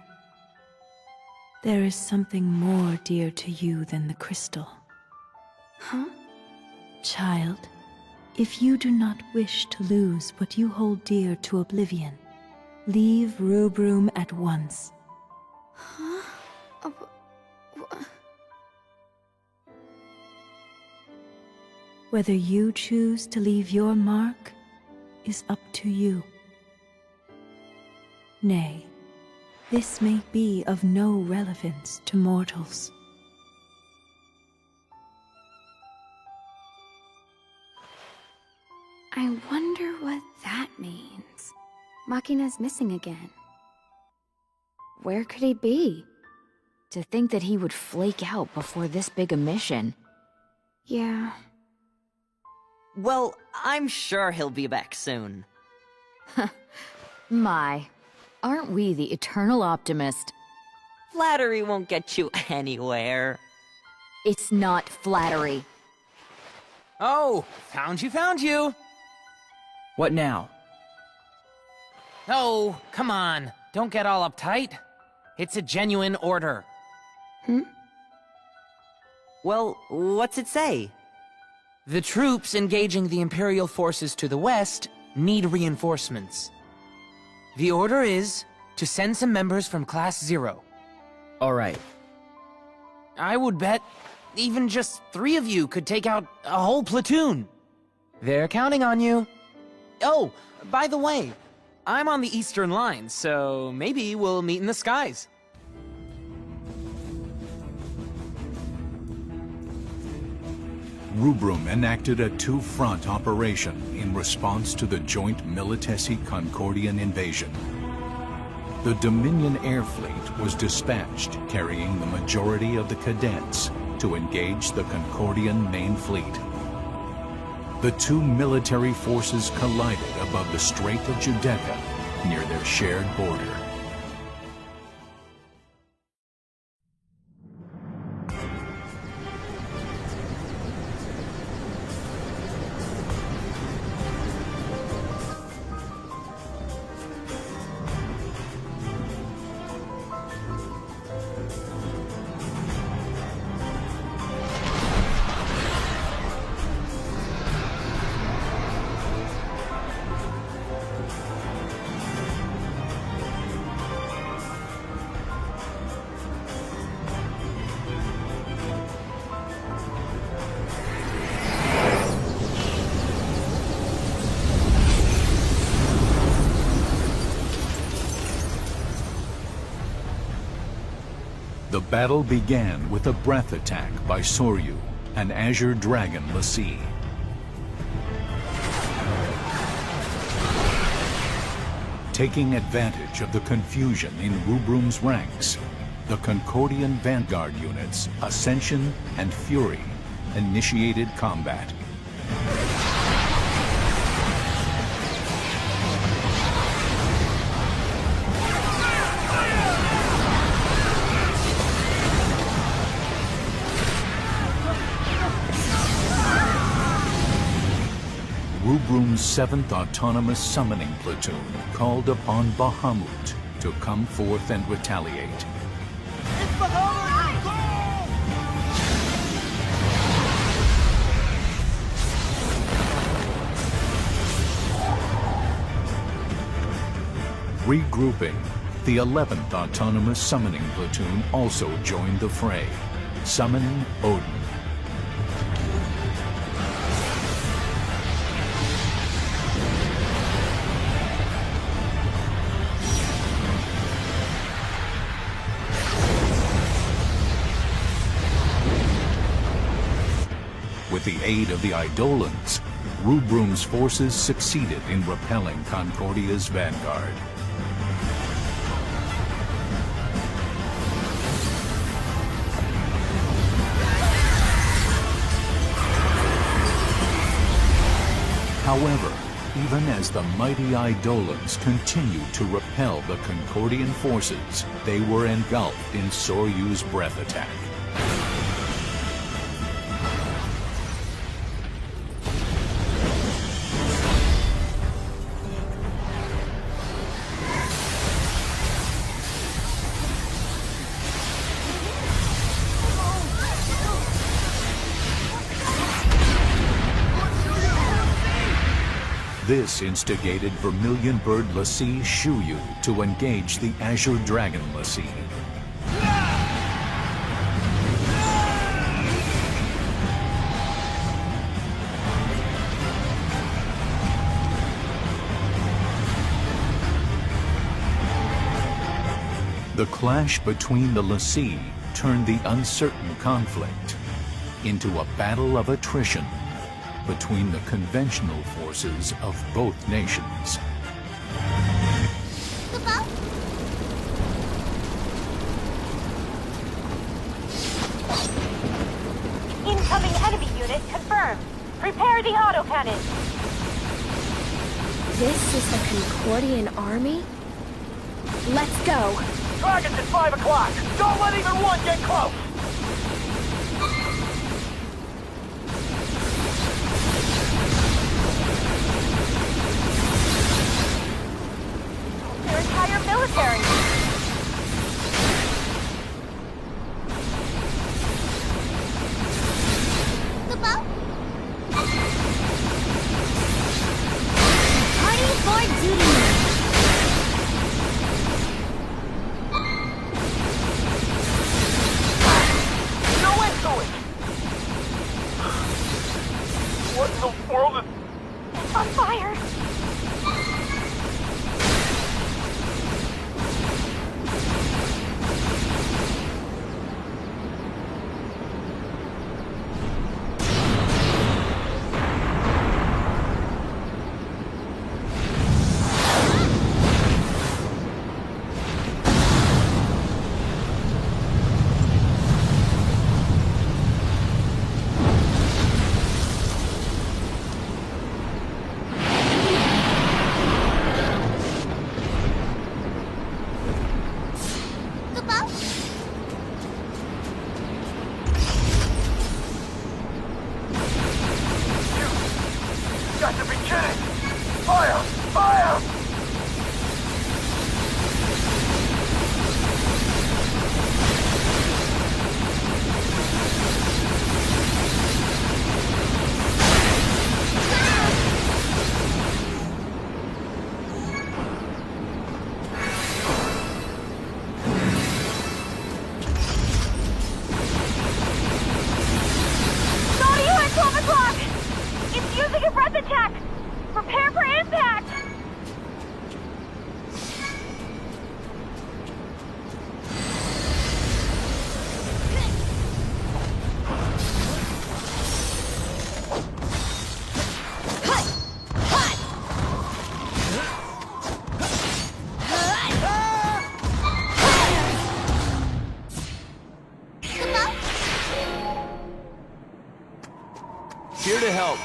There is something more dear to you than the Crystal. Huh? Child, if you do not wish to lose what you hold dear to oblivion, leave Rubrum at once. Huh? Whether you choose to leave your mark is up to you. Nay, this may be of no relevance to mortals. I wonder what that means. Makina's missing again. Where could he be? To think that he would flake out before this big a mission. Yeah. Well, I'm sure he'll be back soon. My, aren't we the eternal optimist? Flattery won't get you anywhere. It's not flattery. Oh, found you! What now? Oh, come on. Don't get all uptight. It's a genuine order. Well, what's it say? The troops engaging the Imperial forces to the west need reinforcements. The order is to send some members from Class 0. All right. I would bet even just 3 of you could take out a whole platoon. They're counting on you. Oh, by the way, I'm on the Eastern Line, so maybe we'll meet in the skies. Rubrum enacted a two-front operation in response to the joint Militesi-Concordian invasion. The Dominion Air Fleet was dispatched carrying the majority of the cadets to engage the Concordian main fleet. The two military forces collided above the Strait of Giudecca near their shared border. The battle began with a breath attack by Soryu, an Azure Dragon l'Cie. Taking advantage of the confusion in Rubrum's ranks, the Concordian Vanguard units, Ascension and Fury, initiated combat. Rubrum's 7th Autonomous Summoning Platoon called upon Bahamut to come forth and retaliate. Regrouping, the 11th Autonomous Summoning Platoon also joined the fray, summoning Odin. With the aid of the Eidolons, Rubrum's forces succeeded in repelling Concordia's vanguard. However, even as the mighty Eidolons continued to repel the Concordian forces, they were engulfed in Soryu's breath attack. This instigated Vermilion Bird l'Cie Shuyu to engage the Azure Dragon l'Cie. The clash between the l'Cie turned the uncertain conflict into a battle of attrition between the conventional forces of both nations. Incoming enemy unit confirmed. Prepare the autocannon. This is the Concordian army? Let's go! Dragons at 5 o'clock! Don't let either one get close! Their entire military! The boat? Party for duty! No into it! What in the world is... It's on fire! Got to be kidding! Fire! Fire! Saw you at 12 o'clock! It's using a breath attack! Prepare for impact! Here to help.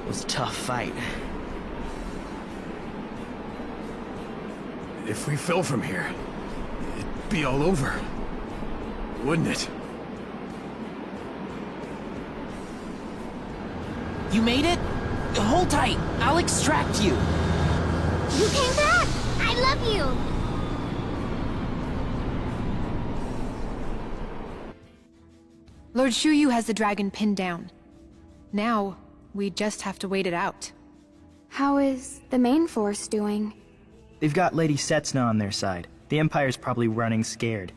was a tough fight. If we fell from here, it'd be all over, wouldn't it? You made it? Hold tight. I'll extract you. You came back! I love you! Lord Shuyu has the dragon pinned down. Now, we just have to wait it out. How is the main force doing? They've got Lady Setsuna on their side. The Empire's probably running scared.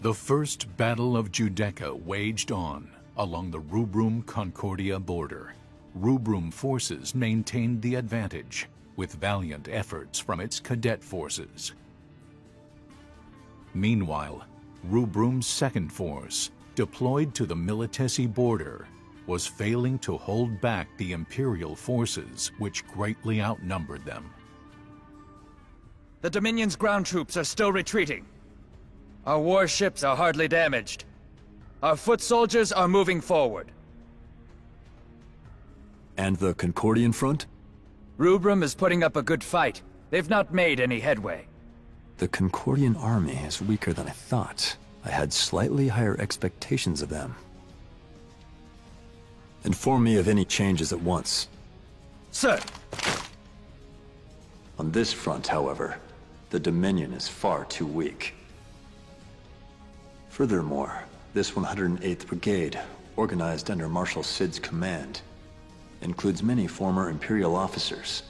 The first Battle of Judecca waged on along the Rubrum-Concordia border. Rubrum forces maintained the advantage, with valiant efforts from its cadet forces. Meanwhile, Rubrum's second force, deployed to the Militesi border, was failing to hold back the Imperial forces, which greatly outnumbered them. The Dominion's ground troops are still retreating. Our warships are hardly damaged. Our foot soldiers are moving forward. And the Concordian front? Rubrum is putting up a good fight. They've not made any headway. The Concordian army is weaker than I thought. I had slightly higher expectations of them. Inform me of any changes at once. Sir! On this front, however, the Dominion is far too weak. Furthermore, this 108th Brigade, organized under Marshal Cid's command, includes many former Imperial officers.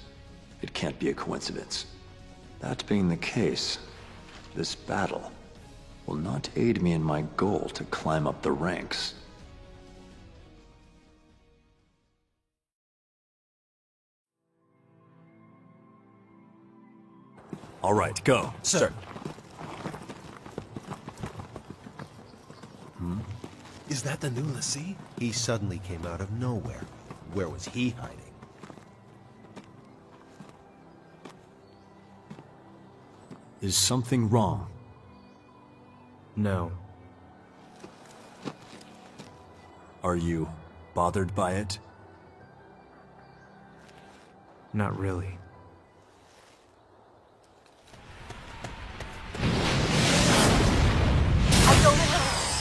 It can't be a coincidence. That being the case, this battle will not aid me in my goal to climb up the ranks. All right, go. Sir. Is that the new l'Cie? He suddenly came out of nowhere. Where was he hiding? Is something wrong? No. Are you bothered by it? Not really.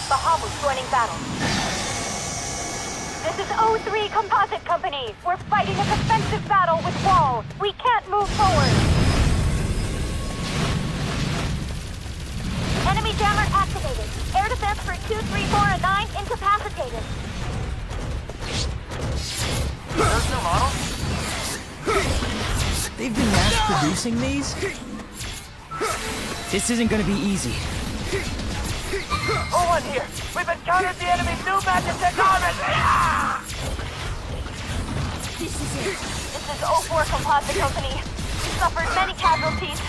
Bahamut joining battle. This is O3 Composite Company. We're fighting a defensive battle with Wall. We can't move forward. Enemy jammer activated. Air defense for 2, 3, 4, and 9 incapacitated. Those new models? They've been mass producing these? This isn't gonna be easy. O1 here. We've encountered the enemy's new Magitech army. This is it. This is O4 Composite Company. We suffered many casualties.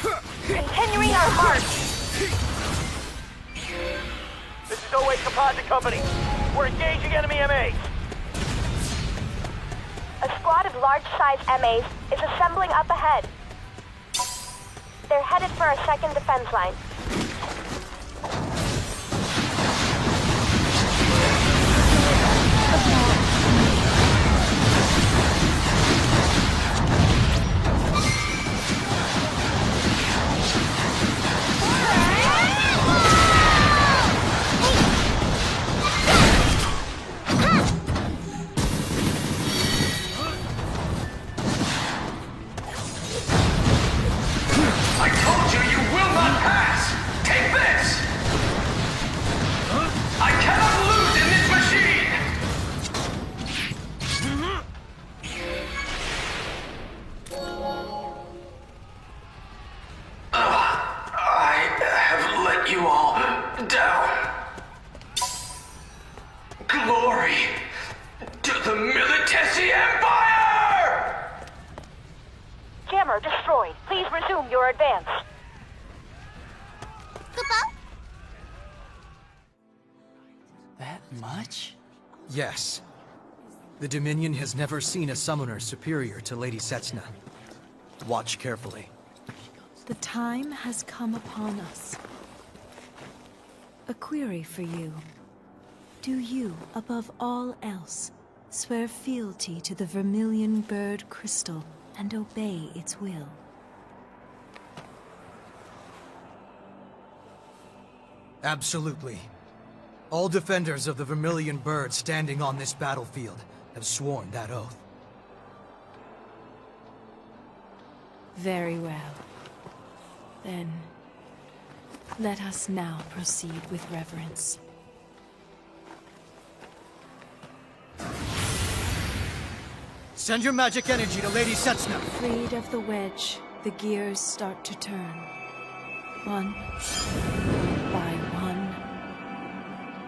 Continuing our march. This is O8 Composite Company. We're engaging enemy MAs. A squad of large-sized MAs is assembling up ahead. They're headed for our second defense line. I told you you will not pass! Take this! I cannot lose in this machine! I have let you all down. Glory to the Militesi Empire! Jammer destroyed. Please resume your advance. That much? Yes. The Dominion has never seen a summoner superior to Lady Setsuna. Watch carefully. The time has come upon us. A query for you. Do you, above all else, swear fealty to the Vermilion Bird Crystal and obey its will? Absolutely. All defenders of the Vermilion Bird standing on this battlefield have sworn that oath. Very well. Then, let us now proceed with reverence. Send your magic energy to Lady Setsuna. Freed of the wedge, the gears start to turn. One by one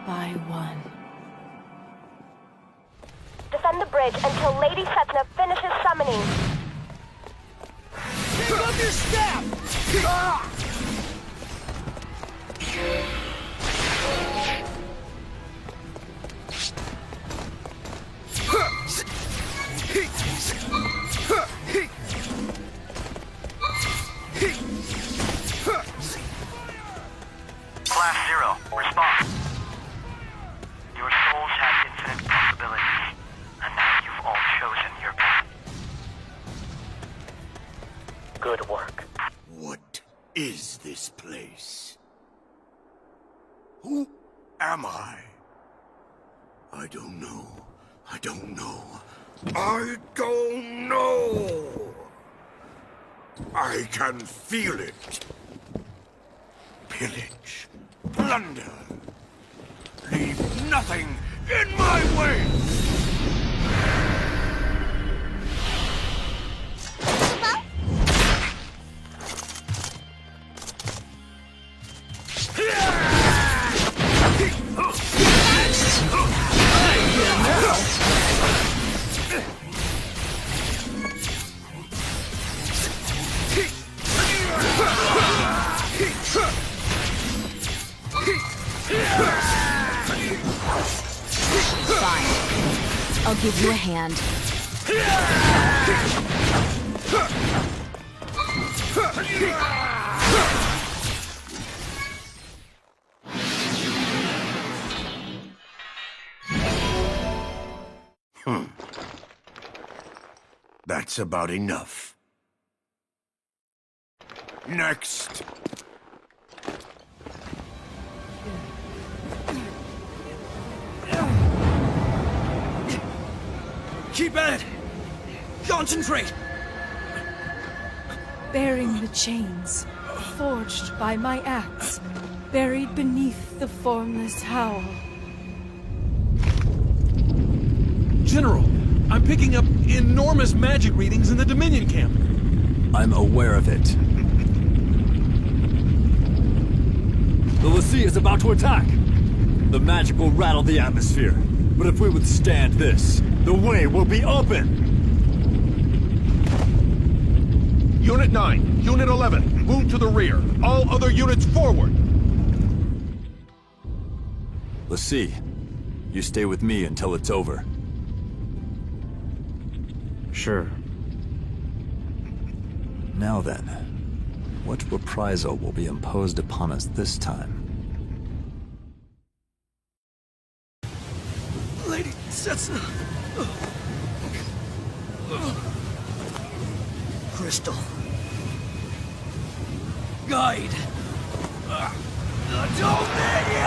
by one. Defend the bridge until Lady Setsuna finishes summoning. Pick up your staff! Class 0, respond. Your souls have infinite possibilities, and now you've all chosen your path. Good work. What is this place? Who am I? I don't know. I don't know. I don't know! I can feel it. Pillage. Plunder. Leave nothing in my way! Fine. I'll give you a hand. That's about enough. Next. Keep at it! Concentrate! Bearing the chains, forged by my axe, buried beneath the formless howl. General, I'm picking up enormous magic readings in the Dominion camp. I'm aware of it. The l'Cie is about to attack. The magic will rattle the atmosphere. But if we withstand this, the way will be open! Unit 9, Unit 11, move to the rear. All other units forward! l'Cie, you stay with me until it's over. Sure. Now then, what reprisal will be imposed upon us this time? Lady Setsuna! Crystal. Guide. The Dominion!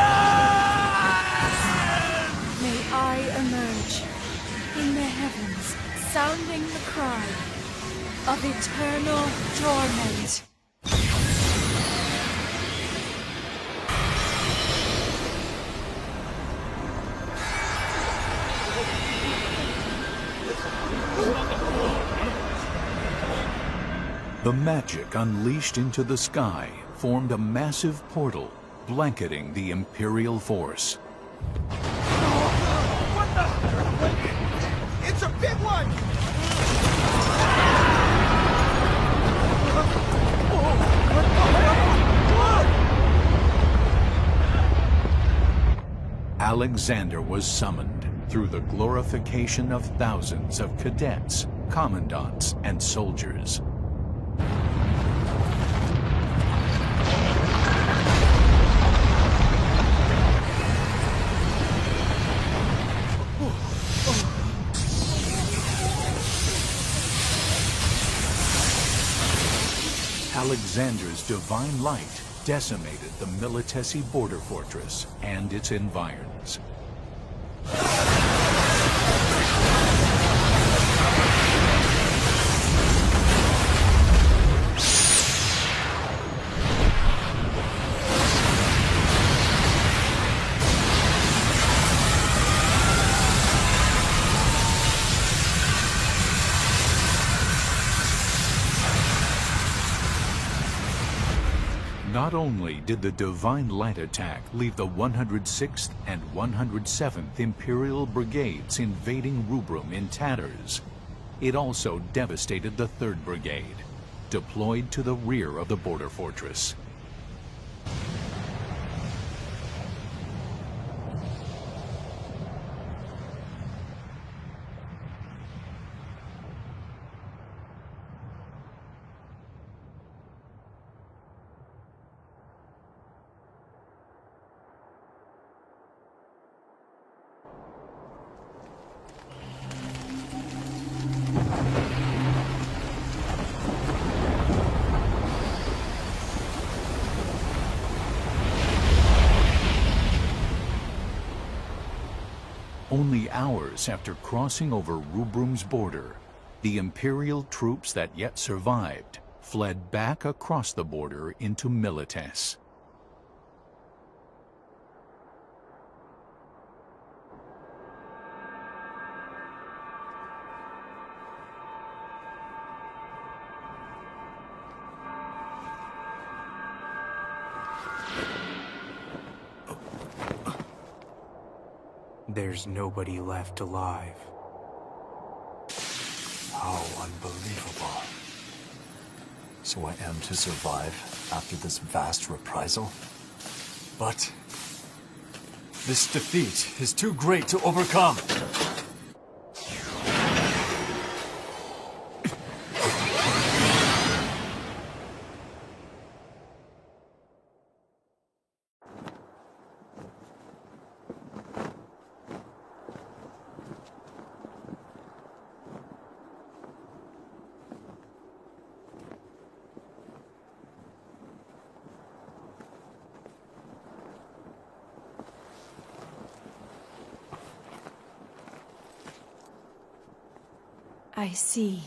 May I emerge in the heavens, sounding the cry of eternal torment. The magic unleashed into the sky formed a massive portal, blanketing the Imperial force. What the? It's a big one! Alexander was summoned through the glorification of thousands of cadets, commandants, and soldiers. Alexander's divine light decimated the Militesi border fortress and its environs. Not only did the Divine Light attack leave the 106th and 107th Imperial Brigades invading Rubrum in tatters, it also devastated the 3rd Brigade, deployed to the rear of the border fortress. Only hours after crossing over Rubrum's border, the Imperial troops that yet survived fled back across the border into Milites. There's nobody left alive. How unbelievable. So I am to survive after this vast reprisal? But this defeat is too great to overcome. I see.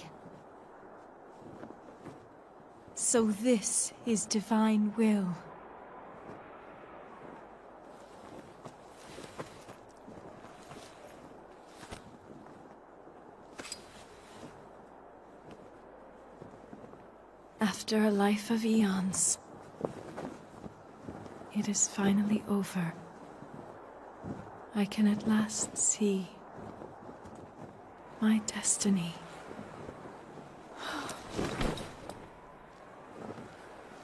So this is divine will. After a life of eons, it is finally over. I can at last see my destiny.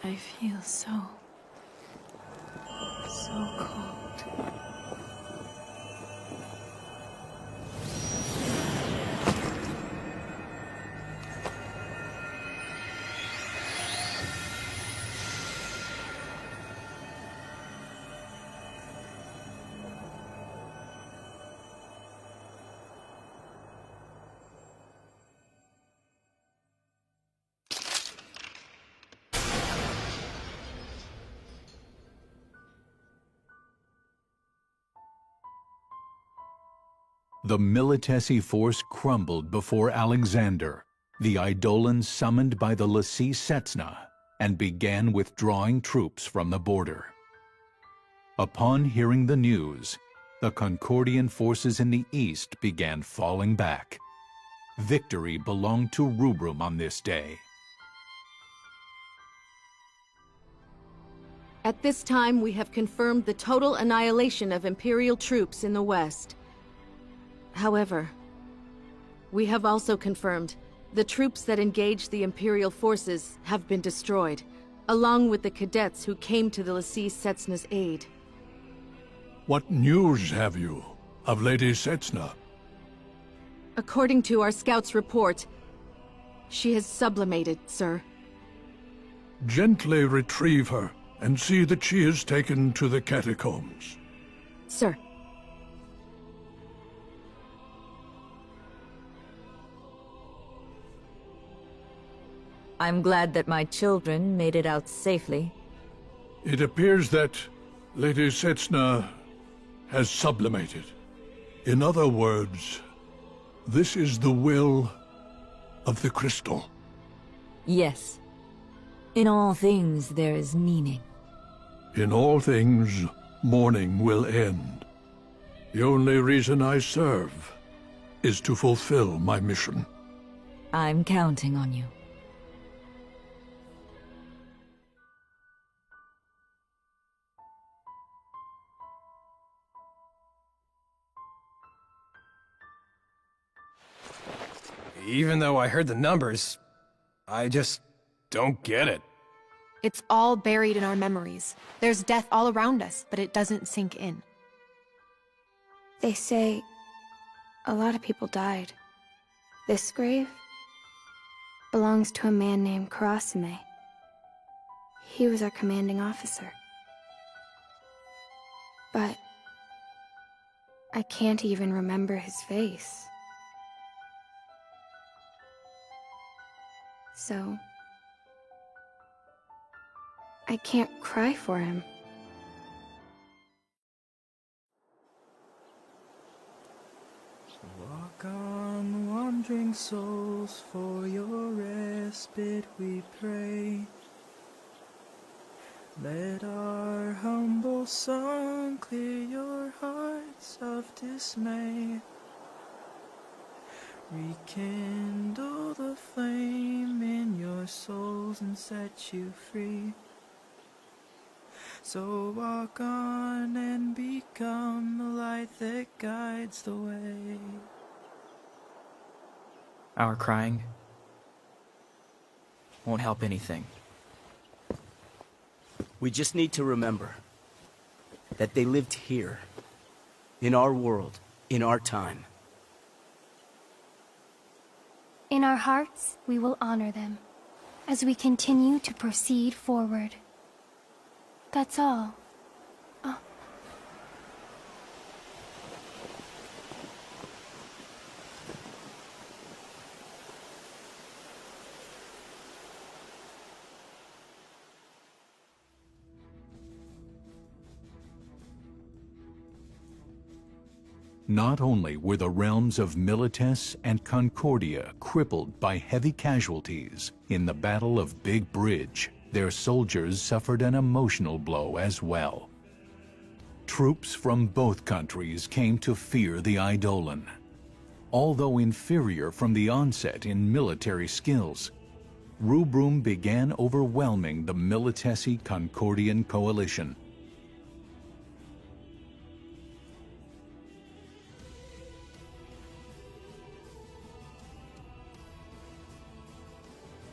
I feel so cold. The Militesi force crumbled before Alexander, the Eidolon summoned by the l'Cie Setsna, and began withdrawing troops from the border. Upon hearing the news, the Concordian forces in the east began falling back. Victory belonged to Rubrum on this day. At this time, we have confirmed the total annihilation of Imperial troops in the west. However, we have also confirmed the troops that engaged the Imperial forces have been destroyed, along with the cadets who came to the l'Cie Setsna's aid. What news have you of Lady Setsna? According to our scout's report, she has sublimated, sir. Gently retrieve her and see that she is taken to the catacombs. Sir. I'm glad that my children made it out safely. It appears that Lady Setsna has sublimated. In other words, this is the will of the crystal. Yes. In all things there is meaning. In all things, mourning will end. The only reason I serve is to fulfill my mission. I'm counting on you. Even though I heard the numbers, I just don't get it. It's all buried in our memories. There's death all around us, but it doesn't sink in. They say a lot of people died. This grave belongs to a man named Karasume. He was our commanding officer. But I can't even remember his face. So I can't cry for him. Walk on, wandering souls, for your respite we pray. Let our humble song clear your hearts of dismay. Rekindle the flame in your souls and set you free. So walk on and become the light that guides the way. Our crying won't help anything. We just need to remember that they lived here, in our world, in our time. In our hearts, we will honor them as we continue to proceed forward. That's all. Oh. Not only were the realms of Milites and Concordia crippled by heavy casualties in the Battle of Big Bridge, their soldiers suffered an emotional blow as well. Troops from both countries came to fear the Eidolon. Although inferior from the onset in military skills, Rubrum began overwhelming the Militesi-Concordian coalition.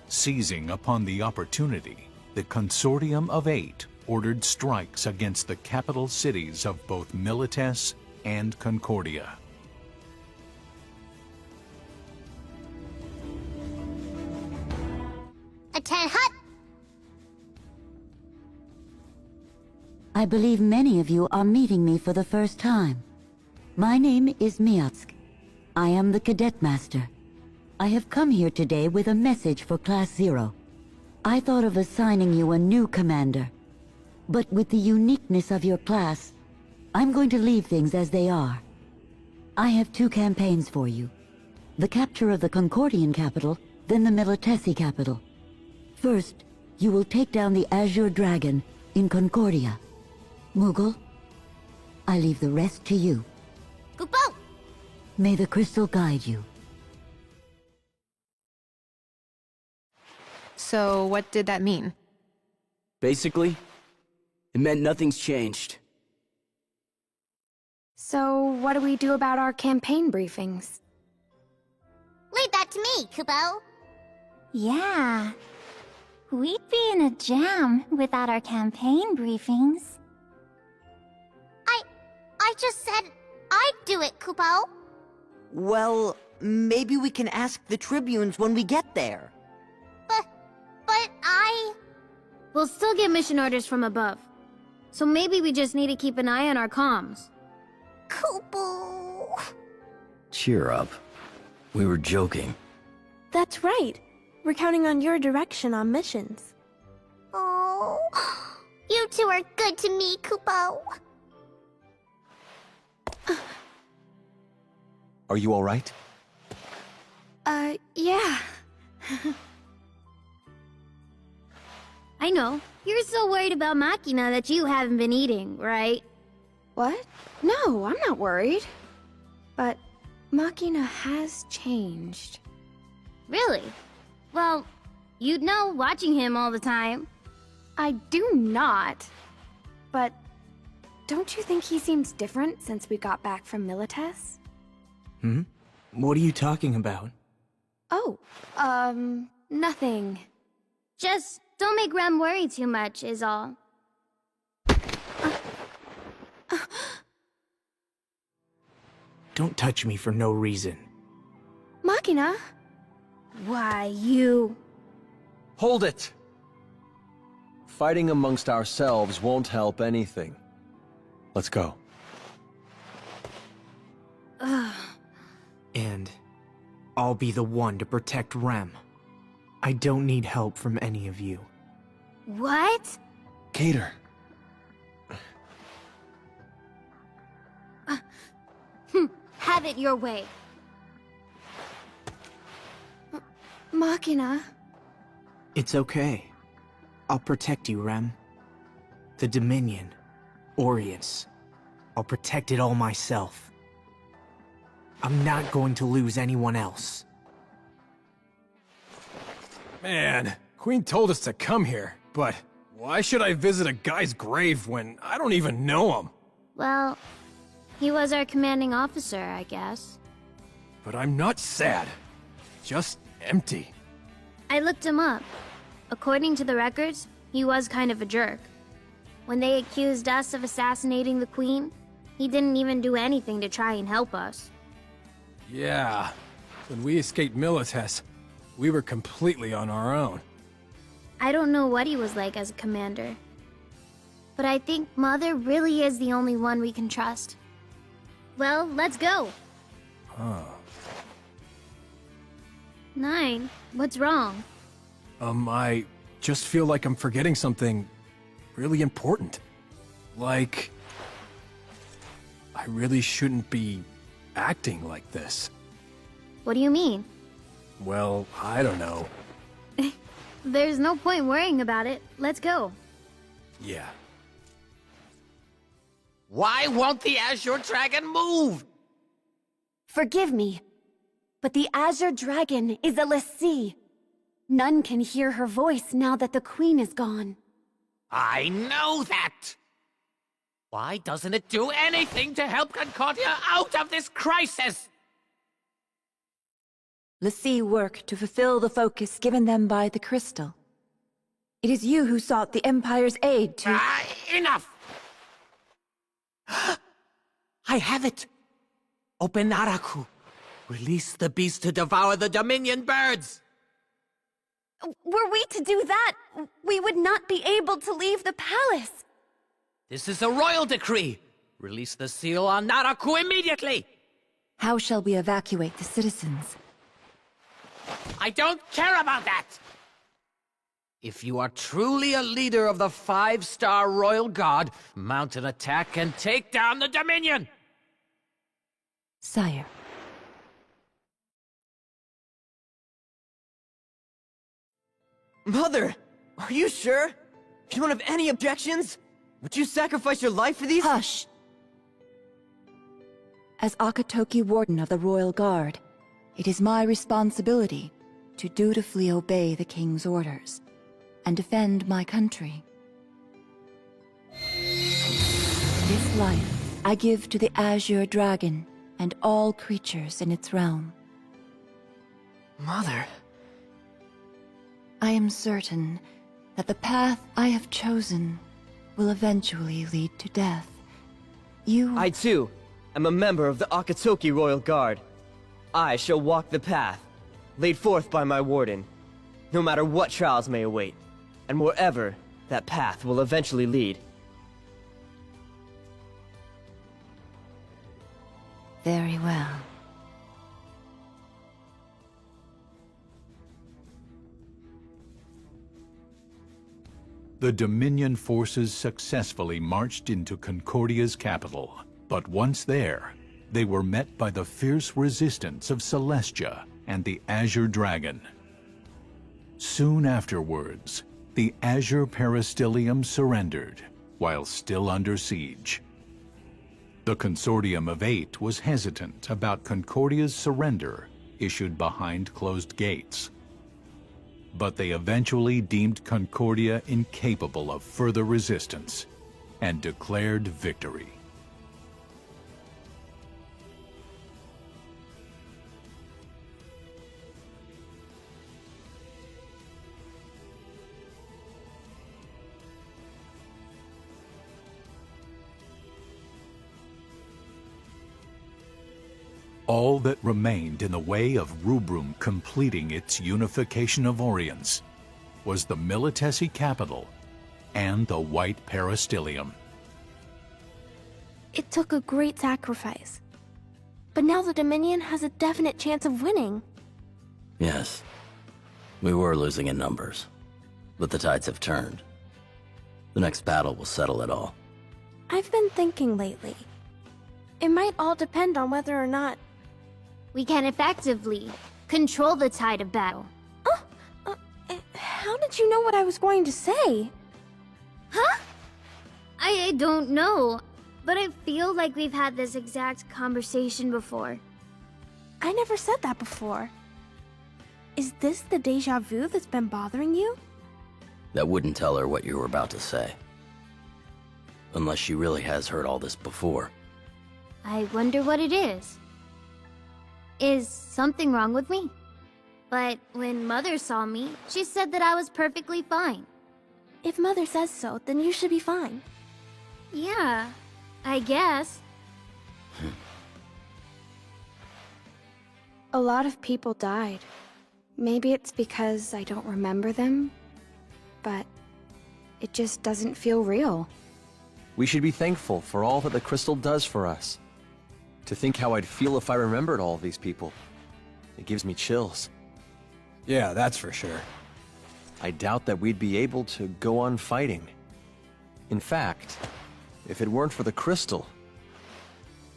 Seizing upon the opportunity, the Consortium of Eight ordered strikes against the capital cities of both Milites and Concordia. Attend hut! I believe many of you are meeting me for the first time. My name is Miatsk. I am the Cadet Master. I have come here today with a message for Class 0. I thought of assigning you a new commander. But with the uniqueness of your class, I'm going to leave things as they are. I have 2 campaigns for you. The capture of the Concordian capital, then the Militesi capital. First, you will take down the Azure Dragon in Concordia. Moogle, I leave the rest to you. Kupo! May the crystal guide you. So, what did that mean? Basically, it meant nothing's changed. So, what do we do about our campaign briefings? Leave that to me, Kupo. Yeah. We'd be in a jam without our campaign briefings. I just said I'd do it, Kupo. Well, maybe we can ask the Tribunes when we get there. But We'll still get mission orders from above. So maybe we just need to keep an eye on our comms. Kupo. Cheer up. We were joking. That's right. We're counting on your direction on missions. Oh, you two are good to me, Kupo. Are you alright? Yeah. I know. You're so worried about Machina that you haven't been eating, right? What? No, I'm not worried. But Machina has changed. Really? Well, you'd know watching him all the time. I do not. But don't you think he seems different since we got back from Milites? Hmm? What are you talking about? Oh, nothing. Just don't make Rem worry too much, is all. Don't touch me for no reason. Machina? Why, you... Hold it! Fighting amongst ourselves won't help anything. Let's go. And I'll be the one to protect Rem. I don't need help from any of you. What? Cater. Have it your way. Machina. It's okay. I'll protect you, Rem. The Dominion. Orience. I'll protect it all myself. I'm not going to lose anyone else. Man, Queen told us to come here, but why should I visit a guy's grave when I don't even know him? Well, he was our commanding officer, I guess. But I'm not sad. Just empty. I looked him up. According to the records, he was kind of a jerk. When they accused us of assassinating the Queen, he didn't even do anything to try and help us. Yeah. When we escaped Milites, we were completely on our own. I don't know what he was like as a commander. But I think Mother really is the only one we can trust. Well, let's go. Huh. 9, what's wrong? I just feel like I'm forgetting something really important. Like, I really shouldn't be acting like this. What do you mean? Well, I don't know. There's no point worrying about it. Let's go. Yeah. Why won't the Azure Dragon move? Forgive me, but the Azure Dragon is a l'Cie. None can hear her voice now that the Queen is gone. I know that! Why doesn't it do anything to help Concordia out of this crisis? l'Cie work to fulfill the focus given them by the crystal. It is you who sought the Empire's aid to— Enough! I have it! Open Naraku. Release the beast to devour the Dominion birds! Were we to do that, we would not be able to leave the palace. This is a royal decree! Release the seal on Naraku immediately! How shall we evacuate the citizens? I don't care about that! If you are truly a leader of the 5-star Royal Guard, mount an attack and take down the Dominion! Sire. Mother! Are you sure? You don't have any objections? Would you sacrifice your life for these— Hush! As Akatoki Warden of the Royal Guard, it is my responsibility to dutifully obey the King's orders and defend my country. This life I give to the Azure Dragon and all creatures in its realm. Mother... I am certain that the path I have chosen will eventually lead to death. I too am a member of the Akatsuki Royal Guard. I shall walk the path, laid forth by my warden, no matter what trials may await, and wherever that path will eventually lead. Very well. The Dominion forces successfully marched into Concordia's capital, but once there, they were met by the fierce resistance of Celestia and the Azure Dragon. Soon afterwards, the Azure Peristilium surrendered, while still under siege. The Consortium of Eight was hesitant about Concordia's surrender, issued behind closed gates. But they eventually deemed Concordia incapable of further resistance and declared victory. All that remained in the way of Rubrum completing its unification of Oriens was the Militesi capital and the White Peristilium. It took a great sacrifice. But now the Dominion has a definite chance of winning. Yes. We were losing in numbers, but the tides have turned. The next battle will settle it all. I've been thinking lately. It might all depend on whether or not we can effectively control the tide of battle. How did you know what I was going to say? Huh? I don't know, but I feel like we've had this exact conversation before. I never said that before. Is this the deja vu that's been bothering you? That wouldn't tell her what you were about to say. Unless she really has heard all this before. I wonder what it is. Is something wrong with me? But when Mother saw me, she said that I was perfectly fine. If Mother says so, then you should be fine. Yeah, I guess. A lot of people died. Maybe it's because I don't remember them, but it just doesn't feel real. We should be thankful for all that the crystal does for us. To think how I'd feel if I remembered all of these people. It gives me chills. Yeah, that's for sure. I doubt that we'd be able to go on fighting. In fact, if it weren't for the crystal,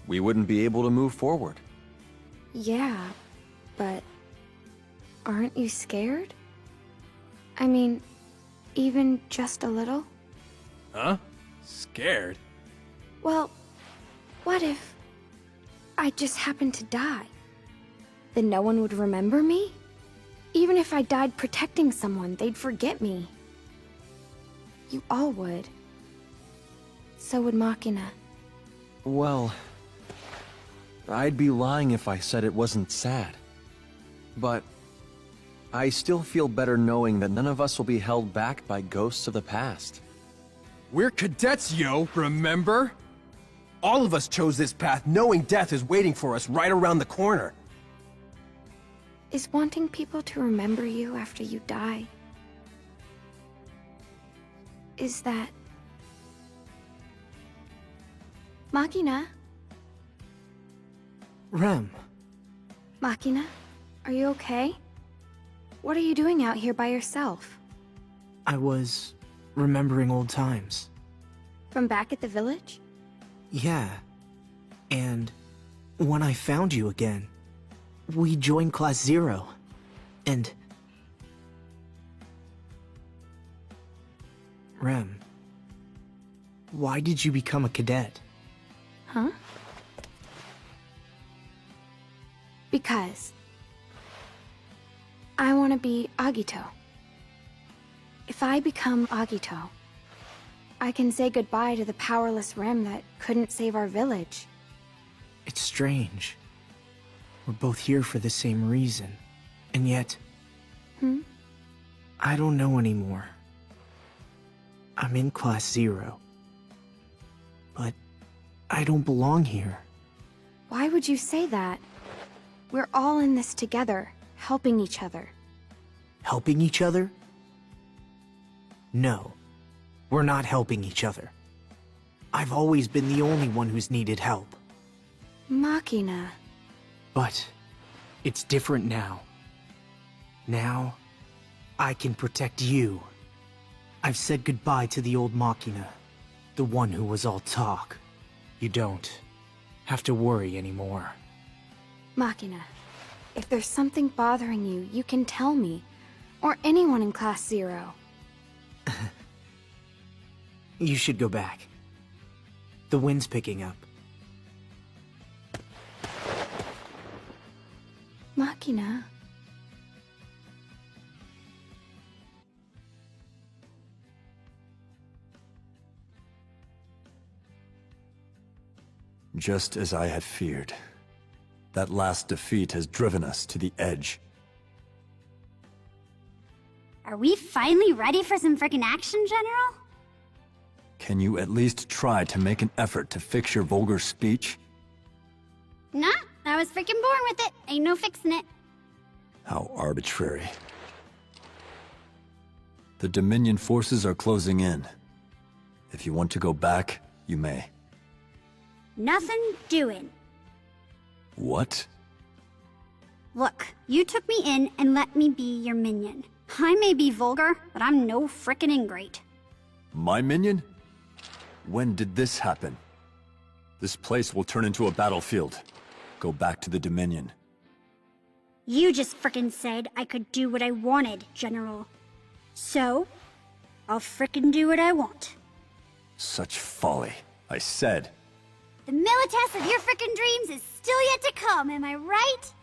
we wouldn't be able to move forward. Yeah, but aren't you scared? I mean, even just a little? Huh? Scared? Well, what if I just happened to die? Then no one would remember me? Even if I died protecting someone, they'd forget me. You all would. So would Machina. Well, I'd be lying if I said it wasn't sad. But I still feel better knowing that none of us will be held back by ghosts of the past. We're cadets, yo, remember? All of us chose this path knowing death is waiting for us right around the corner. Is wanting people to remember you after you die... is that... Machina? Rem. Machina? Are you okay? What are you doing out here by yourself? I was remembering old times. From back at the village? Yeah. And when I found you again, we joined Class Zero. And... Rem, why did you become a cadet? Huh? Because I want to be Agito. If I become Agito, I can say goodbye to the powerless Rem that couldn't save our village. It's strange. We're both here for the same reason. And yet... I don't know anymore. I'm in Class Zero. But I don't belong here. Why would you say that? We're all in this together, helping each other. Helping each other? No. We're not helping each other. I've always been the only one who's needed help. Machina. But it's different now. Now, I can protect you. I've said goodbye to the old Machina, the one who was all talk. You don't have to worry anymore. Machina, if there's something bothering you, you can tell me. Or anyone in Class Zero. You should go back. The wind's picking up. Machina. Just as I had feared. That last defeat has driven us to the edge. Are we finally ready for some frickin' action, General? Can you at least try to make an effort to fix your vulgar speech? Nah, I was frickin' born with it. Ain't no fixing it. How arbitrary. The Dominion forces are closing in. If you want to go back, you may. Nothing doing. What? Look, you took me in and let me be your minion. I may be vulgar, but I'm no frickin' ingrate. My minion? When did this happen? This place will turn into a battlefield. Go back to the Dominion. You just frickin' said I could do what I wanted, General. So, I'll frickin' do what I want. Such folly. I said. The Milites of your frickin' dreams is still yet to come, am I right?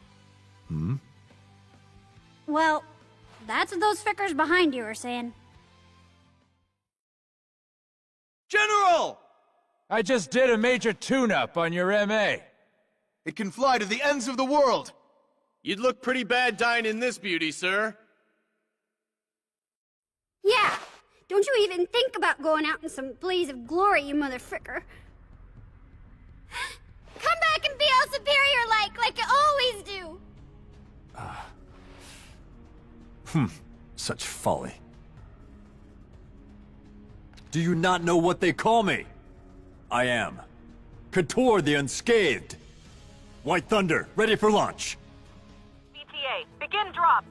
Hmm? Well, that's what those frickers behind you are saying. General! I just did a major tune-up on your MA. It can fly to the ends of the world. You'd look pretty bad dying in this beauty, sir. Yeah, don't you even think about going out in some blaze of glory, you motherfricker. Come back and be all superior like you always do. Such folly. Do you not know what they call me? I am Kator the Unscathed. White Thunder, ready for launch. ETA, begin drop.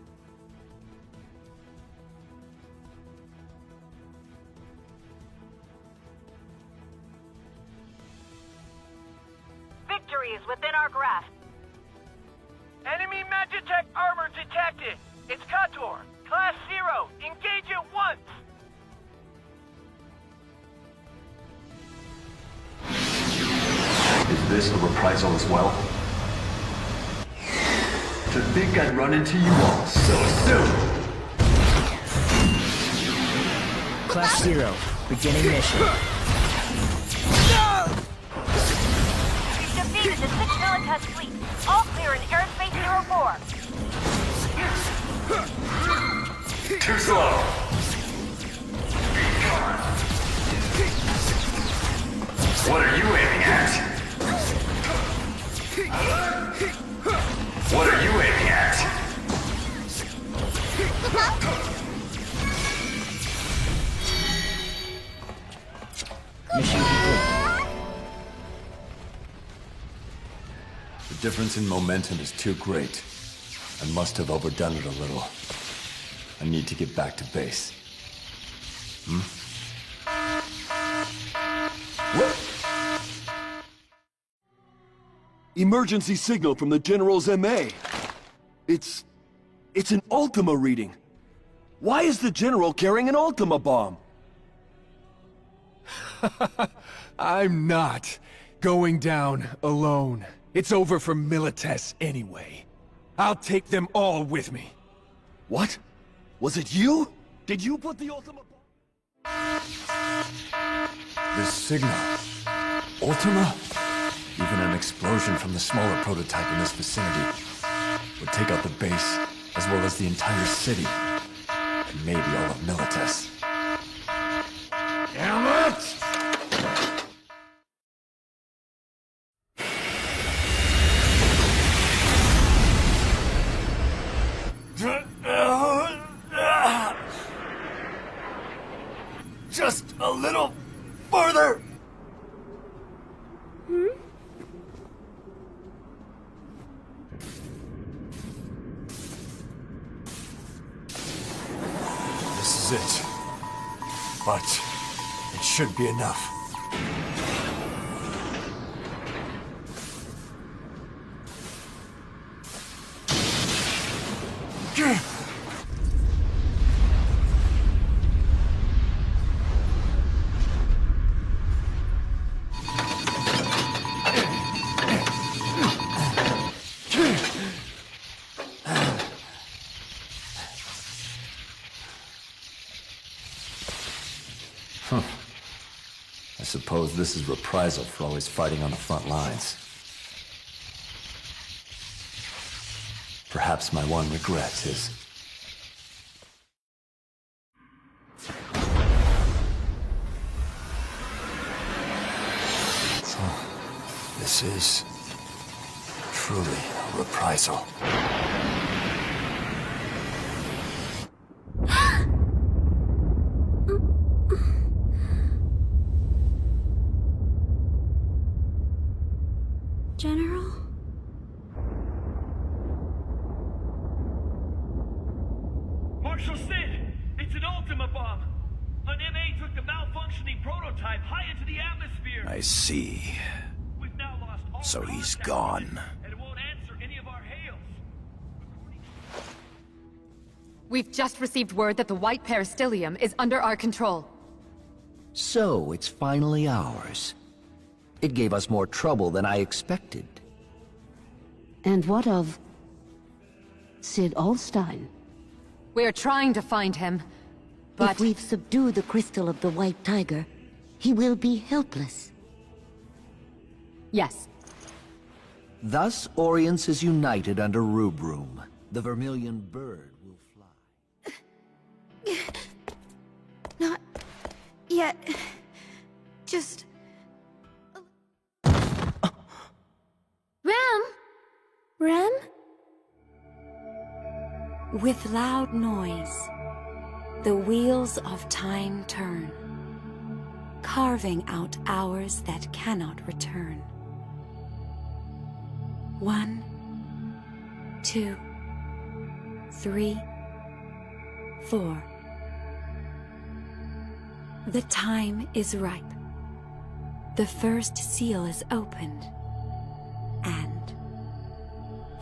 Victory is within our grasp. Enemy Magitech armor detected. It's Kator, Class 0. Engage at once. Is this a reprisal as well? To think I'd run into you all so soon! Class 0, beginning mission. We've defeated the 6th Milites fleet. All clear in Airspace 04. Too slow! What are you aiming at? What are you aiming at? Mission complete. The difference in momentum is too great. I must have overdone it a little. I need to get back to base. Emergency signal from the General's MA. It's an Ultima reading. Why is the General carrying an Ultima bomb? I'm not going down alone. It's over for Milites anyway. I'll take them all with me. What? Was it you? Did you put the Ultima bomb? This signal. Ultima? Even an explosion from the smaller prototype in this vicinity would take out the base, as well as the entire city. And maybe all of Milites. Damn it! Just a little further! This is it. but it should be enough. I suppose this is reprisal for always fighting on the front lines. Perhaps my one regret is... This is truly a reprisal. General? Marshal Sid! It's an Ultima bomb! An MA took the malfunctioning prototype high into the atmosphere! I see. We've now lost all So he's contact gone. with it, and it won't answer any of our hails. We've just received word that the White Peristilium is under our control. So, it's finally ours. It gave us more trouble than I expected. And what of... Sid Alstein? We're trying to find him, but... If we've subdued the crystal of the White Tiger, he will be helpless. Yes. Thus, Orience is united under Rubrum. The Vermilion Bird will fly. Not yet. Just... Rem? Rem? With loud noise, the wheels of time turn, carving out hours that cannot return. 1, 2, 3, 4. The time is ripe. The first seal is opened, and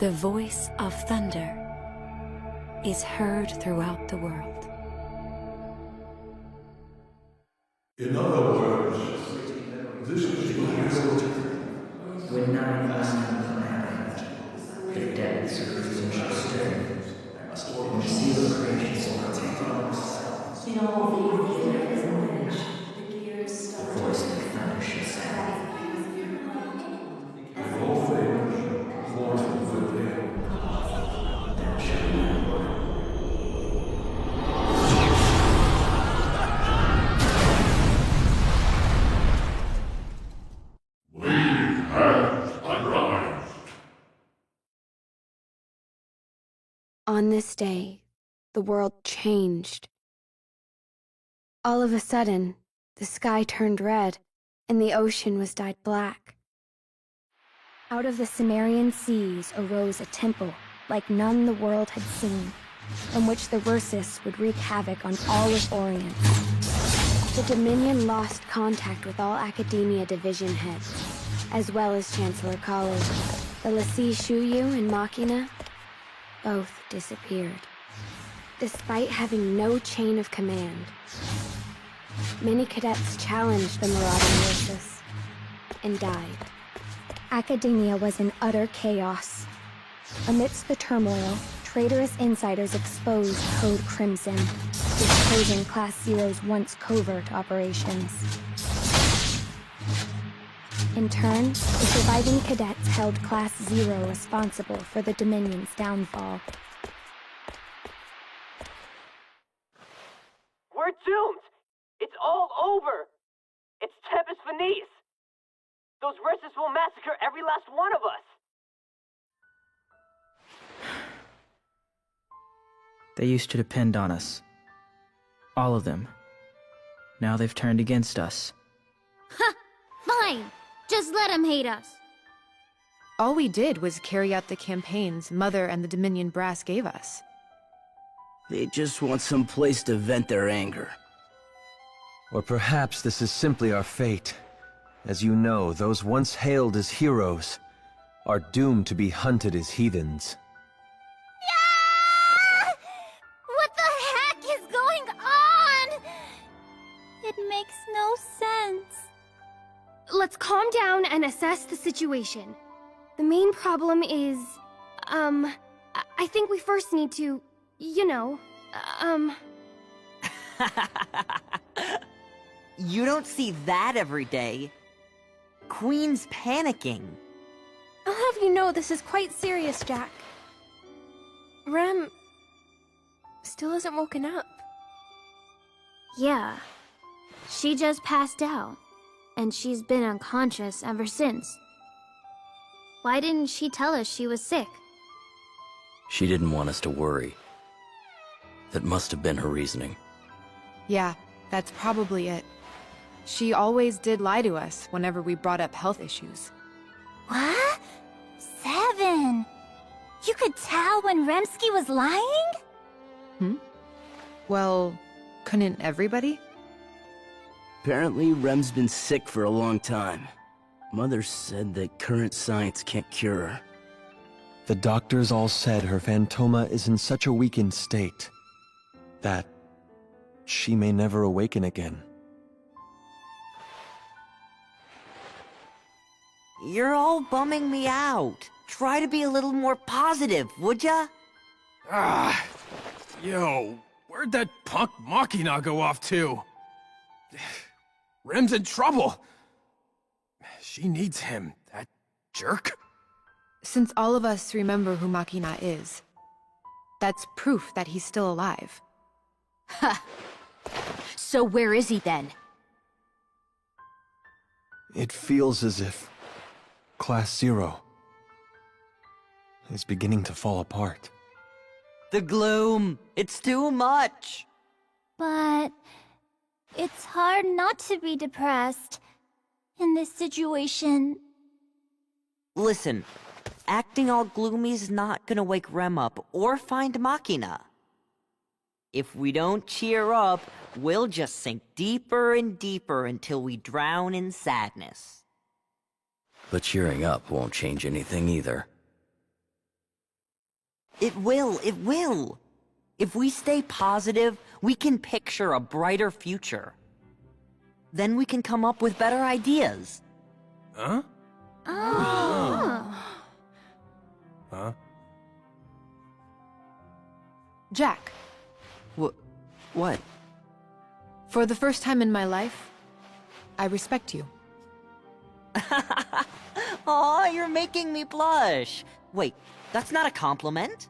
the voice of thunder is heard throughout the world. In other words, this is the hero. When 9,000 happened, the depths of reason shall stir, and the seal of creation will take on itself. In all the knowledge, the voice of thunder shall sound. With all things, mortal prevail. Thou shalt know. On this day, the world changed. All of a sudden, the sky turned red, and the ocean was dyed black. Out of the Cimmerian seas arose a temple like none the world had seen, from which the Versus would wreak havoc on all of Orient. The Dominion lost contact with all Academia division heads, as well as Chancellor College. The l'Cie Shuyu and Machina both disappeared, despite having no chain of command. Many cadets challenged the marauding Versus and died. Academia was in utter chaos. Amidst the turmoil, traitorous insiders exposed Code Crimson, disclosing Class Zero's once covert operations. In turn, the surviving cadets held Class Zero responsible for the Dominion's downfall. We're doomed! It's all over! It's Tempest Finis! Those Versus will massacre every last one of us! They used to depend on us. All of them. Now they've turned against us. Ha! Fine! Just let him hate us. All we did was carry out the campaigns Mother and the Dominion brass gave us. They just want some place to vent their anger. Or perhaps this is simply our fate. As you know, those once hailed as heroes are doomed to be hunted as heathens. What the heck is going on? It makes no sense. Let's calm down and assess the situation. The main problem is, I think we first need to, You don't see that every day. Queen's panicking. I'll have you know this is quite serious, Jack. Rem still hasn't woken up. Yeah. She just passed out, and she's been unconscious ever since. Why didn't she tell us she was sick? She didn't want us to worry. That must have been her reasoning. Yeah, that's probably it. She always did lie to us whenever we brought up health issues. What? 7! You could tell when Remsky was lying? Well, couldn't everybody? Apparently, Rem's been sick for a long time. Mother said that current science can't cure her. The doctors all said her Phantoma is in such a weakened state that she may never awaken again. You're all bumming me out. Try to be a little more positive, would ya? Yo, where'd that punk Machina go off to? Rem's in trouble. She needs him, that jerk. Since all of us remember who Machina is, that's proof that he's still alive. Ha! So where is he then? It feels as if Class Zero is beginning to fall apart. The gloom! It's too much! But it's hard not to be depressed in this situation. Listen, acting all gloomy's not gonna wake Rem up or find Machina. If we don't cheer up, we'll just sink deeper and deeper until we drown in sadness. But cheering up won't change anything either. It will, it will! If we stay positive, we can picture a brighter future. Then we can come up with better ideas. Huh? Oh. Huh? Jack. What? For the first time in my life, I respect you. Aw, you're making me blush. Wait, that's not a compliment?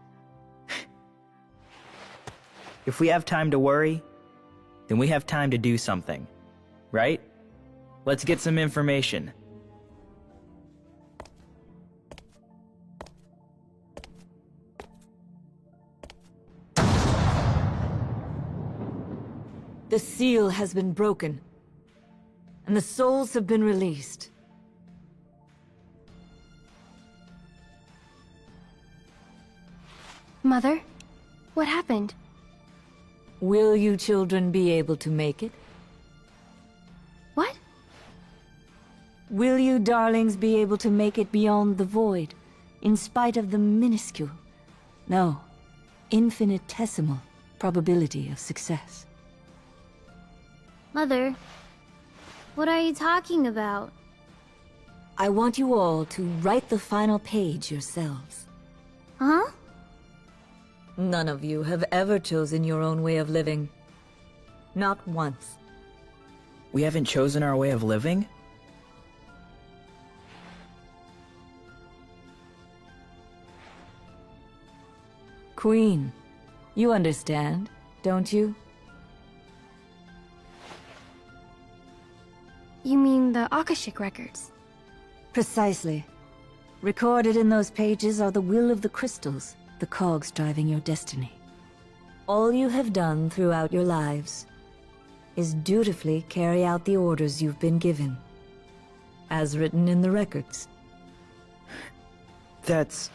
If we have time to worry, then we have time to do something, right? Let's get some information. The seal has been broken, and the souls have been released. Mother, what happened? Will you children be able to make it? What? Will you darlings be able to make it beyond the void, in spite of the minuscule, no, infinitesimal probability of success? Mother, what are you talking about? I want you all to write the final page yourselves. Huh? None of you have ever chosen your own way of living. Not once. We haven't chosen our way of living? Queen, you understand, don't you? You mean the Akashic records? Precisely. Recorded in those pages are the will of the crystals, the cogs driving your destiny. All you have done throughout your lives is dutifully carry out the orders you've been given, as written in the records. That's...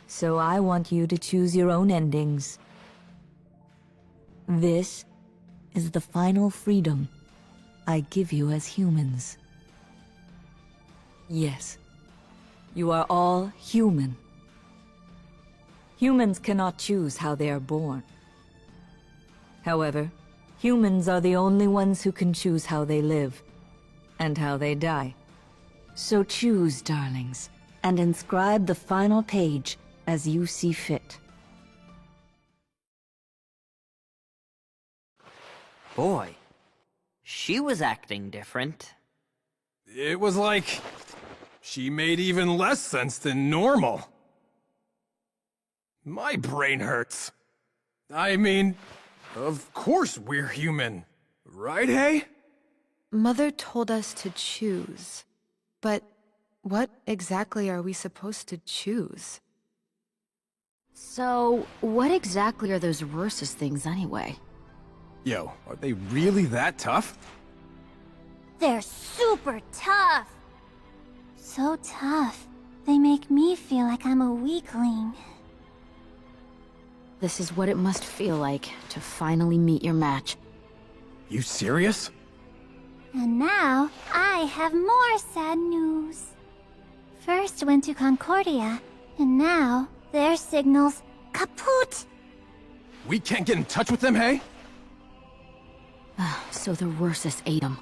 So I want you to choose your own endings. This is the final freedom I give you as humans. Yes, you are all human. Humans cannot choose how they are born. However, humans are the only ones who can choose how they live and how they die. So choose, darlings, and inscribe the final page as you see fit. Boy, she was acting different. It was like she made even less sense than normal. My brain hurts. I mean, of course we're human, right, hey? Mother told us to choose. But what exactly are we supposed to choose? So, what exactly are those Versus things anyway? Yo, are they really that tough? They're super tough. So tough, they make me feel like I'm a weakling. This is what it must feel like to finally meet your match. You serious? And now, I have more sad news. First went to Concordia, and now their signal's kaput! We can't get in touch with them, hey? So the Versus ate them.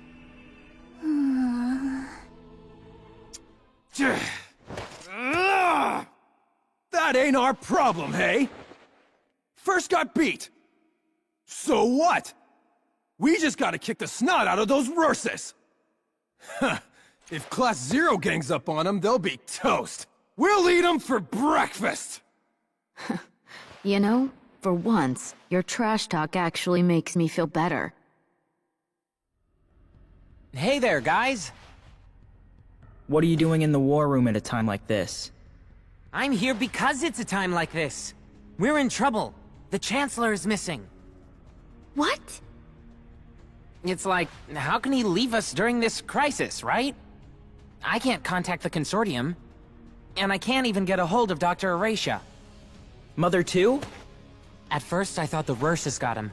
That ain't our problem, hey? First got beat. So what? We just gotta kick the snot out of those Versus. Huh. If Class Zero gangs up on them, they'll be toast. We'll eat them for breakfast. You know, for once, your trash talk actually makes me feel better. Hey there, guys! What are you doing in the war room at a time like this? I'm here because it's a time like this. We're in trouble. The Chancellor is missing. What? It's like, how can he leave us during this crisis, right? I can't contact the Consortium. And I can't even get a hold of Dr. Erasia. Mother too? At first I thought the Versus got him.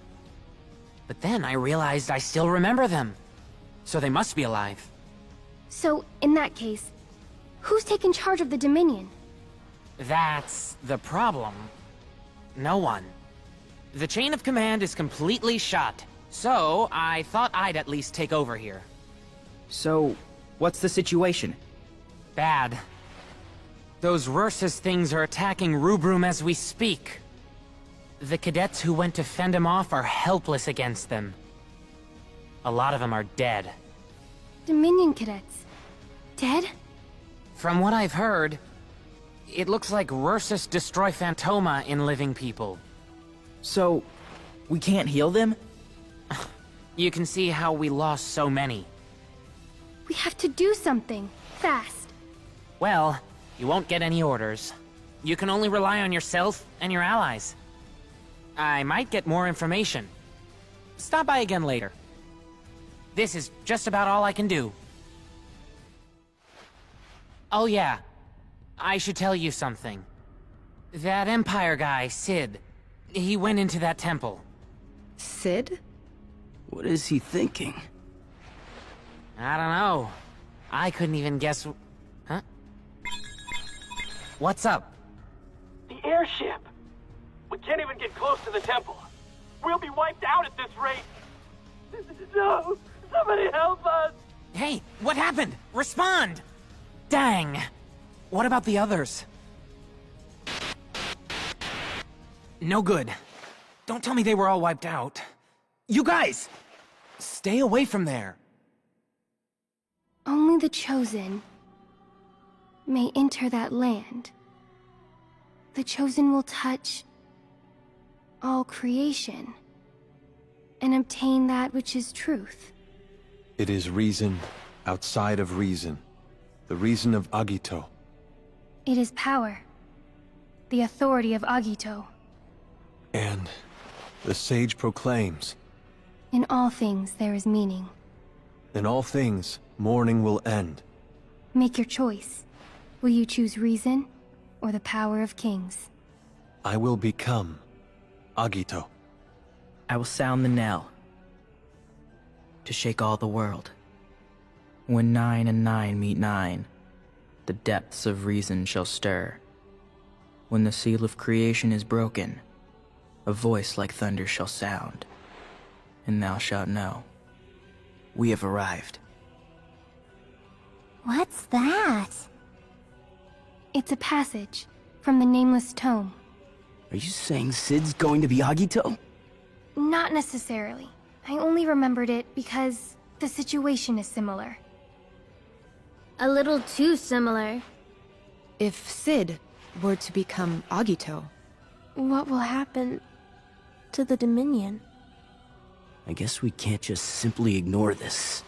But then I realized I still remember them. So they must be alive. So, in that case, who's taken charge of the Dominion? That's the problem. No one. The chain of command is completely shot. So, I thought I'd at least take over here. So, what's the situation? Bad. Those Versus things are attacking Rubrum as we speak. The cadets who went to fend them off are helpless against them. A lot of them are dead. Dominion cadets. Dead? From what I've heard, it looks like Versus destroy Phantoma in living people. So, we can't heal them? You can see how we lost so many. We have to do something. Fast. Well, you won't get any orders. You can only rely on yourself and your allies. I might get more information. Stop by again later. This is just about all I can do. Oh yeah, I should tell you something. That Empire guy, Sid, he went into that temple. Sid? What is he thinking? I don't know. I couldn't even guess. Huh? What's up? The airship! We can't even get close to the temple. We'll be wiped out at this rate. No! Somebody help us! Hey, what happened? Respond! Dang! What about the others? No good. Don't tell me they were all wiped out. You guys! Stay away from there. Only the Chosen may enter that land. The Chosen will touch all creation and obtain that which is truth. It is reason outside of reason. The reason of Agito. It is power. The authority of Agito. And the sage proclaims, In all things there is meaning. in all things, mourning will end. Make your choice. Will you choose reason or the power of kings? I will become Agito. I will sound the knell. to shake all the world. When 9 and 9 meet 9, the depths of reason shall stir. When the seal of creation is broken, a voice like thunder shall sound, and thou shalt know. We have arrived. What's that? It's a passage from the Nameless Tome. Are you saying Cid's going to be Agito? Not necessarily. I only remembered it because the situation is similar. A little too similar. If Cid were to become Agito, What will happen to the Dominion? I guess we can't just simply ignore this.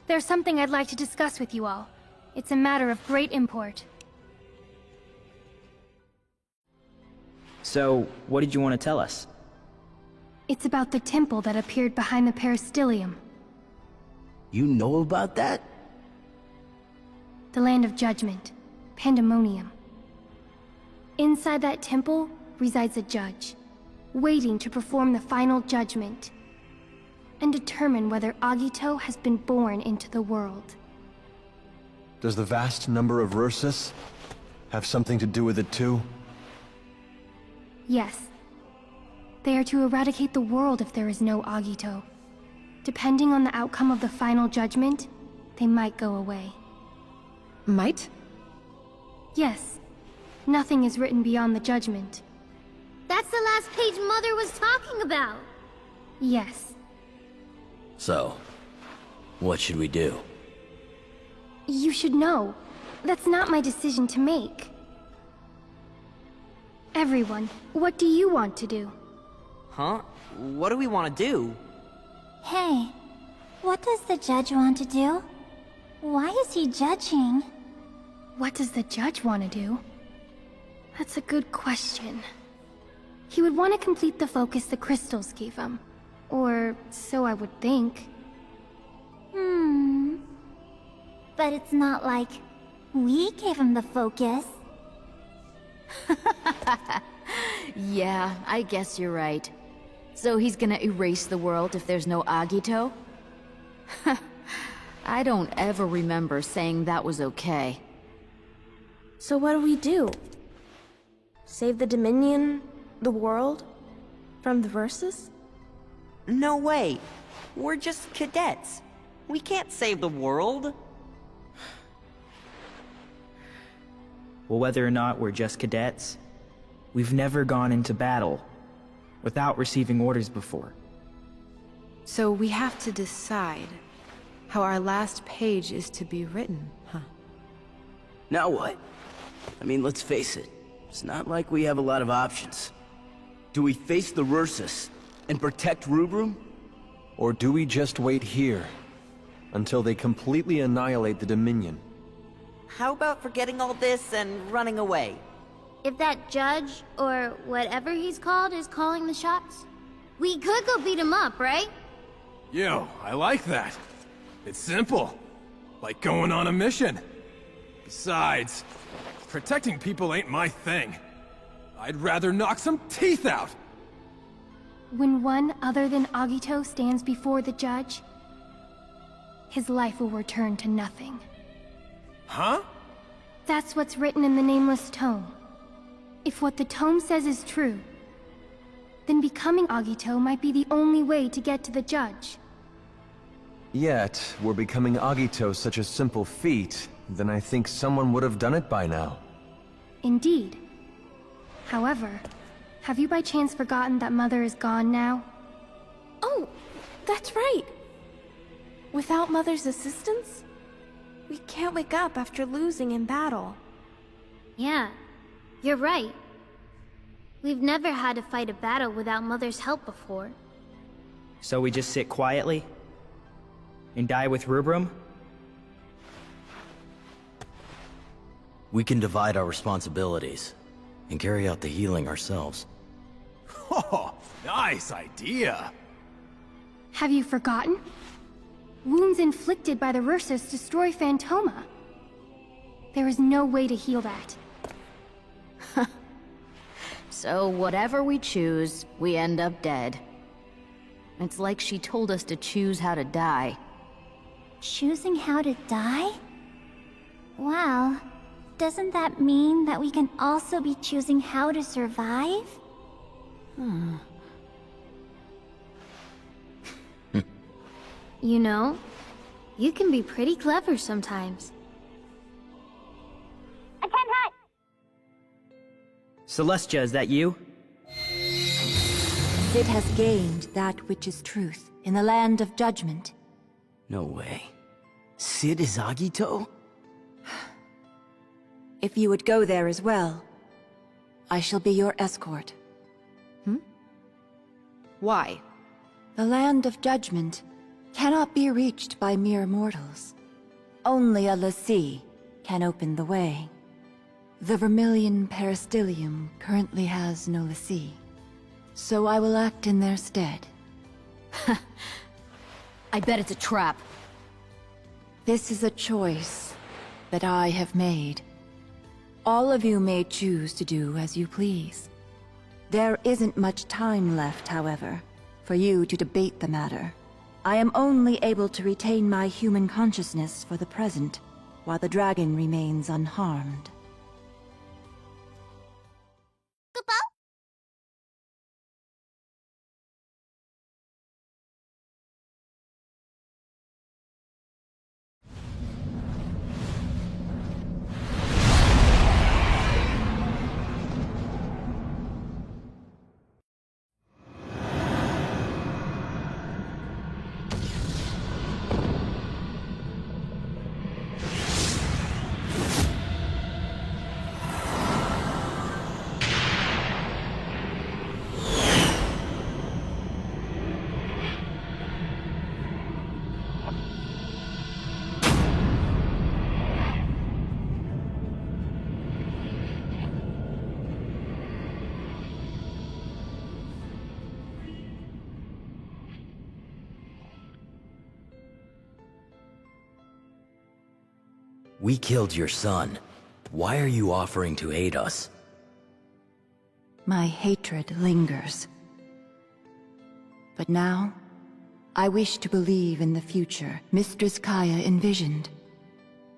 There's something I'd like to discuss with you all. It's a matter of great import. So, what did you want to tell us? It's about the temple that appeared behind the Peristilium. You know about that? The Land of Judgment. Pandemonium. Inside that temple resides a judge, waiting to perform the final judgment and determine whether Agito has been born into the world. Does the vast number of Ursus have something to do with it too? Yes. They are to eradicate the world if there is no Agito. Depending on the outcome of the final judgment, they might go away. might? Yes. Nothing is written beyond the judgment. That's the last page Mother was talking about. Yes. So, what should we do? You should know. That's not my decision to make. Everyone, what do you want to do? Huh? What do we want to do? Hey, what does the judge want to do? Why is he judging? What does the judge want to do? That's a good question. He would want to complete the focus the crystals gave him. Or so I would think. But it's not like we gave him the focus. Yeah, I guess you're right. So he's gonna erase the world if there's no Agito? I don't ever remember saying that was okay. So what do we do? Save the Dominion, the world, from the Versus? No way. We're just cadets. We can't save the world. Well, whether or not we're just cadets, we've never gone into battle without receiving orders before. So we have to decide how our last page is to be written, huh? Now what? I mean, let's face it. It's not like we have a lot of options. Do we face the Ursus and protect Rubrum? Or do we just wait here until they completely annihilate the Dominion? How about forgetting all this and running away? If that judge, or whatever he's called, is calling the shots, we could go beat him up, right? Yo, I like that. It's simple. Like going on a mission. Besides, protecting people ain't my thing. I'd rather knock some teeth out! When one other than Agito stands before the judge, his life will return to nothing. Huh? That's what's written in the Nameless Tome. If what the tome says is true, then becoming Agito might be the only way to get to the judge. Yet, were becoming Agito such a simple feat, then I think someone would have done it by now. Indeed. However, have you by chance forgotten that Mother is gone now? Oh, that's right. Without Mother's assistance, we can't wake up after losing in battle. Yeah, you're right. We've never had to fight a battle without Mother's help before. So we just sit quietly? And die with Rubrum? We can divide our responsibilities and carry out the healing ourselves. Oh, nice idea! Have you forgotten? Wounds inflicted by the Ursus destroy Phantoma. There is no way to heal that. So whatever we choose, we end up dead. It's like she told us to choose how to die. Choosing how to die? Wow. Doesn't that mean that we can also be choosing how to survive? You know, you can be pretty clever sometimes. Celestia, is that you? Cid has gained that which is truth in the land of judgment. No way. Cid is Agito? If you would go there as well, I shall be your escort. Why? The land of judgment cannot be reached by mere mortals. Only a l'Cie can open the way. The Vermilion Peristylium currently has no l'Cie, so I will act in their stead. I bet it's a trap. This is a choice that I have made. All of you may choose to do as you please. There isn't much time left, however, for you to debate the matter. I am only able to retain my human consciousness for the present, while the dragon remains unharmed. We killed your son. Why are you offering to aid us? My hatred lingers. But now, I wish to believe in the future Mistress Kaya envisioned.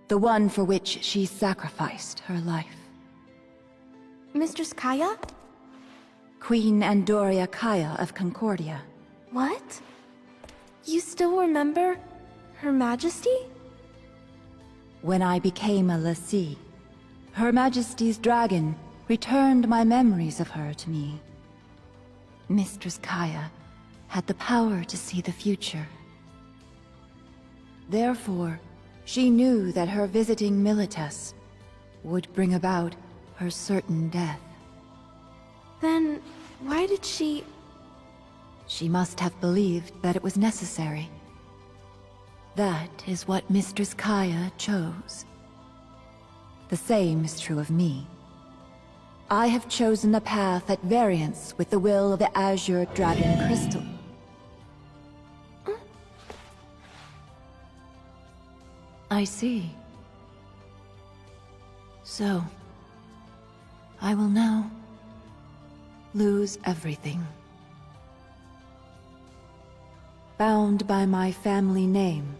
The one for which she sacrificed her life. Mistress Kaya? Queen Andoria Kaya of Concordia. What? You still remember Her Majesty? When I became a l'Cie, Her Majesty's dragon returned my memories of her to me. Mistress Kaya had the power to see the future. Therefore, she knew that her visiting Milites would bring about her certain death. Then, why did she... She must have believed that it was necessary. That is what Mistress Kaya chose. The same is true of me. I have chosen a path at variance with the will of the Azure Dragon Crystal. I see. So, I will now lose everything. Bound by my family name,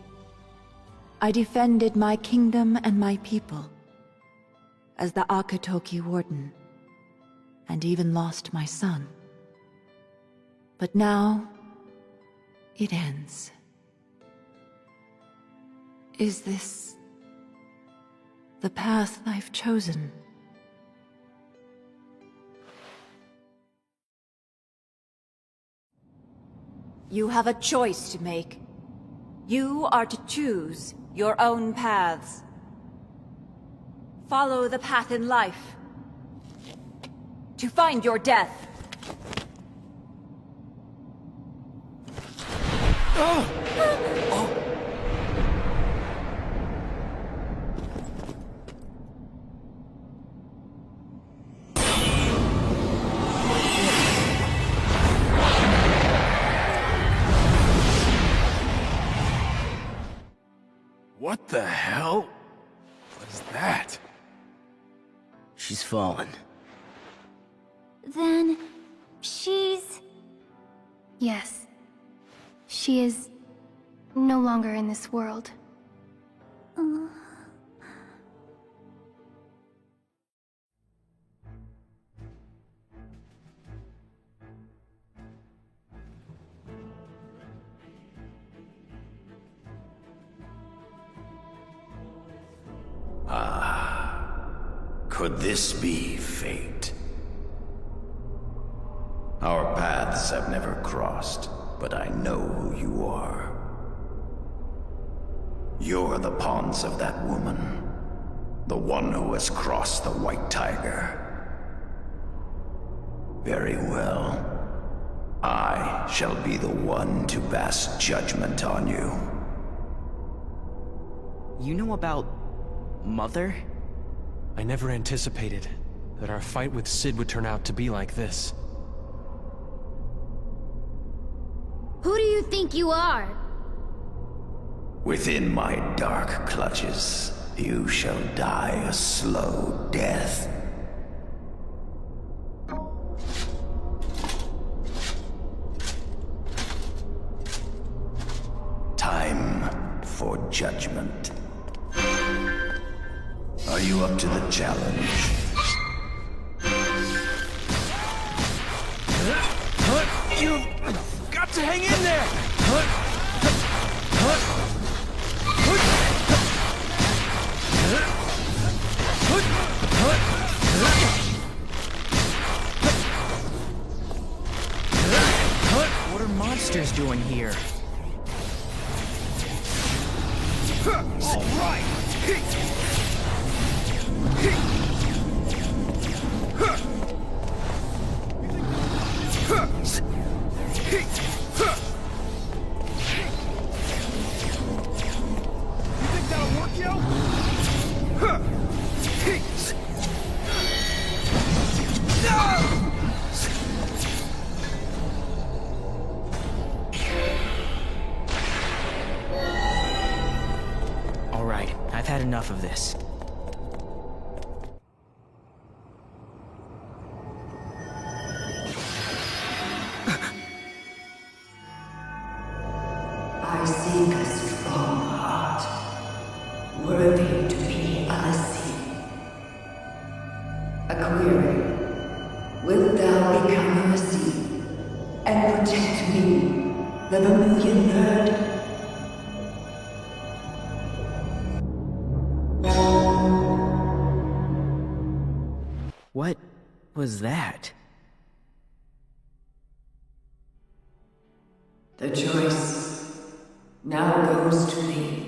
I defended my kingdom and my people as the Akatoki Warden, and even lost my son. But now, it ends. Is this the path I've chosen? You have a choice to make. You are to choose your own paths. Follow the path in life. To find your death. What the hell was that? She's fallen. Then... she's... Yes. She is no longer in this world. Could this be fate? Our paths have never crossed, but I know who you are. You're the pawns of that woman. The one who has crossed the White Tiger. Very well. I shall be the one to pass judgment on you. You know about... Mother? I never anticipated that our fight with Cid would turn out to be like this. Who do you think you are? Within my dark clutches, you shall die a slow death. Time for judgment. Are you up to the challenge? You've got to hang in there! What are monsters doing here? All right! All right, I've had enough of this. I seek a strong heart, worthy to be unseen. A query. Wilt thou become a sea and protect me, the Vermilion Bird? What was that? The choice now goes to thee.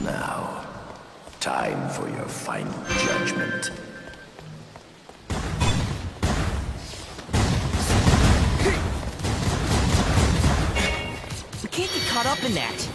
Now, time for your final judgment. We can't get caught up in that.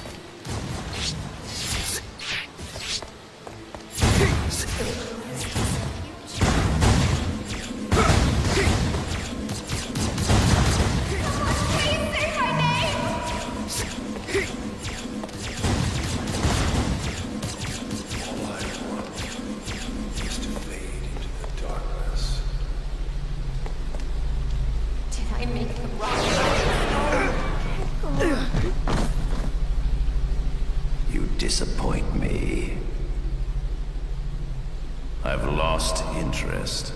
You disappoint me. I've lost interest.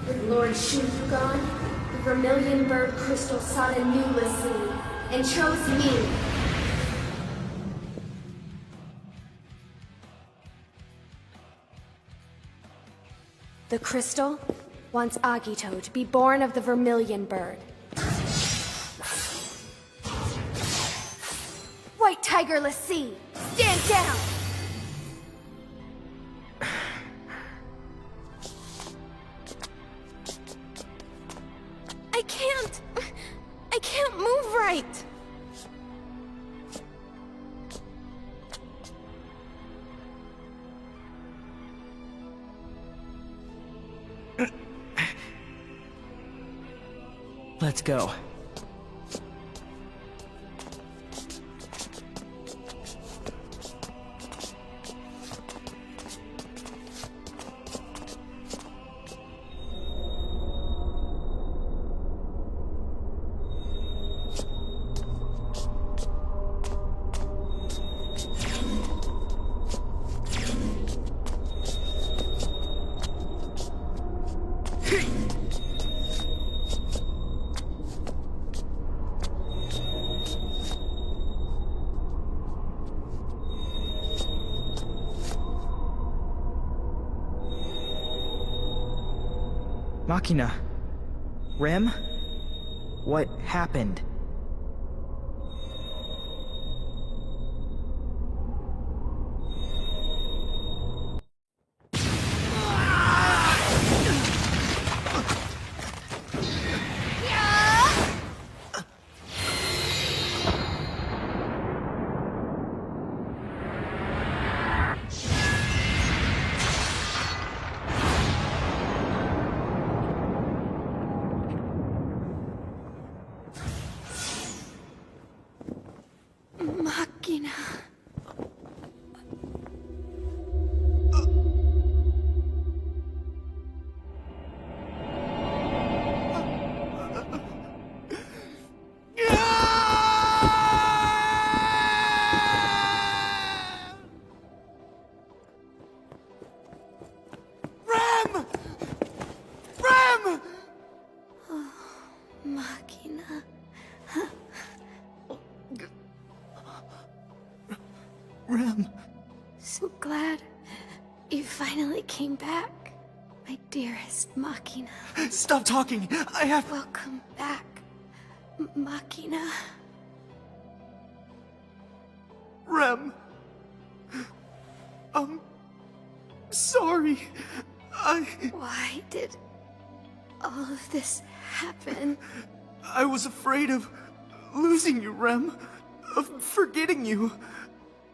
With Lord Shufugon, the Vermilion Bird Crystal sought a new Lassie, and chose me. The crystal wants Agito to be born of the Vermilion Bird. White Tiger Lassie, stand down! I can't move right! Let's go. Machina. Rem? What happened? Machina. Rem! Rem! Oh, Machina. Rem. So glad you finally came back, my dearest Machina. Stop talking. I have... Welcome back, Machina. Rem. I'm sorry. Why did all of this happen? I was afraid of losing you, Rem. Of forgetting you.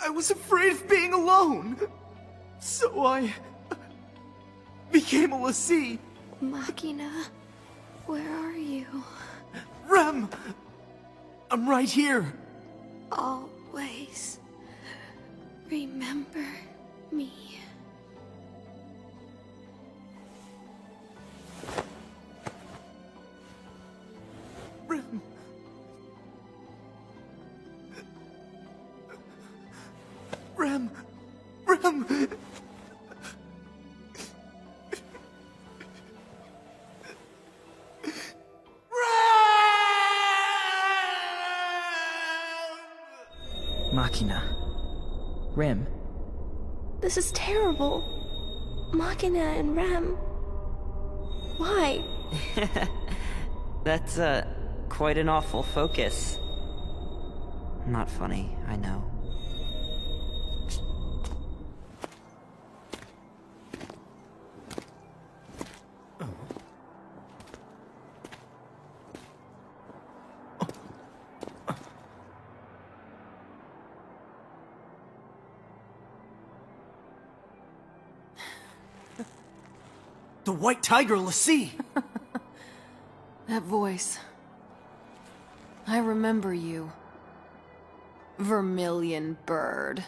I was afraid of being alone. So I became a Lassie. Machina, where are you? Rem! I'm right here. Always remember me. Rem. Rem. Rem. Machina. Rem. This is terrible. Machina and Rem. Why? That's, quite an awful focus. Not funny, I know. The White Tiger Lassie! That voice. I remember you. Vermilion Bird.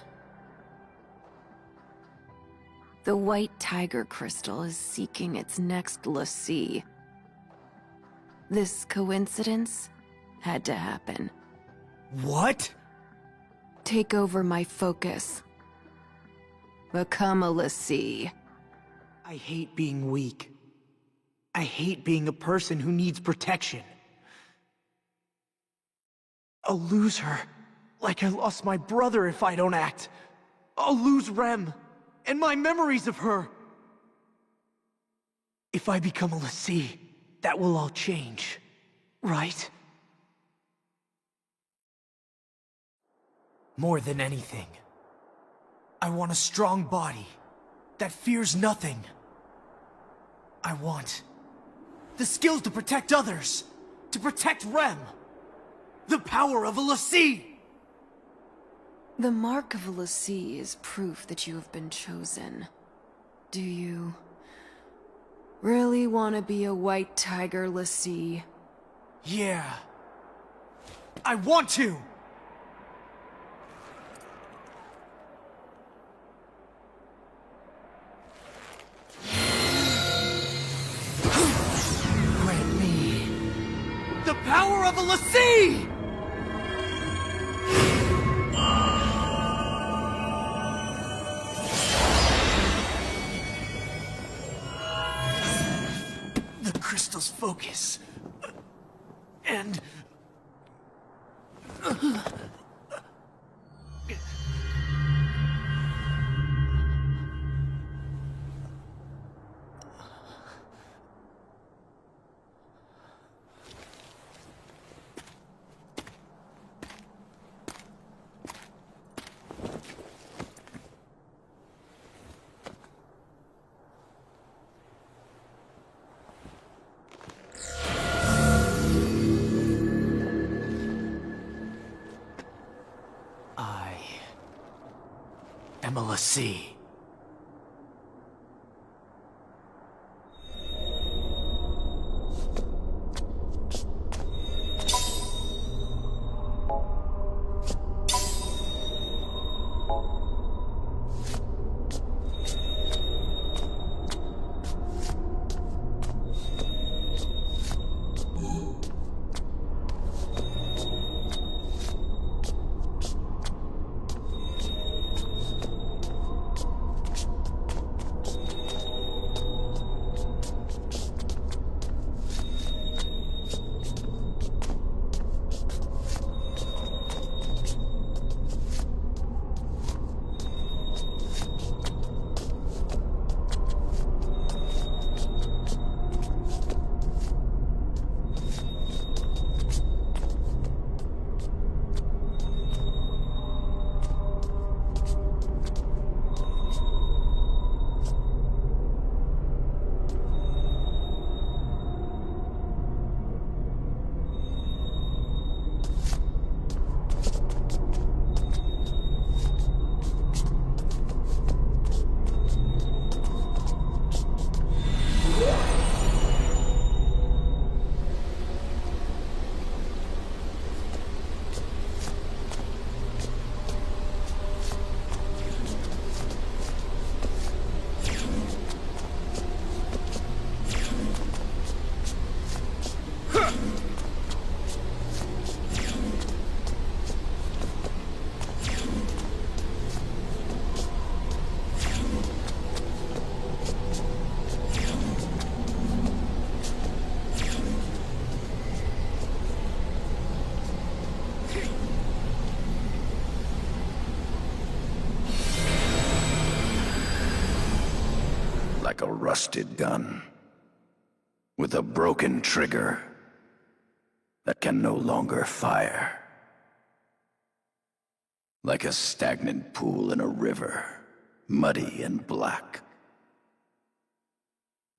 The White Tiger Crystal is seeking its next Lassie. This coincidence had to happen. What? Take over my focus. Become a Lassie. I hate being weak. I hate being a person who needs protection. I'll lose her, like I lost my brother if I don't act. I'll lose Rem, and my memories of her. If I become a l'Cie, that will all change, right? More than anything, I want a strong body that fears nothing. I want the skills to protect others, to protect Rem. The power of a l'Cie! The mark of a l'Cie is proof that you have been chosen. Do you really want to be a white tiger l'Cie? Yeah. I want to! Grant me the power of a l'Cie! The crystal's focus. And... am a l'Cie. Like a rusted gun, with a broken trigger that can no longer fire. Like a stagnant pool in a river, muddy and black.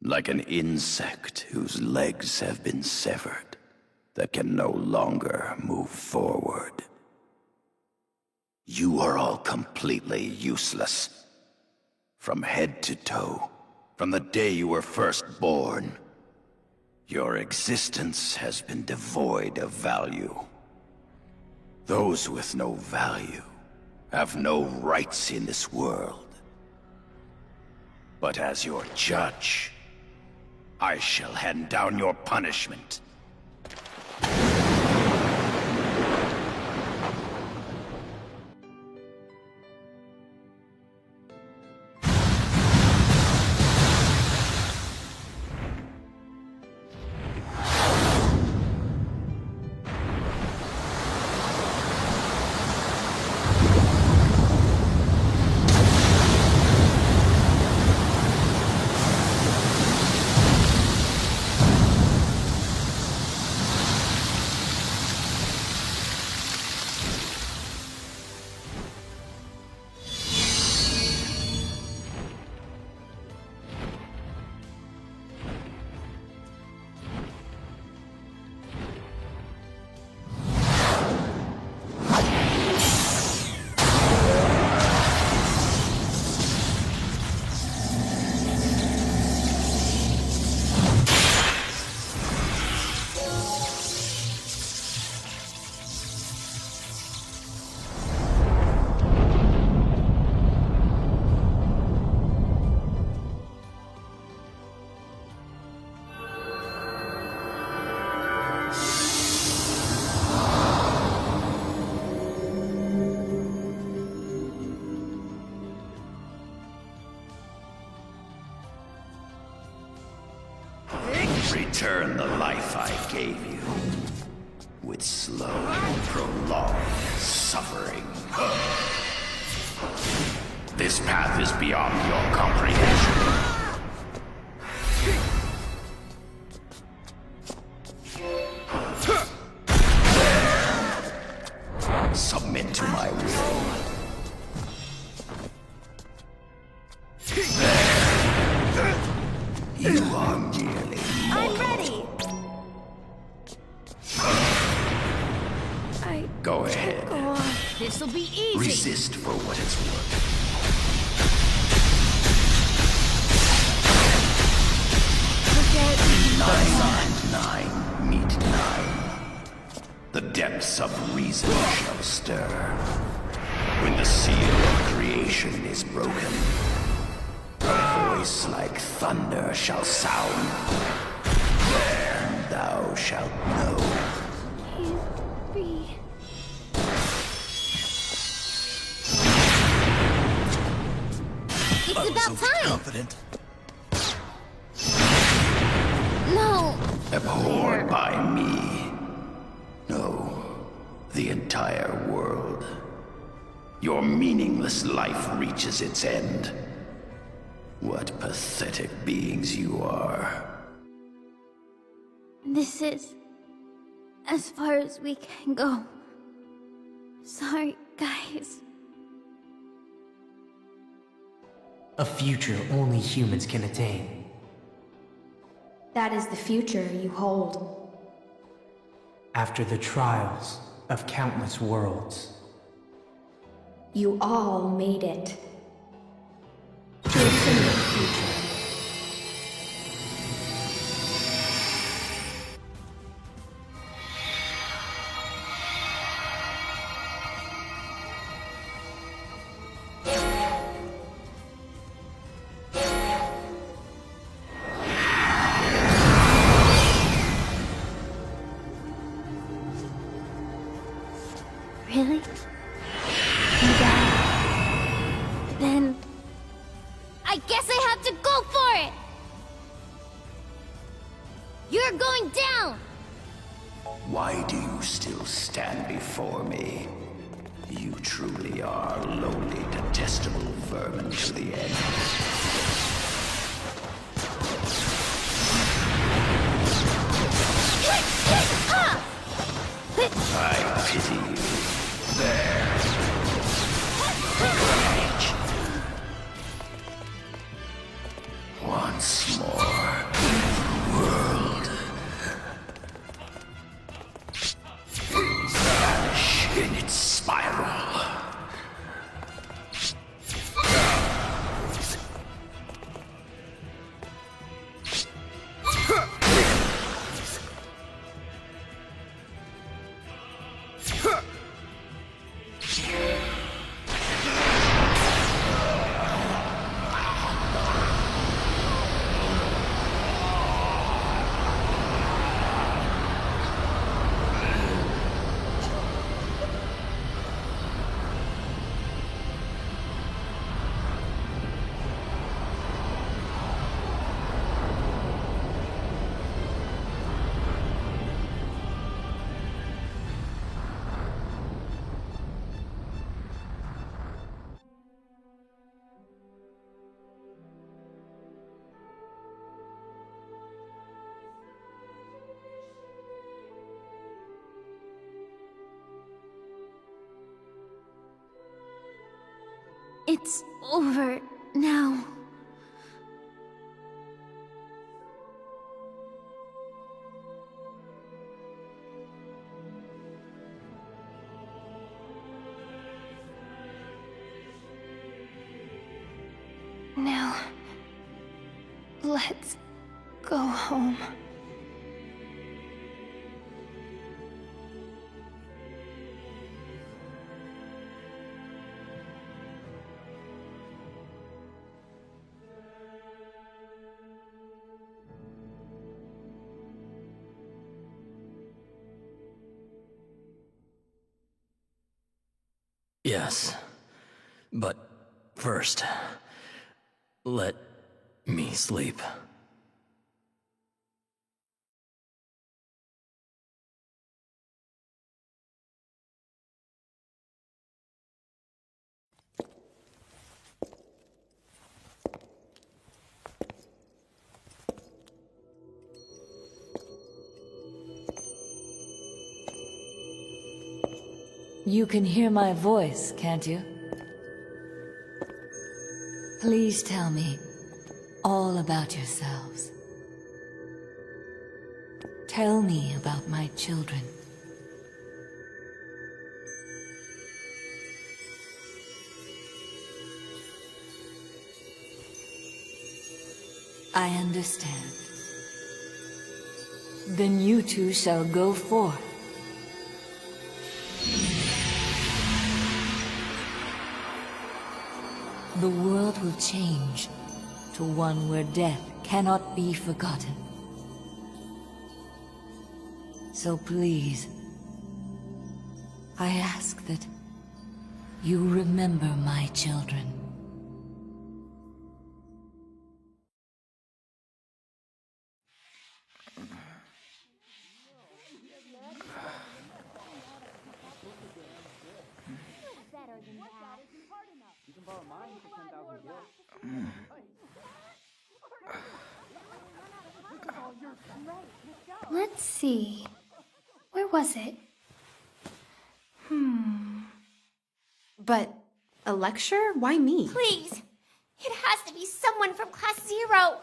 Like an insect whose legs have been severed, that can no longer move forward. You are all completely useless. From head to toe. From the day you were first born, your existence has been devoid of value. Those with no value have no rights in this world. But as your judge, I shall hand down your punishment. Return the life I gave you. With slow, prolonged suffering. This path is beyond your comprehension. Submit to my will. You are merely I'm ready! Go ahead. Go on. This'll be easy. Resist for what it's worth. Nine and 9 meet 9. The depths of reason shall stir. When the seal of creation is broken, a voice like thunder shall sound. Then thou shalt know. Can't be. It's about time! Confident. No! Abhorred by me. No, the entire world. Your meaningless life reaches its end. What pathetic beings you are. This is as far as we can go. Sorry, guys. A future only humans can attain. That is the future you hold. After the trials of countless worlds. You all made it. To a similar future. Really? You died. Then... I guess I have to go for it! You're going down! Why do you still stand before me? You truly are lowly, detestable vermin to the end. I pity you. There. Rage. Once more. World. Vanish in its spiral. It's over now. Now, let's go home. Yes. But first, let me sleep. You can hear my voice, can't you? Please tell me all about yourselves. Tell me about my children. I understand. Then you two shall go forth. The world will change to one where death cannot be forgotten. So please, I ask that you remember my children. Let's see. Where was it? But a lecture? Why me? Please! It has to be someone from Class 0!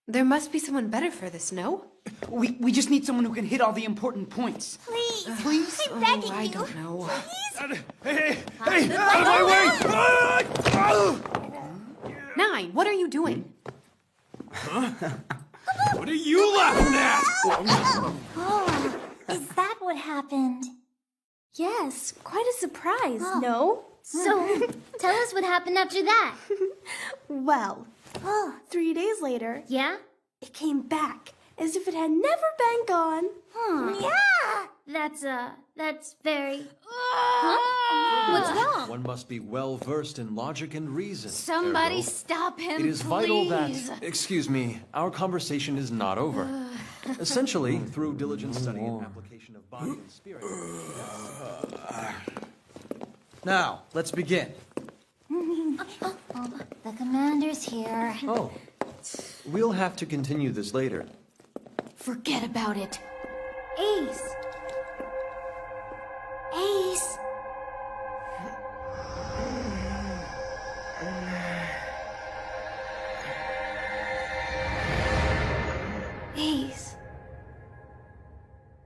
There must be someone better for this, no? We just need someone who can hit all the important points. Please! Please? I'm begging I you! don't know. Hey! Out of my way! 9, what are you doing? What are you laughing at? Oh, is that what happened? Yes, quite a surprise, Oh. no? So, tell us what happened after that. Well, 3 days later, Yeah? it came back as if it had never been gone. Yeah! That's very... Huh? What's wrong? One must be well versed in logic and reason. Somebody Ergo, stop him, it is vital that... please. Excuse me, our conversation is not over. Essentially, through diligent study and application of body and spirit... Now, let's begin. The commander's here. Oh, we'll have to continue this later. Forget about it. Ace! Ace! Ace.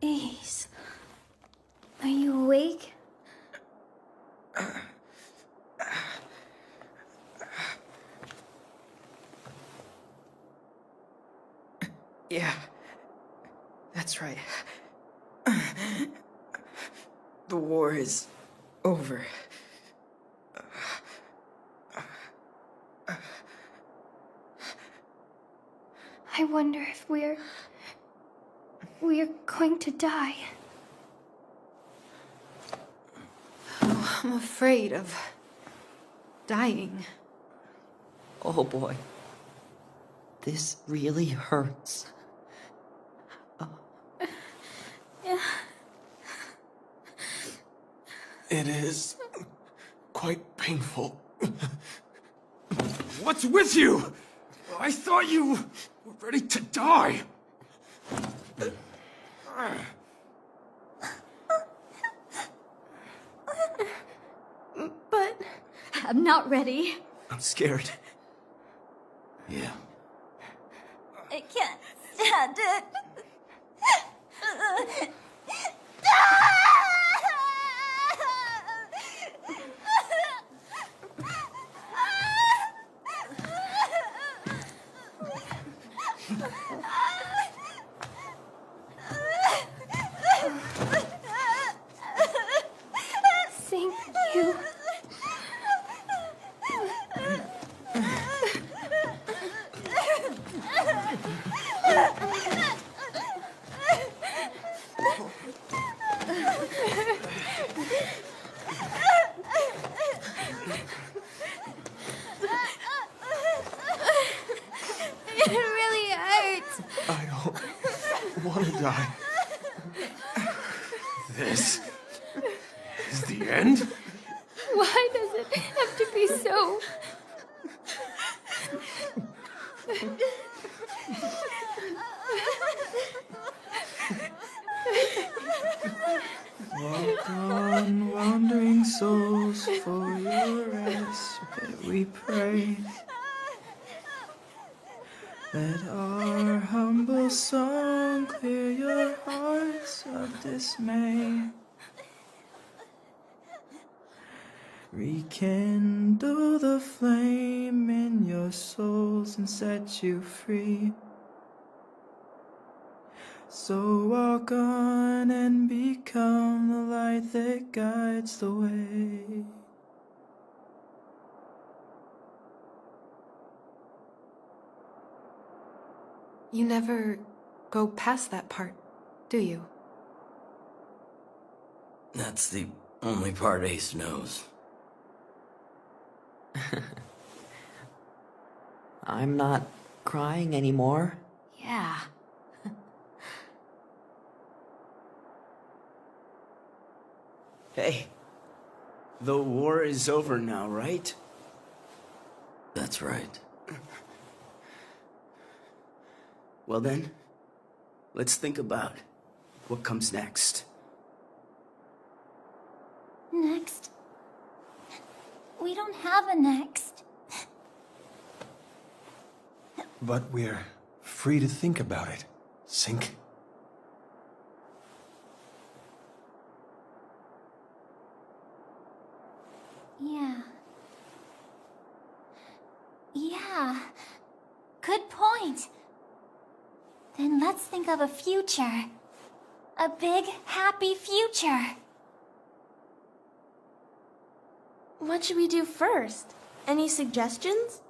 Ace. Are you awake? Yeah. That's right. The war is over. I wonder if we're going to die. Oh, I'm afraid of dying. Oh boy. This really hurts. It is quite painful. What's with you? I thought you were ready to die. But I'm not ready. I'm scared. Yeah. I can't stand it. Thank you. It really hurts. I don't want to die. This is the end? Why does it have to be so? on, wandering souls, for your respite we pray. Let our humble song clear your hearts of dismay. Rekindle the flame in your souls and set you free. So walk on and become the light that guides the way. You never go past that part, do you? That's the only part Ace knows. I'm not crying anymore. Yeah. Hey, the war is over now, right? That's right. Well then, let's think about what comes next. Next? We don't have a next. But we're free to think about it, Sync. Yeah. Good point. Then let's think of a future. A big, happy future. What should we do first? Any suggestions?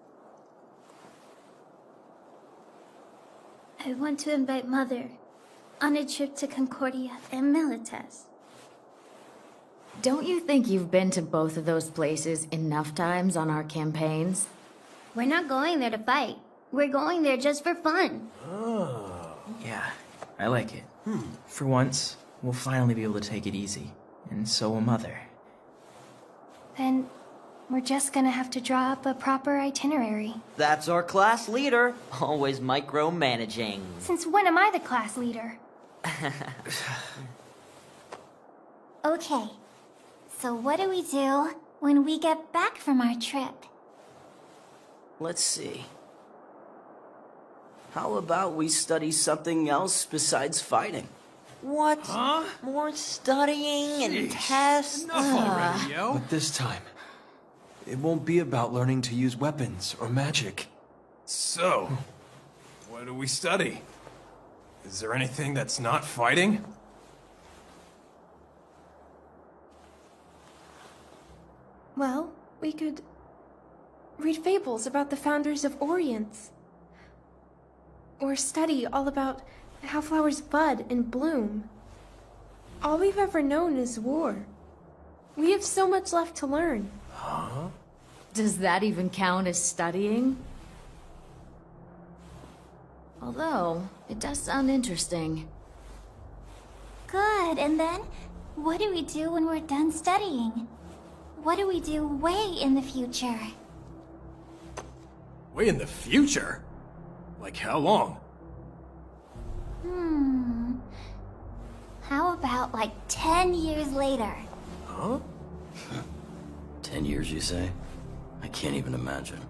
I want to invite Mother on a trip to Concordia and Milites. Don't you think you've been to both of those places enough times on our campaigns? We're not going there to fight. We're going there just for fun. Oh. Yeah, I like it. For once, we'll finally be able to take it easy. And so will Mother. Then we're just gonna have to draw up a proper itinerary. That's our class leader, always micromanaging. Since when am I the class leader? Okay. So what do we do when we get back from our trip? Let's see. How about we study something else besides fighting? What? Huh? More studying and tests? But this time, it won't be about learning to use weapons or magic. So, what do we study? Is there anything that's not fighting? Well, we could read fables about the founders of Orients. Or study all about how flowers bud and bloom. All we've ever known is war. We have so much left to learn. Huh? Does that even count as studying? Although, it does sound interesting. Good, and then, what do we do when we're done studying? What do we do way in the future? Way in the future? Like how long? How about like 10 years later? Huh? 10 years, you say? I can't even imagine.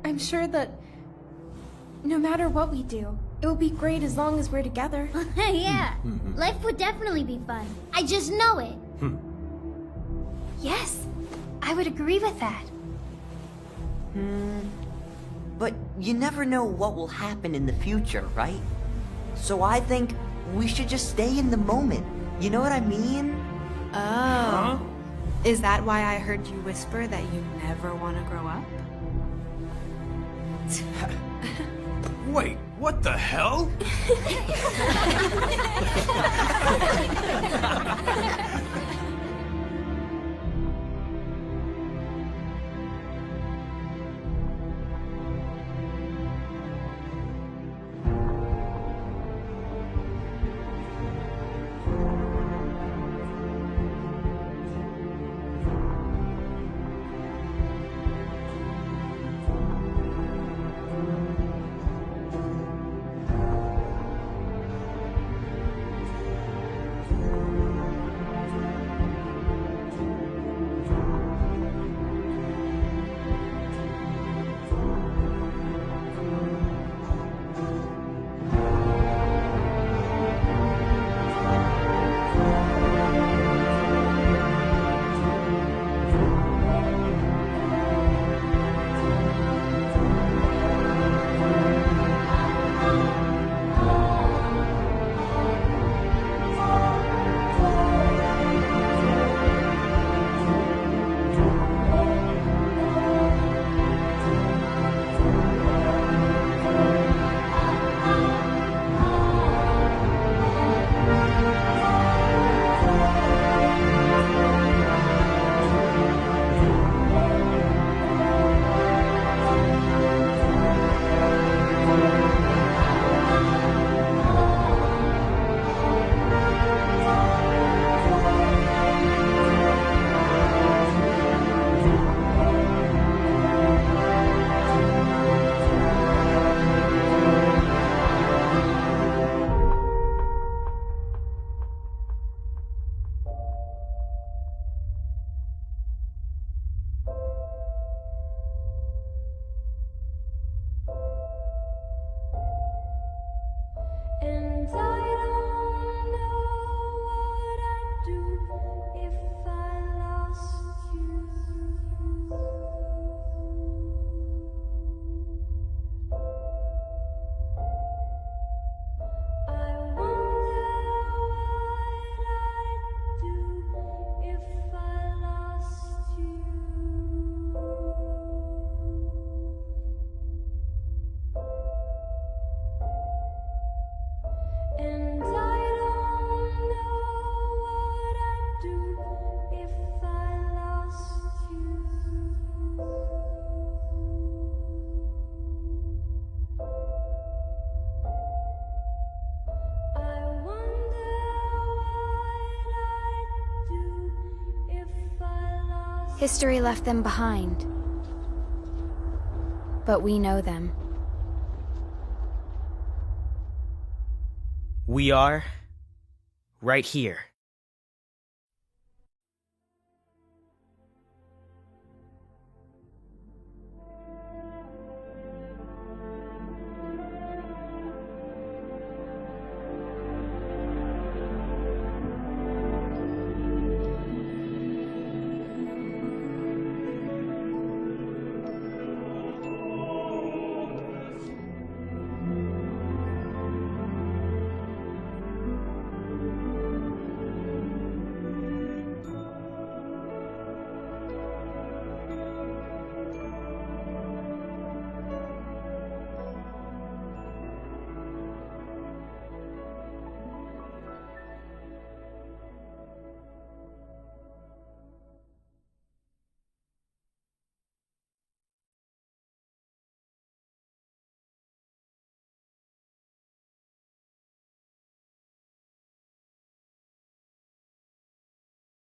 I'm sure that no matter what we do, it will be great as long as we're together. Yeah, life would definitely be fun. I just know it. Yes, I would agree with that. But you never know what will happen in the future, right? So I think we should just stay in the moment. You know what I mean? Oh. Huh? Is that why I heard you whisper that you never want to grow up? Wait, what the hell? History left them behind. But we know them. We are right here.